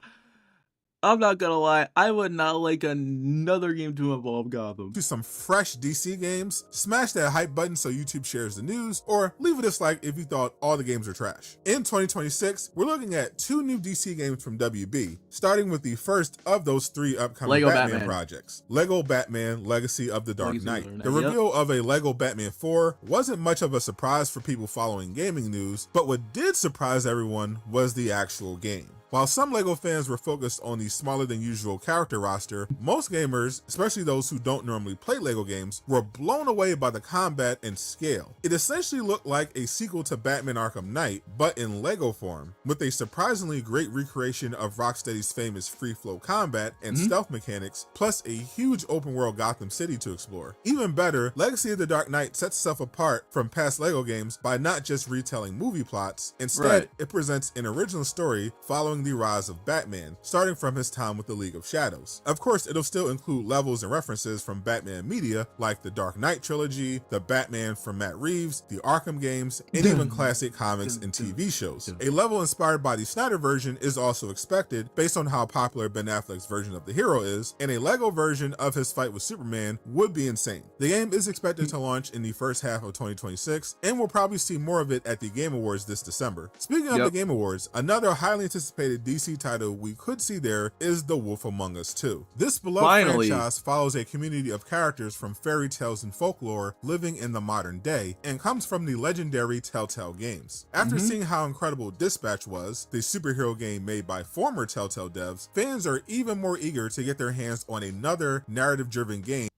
I'm not gonna lie, I would not like another game to involve Gotham. To some fresh DC games, smash that hype button so YouTube shares the news, or leave a dislike if you thought all the games are trash. In 2026, we're looking at 2 new DC games from WB, starting with the first of those 3 upcoming Lego Batman Batman projects, Lego Batman Legacy of the Dark Knight. The Yep. reveal of a Lego Batman 4 wasn't much of a surprise for people following gaming news, but what did surprise everyone was the actual game. While some LEGO fans were focused on the smaller than usual character roster, most gamers, especially those who don't normally play LEGO games, were blown away by the combat and scale. It essentially looked like a sequel to Batman Arkham Knight, but in LEGO form, with a surprisingly great recreation of Rocksteady's famous free-flow combat and stealth mechanics, plus a huge open-world Gotham City to explore. Even better, Legacy of the Dark Knight sets itself apart from past LEGO games by not just retelling movie plots. Instead, it presents an original story following the rise of Batman, starting from his time with the League of Shadows. Of course, it'll still include levels and references from Batman media like the Dark Knight trilogy, the Batman from Matt Reeves, the Arkham games, and even classic comics and TV shows. A level inspired by the Snyder version is also expected based on how popular Ben Affleck's version of the hero is, and a LEGO version of his fight with Superman would be insane. The game is expected to launch in the first half of 2026, and we'll probably see more of it at the Game Awards this December. Speaking of the Game Awards, another highly anticipated DC title we could see there is The Wolf Among Us 2. This beloved franchise follows a community of characters from fairy tales and folklore living in the modern day and comes from the legendary Telltale Games. After seeing how incredible Dispatch was, the superhero game made by former Telltale devs, fans are even more eager to get their hands on another narrative-driven game.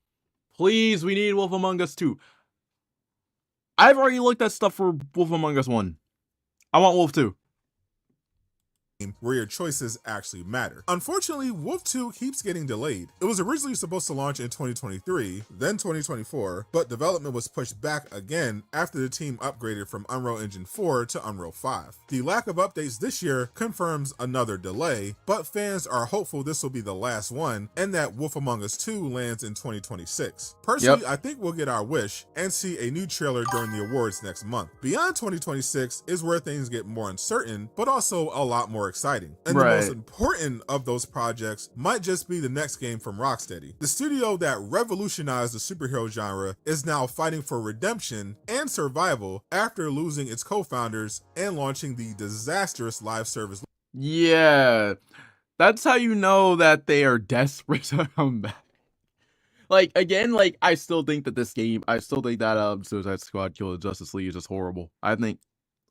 Please, we need Wolf Among Us 2. I've already looked at stuff for Wolf Among Us 1. I want Wolf 2. Where your choices actually matter. Unfortunately, Wolf 2 keeps getting delayed. It was originally supposed to launch in 2023, then 2024, but development was pushed back again after the team upgraded from Unreal Engine 4 to Unreal 5. The lack of updates this year confirms another delay, but fans are hopeful this will be the last one and that Wolf Among Us 2 lands in 2026. Personally, I think we'll get our wish and see a new trailer during the awards next month. Beyond 2026 is where things get more uncertain, but also a lot more exciting. And the most important of those projects might just be the next game from Rocksteady. The studio that revolutionized the superhero genre is now fighting for redemption and survival after losing its co-founders and launching the disastrous live service. Yeah. That's how you know that they are desperate to come back. Like, again, like, I still think that Suicide Squad Kill the Justice League is just horrible. I think,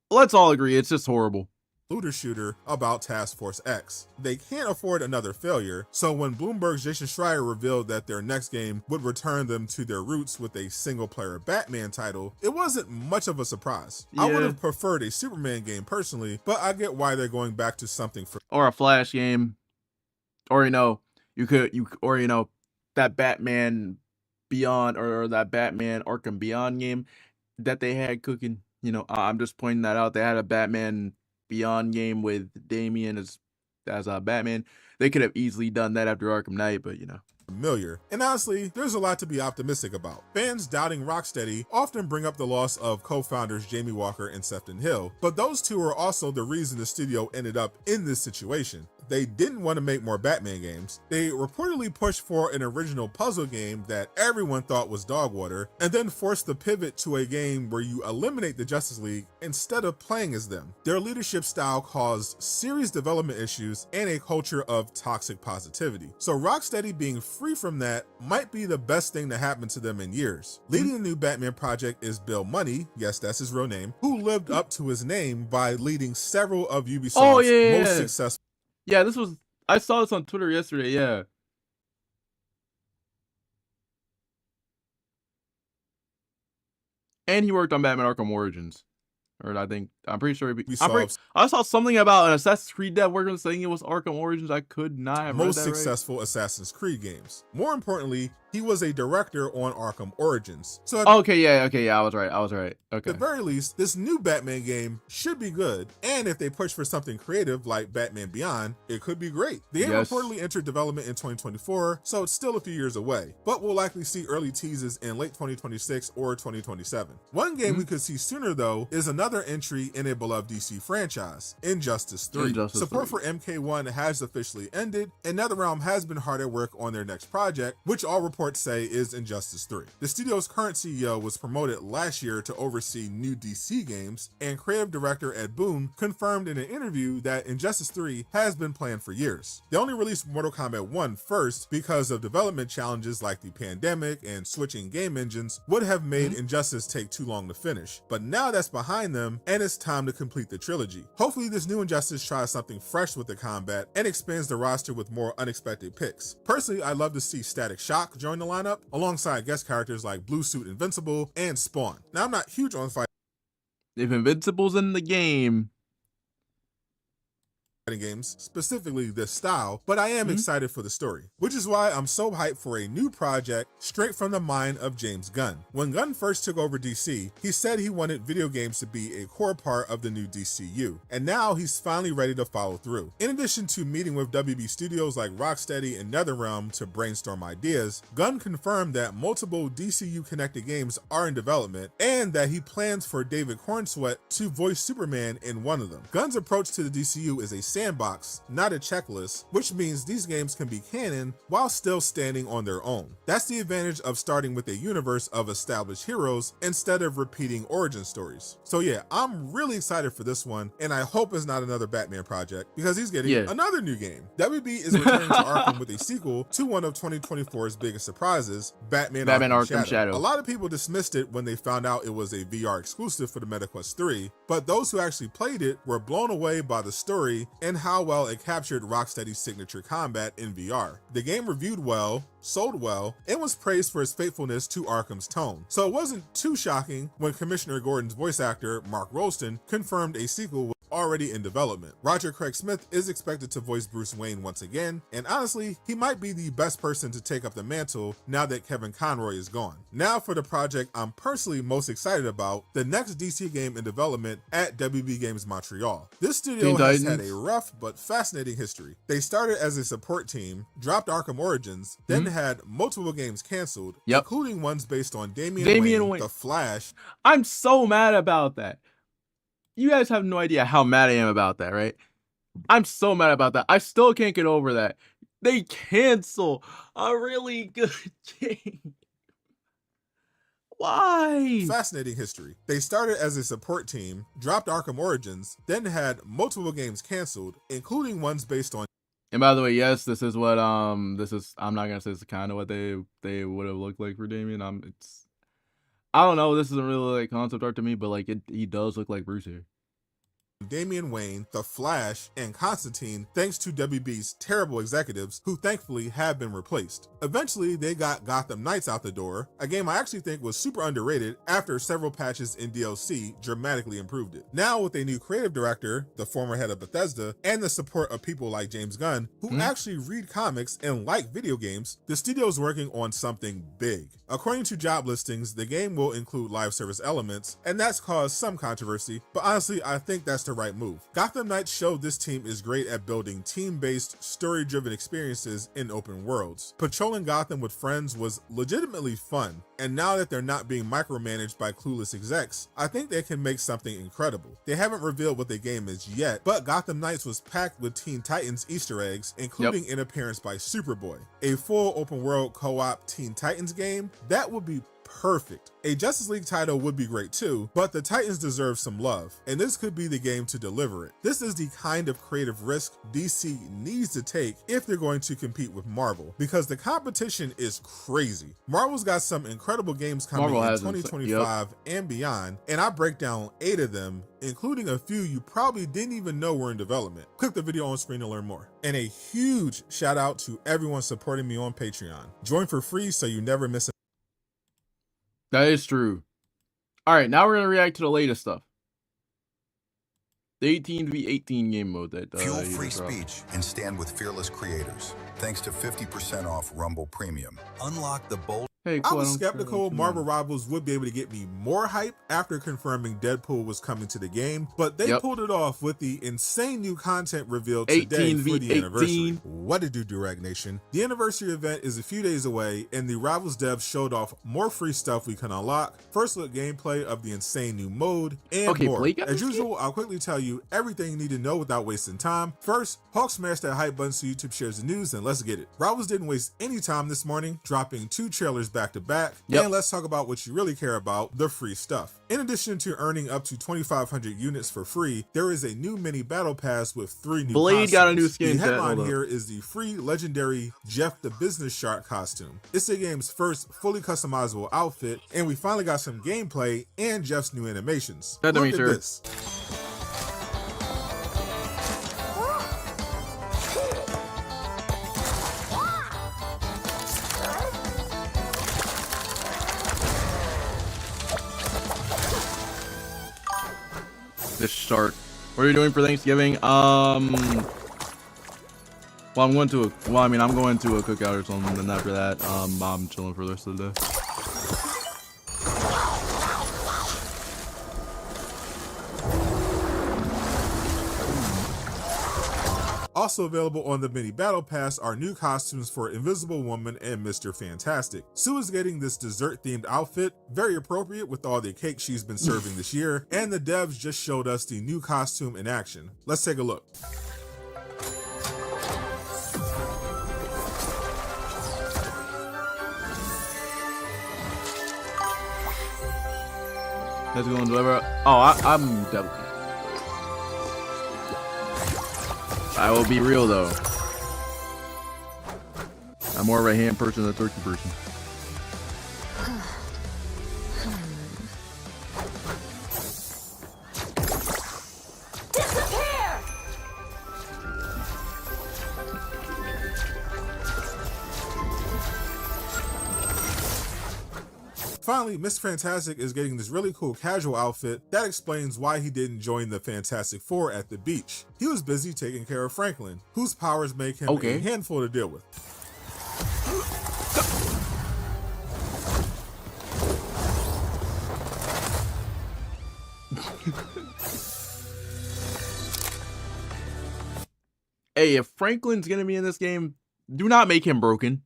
let's all agree, it's just horrible. Looter shooter about Task Force X. They can't afford another failure, so when Bloomberg's Jason Schreier revealed that their next game would return them to their roots with a single-player Batman title, it wasn't much of a surprise. Yeah. I would have preferred a Superman game personally, but I get why they're going back to something for or a Flash game, or that Batman Beyond or that Batman Arkham Beyond game that they had cooking. I'm just pointing that out. They had a Batman Beyond game with Damian as Batman. They could have easily done that after Arkham Knight, but familiar. And honestly, there's a lot to be optimistic about. Fans doubting Rocksteady often bring up the loss of co-founders Jamie Walker and Sefton Hill, but those two are also the reason the studio ended up in this situation. They didn't want to make more Batman games. They reportedly pushed for an original puzzle game that everyone thought was dog water, and then forced the pivot to a game where you eliminate the Justice League instead of playing as them. Their leadership style caused serious development issues and a culture of toxic positivity. So Rocksteady being free from that might be the best thing to happen to them in years. Leading the new Batman project is Bill Money, yes, that's his real name, who lived up to his name by leading several of Ubisoft's most successful. Yeah, I saw this on Twitter yesterday, yeah. And he worked on Batman Arkham Origins. Or I'm pretty sure I saw something about an Assassin's Creed dev working saying it was Arkham Origins. I could not have most successful Assassin's Creed games. More importantly, he was a director on Arkham Origins. So yeah, I was right. Okay. At the very least, this new Batman game should be good, and if they push for something creative like Batman Beyond, it could be great. The game reportedly entered development in 2024, so it's still a few years away, but we'll likely see early teases in late 2026 or 2027. One game we could see sooner though is another entry in a beloved DC franchise, Injustice 3. Support for MK1 has officially ended, and NetherRealm has been hard at work on their next project, which all reports say is Injustice 3. The studio's current CEO was promoted last year to oversee new DC games, and creative director Ed Boon confirmed in an interview that Injustice 3 has been planned for years. They only released Mortal Kombat 1 first because of development challenges like the pandemic and switching game engines would have made Injustice take too long to finish. But now that's behind them, and it's time to complete the trilogy. Hopefully this new Injustice tries something fresh with the combat and expands the roster with more unexpected picks. Personally, I'd love to see Static Shock join the lineup alongside guest characters like Blue Suit Invincible and Spawn. Now I'm not huge on fighting if Invincible's in the game, games, specifically this style, but I am excited for the story, which is why I'm so hyped for a new project straight from the mind of James Gunn. When Gunn first took over DC, he said he wanted video games to be a core part of the new DCU, and now he's finally ready to follow through. In addition to meeting with WB studios like Rocksteady and NetherRealm to brainstorm ideas, Gunn confirmed that multiple DCU connected games are in development, and that he plans for David Cornsweet to voice Superman in one of them. Gunn's approach to the DCU is a sandbox, not a checklist, which means these games can be canon while still standing on their own. That's the advantage of starting with a universe of established heroes instead of repeating origin stories. So yeah, I'm really excited for this one, and I hope it's not another Batman project because he's getting another new game. WB is returning to Arkham with a sequel to one of 2024's biggest surprises, Batman Arkham Shadow. A lot of people dismissed it when they found out it was a VR exclusive for the MetaQuest 3, but those who actually played it were blown away by the story and how well it captured Rocksteady's signature combat in VR. The game reviewed well, sold well, and was praised for its faithfulness to Arkham's tone. So it wasn't too shocking when Commissioner Gordon's voice actor, Mark Rolston, confirmed a sequel was already in development. Roger Craig Smith is expected to voice Bruce Wayne once again, and honestly, he might be the best person to take up the mantle now that Kevin Conroy is gone. Now for the project I'm personally most excited about, the next DC game in development at WB Games Montreal. This studio has had a rough but fascinating history. They started as a support team, dropped Arkham Origins, then had multiple games canceled, including ones based on Damian Wayne, The Flash. I'm so mad about that. You guys have no idea how mad I am about that, right? I'm so mad about that. I still can't get over that. They cancel a really good game. Why? Fascinating history. They started as a support team, dropped Arkham Origins, then had multiple games canceled, including ones based on And by the way, yes, this is what this is. I'm not gonna say it's kind of what they would have looked like for Damien. I don't know. This isn't really like concept art to me, but like he does look like Bruce here. Damian Wayne, The Flash, and Constantine thanks to WB's terrible executives who thankfully have been replaced. Eventually, they got Gotham Knights out the door, a game I actually think was super underrated after several patches in DLC dramatically improved it. Now with a new creative director, the former head of Bethesda, and the support of people like James Gunn, who actually read comics and like video games, the studio is working on something big. According to job listings, the game will include live service elements, and that's caused some controversy, but honestly, I think that's the right move. Gotham Knights showed this team is great at building team-based, story-driven experiences in open worlds. Patrolling Gotham with friends was legitimately fun, and now that they're not being micromanaged by clueless execs, I think they can make something incredible. They haven't revealed what the game is yet, but Gotham Knights was packed with Teen Titans Easter eggs, including an appearance by Superboy. A full open world co-op Teen Titans game, that would be perfect. A Justice League title would be great too, but the Titans deserve some love, and this could be the game to deliver it. This is the kind of creative risk DC needs to take if they're going to compete with Marvel, because the competition is crazy. Marvel's got some incredible games coming in 2025 and beyond, and I break down 8 of them, including a few you probably didn't even know were in development. Click the video on screen to learn more. And a huge shout out to everyone supporting me on Patreon. Join for free so you never miss a That is true. All right, now we're gonna react to the latest stuff. The 18v18 game mode that fuel free speech and stand with fearless creators. Thanks to 50% off Rumble Premium. Unlock the bold. Hey, I was skeptical Marvel Rivals would be able to get me more hype after confirming Deadpool was coming to the game, but they pulled it off with the insane new content revealed today for the anniversary. What to do, Direct Nation? The anniversary event is a few days away, and the Rivals devs showed off more free stuff we can unlock, first look gameplay of the insane new mode, and more. As usual, I'll quickly tell you everything you need to know without wasting time. First, Hulk smash that hype button so YouTube shares the news, and let's get it. Rivals didn't waste any time this morning, dropping 2 trailers back to back. And let's talk about what you really care about, the free stuff. In addition to earning up to 2,500 units for free, there is a new mini battle pass with 3 new Blade costumes. got a new skin. The headline here is the free legendary Jeff the Business Shark costume. It's the game's first fully customizable outfit, and we finally got some gameplay and Jeff's new animations. Look at this. This shark. What are you doing for Thanksgiving? Well, I'm going to a cookout or something, and after that, I'm chilling for the rest of the day. Also available on the mini battle pass are new costumes for Invisible Woman and Mr. Fantastic. Sue is getting this dessert themed outfit, very appropriate with all the cake she's been serving this year, and the devs just showed us the new costume in action. Let's take a look. Let's go and deliver. Oh, I'm devil. I will be real though. I'm more of a ham person than a turkey person. Disappear! Finally, Mr. Fantastic is getting this really cool casual outfit that explains why he didn't join the Fantastic Four at the beach. He was busy taking care of Franklin, whose powers make him a handful to deal with. Hey, if Franklin's gonna be in this game, do not make him broken.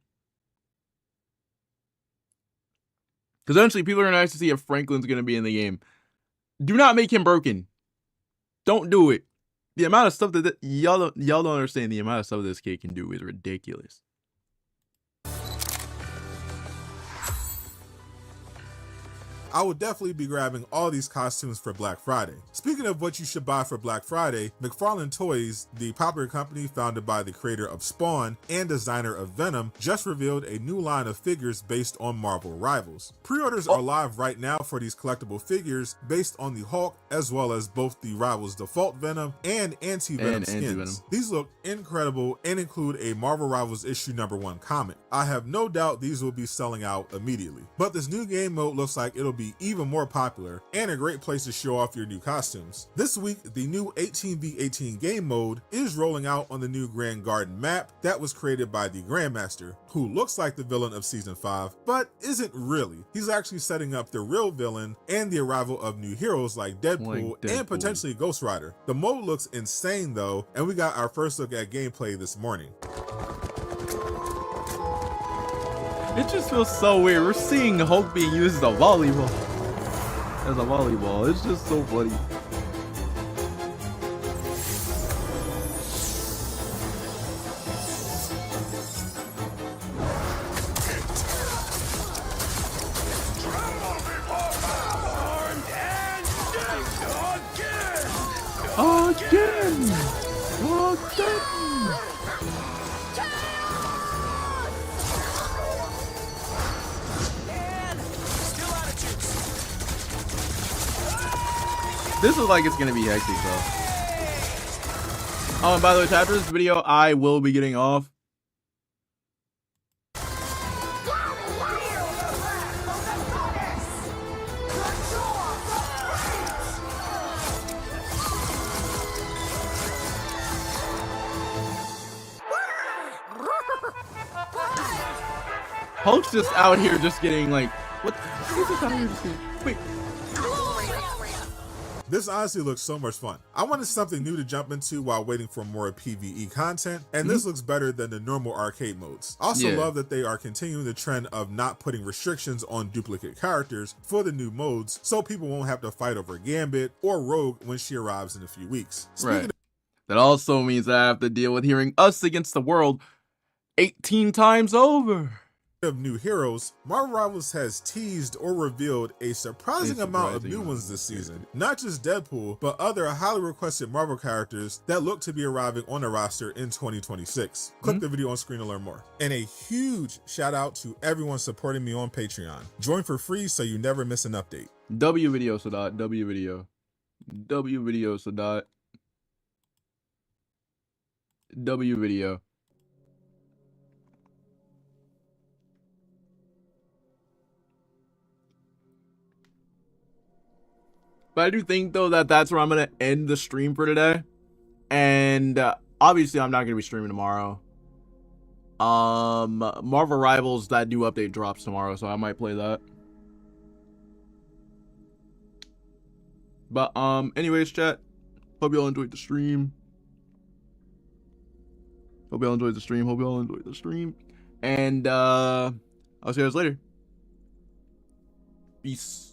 Because eventually people are gonna ask to see if Franklin's gonna be in the game. Do not make him broken. Don't do it. The amount of stuff that y'all don't understand. The amount of stuff this kid can do is ridiculous. I would definitely be grabbing all these costumes for Black Friday. Speaking of what you should buy for Black Friday, McFarlane Toys, the popular company founded by the creator of Spawn and designer of Venom, just revealed a new line of figures based on Marvel Rivals. Pre-orders are live right now for these collectible figures based on the Hulk, as well as both the Rivals default Venom and anti-Venom skins. These look incredible and include a Marvel Rivals issue #1 comic. I have no doubt these will be selling out immediately. But this new game mode looks like it'll be even more popular and a great place to show off your new costumes. This week, the new 18v18 game mode is rolling out on the new Grand Garden map that was created by the Grandmaster, who looks like the villain of Season 5, but isn't really. He's actually setting up the real villain and the arrival of new heroes like Deadpool and potentially Ghost Rider. The mode looks insane though, and we got our first look at gameplay this morning. It just feels so weird. We're seeing Hulk being used as a volleyball. It's just so funny. Again! This is like it's gonna be hectic though. Oh, and by the way, after this video, I will be getting off. Hulk's just out here just getting like, what? He's just out here just getting, wait. This honestly looks so much fun. I wanted something new to jump into while waiting for more PvE content, and this looks better than the normal arcade modes. Also love that they are continuing the trend of not putting restrictions on duplicate characters for the new modes, so people won't have to fight over Gambit or Rogue when she arrives in a few weeks. That also means I have to deal with hearing Us Against the World 18 times over. Of new heroes, Marvel Rivals has teased or revealed a surprising amount of new ones this season. Not just Deadpool, but other highly requested Marvel characters that look to be arriving on the roster in 2026. Click the video on screen to learn more. And a huge shout out to everyone supporting me on Patreon. Join for free so you never miss an update. W video, so dot, W video. W video, so dot. W video. But I do think though that that's where I'm gonna end the stream for today, and obviously I'm not gonna be streaming tomorrow. Marvel Rivals, that new update drops tomorrow, so I might play that. But anyways, chat, hope you all enjoyed the stream. And I'll see you guys later. Peace.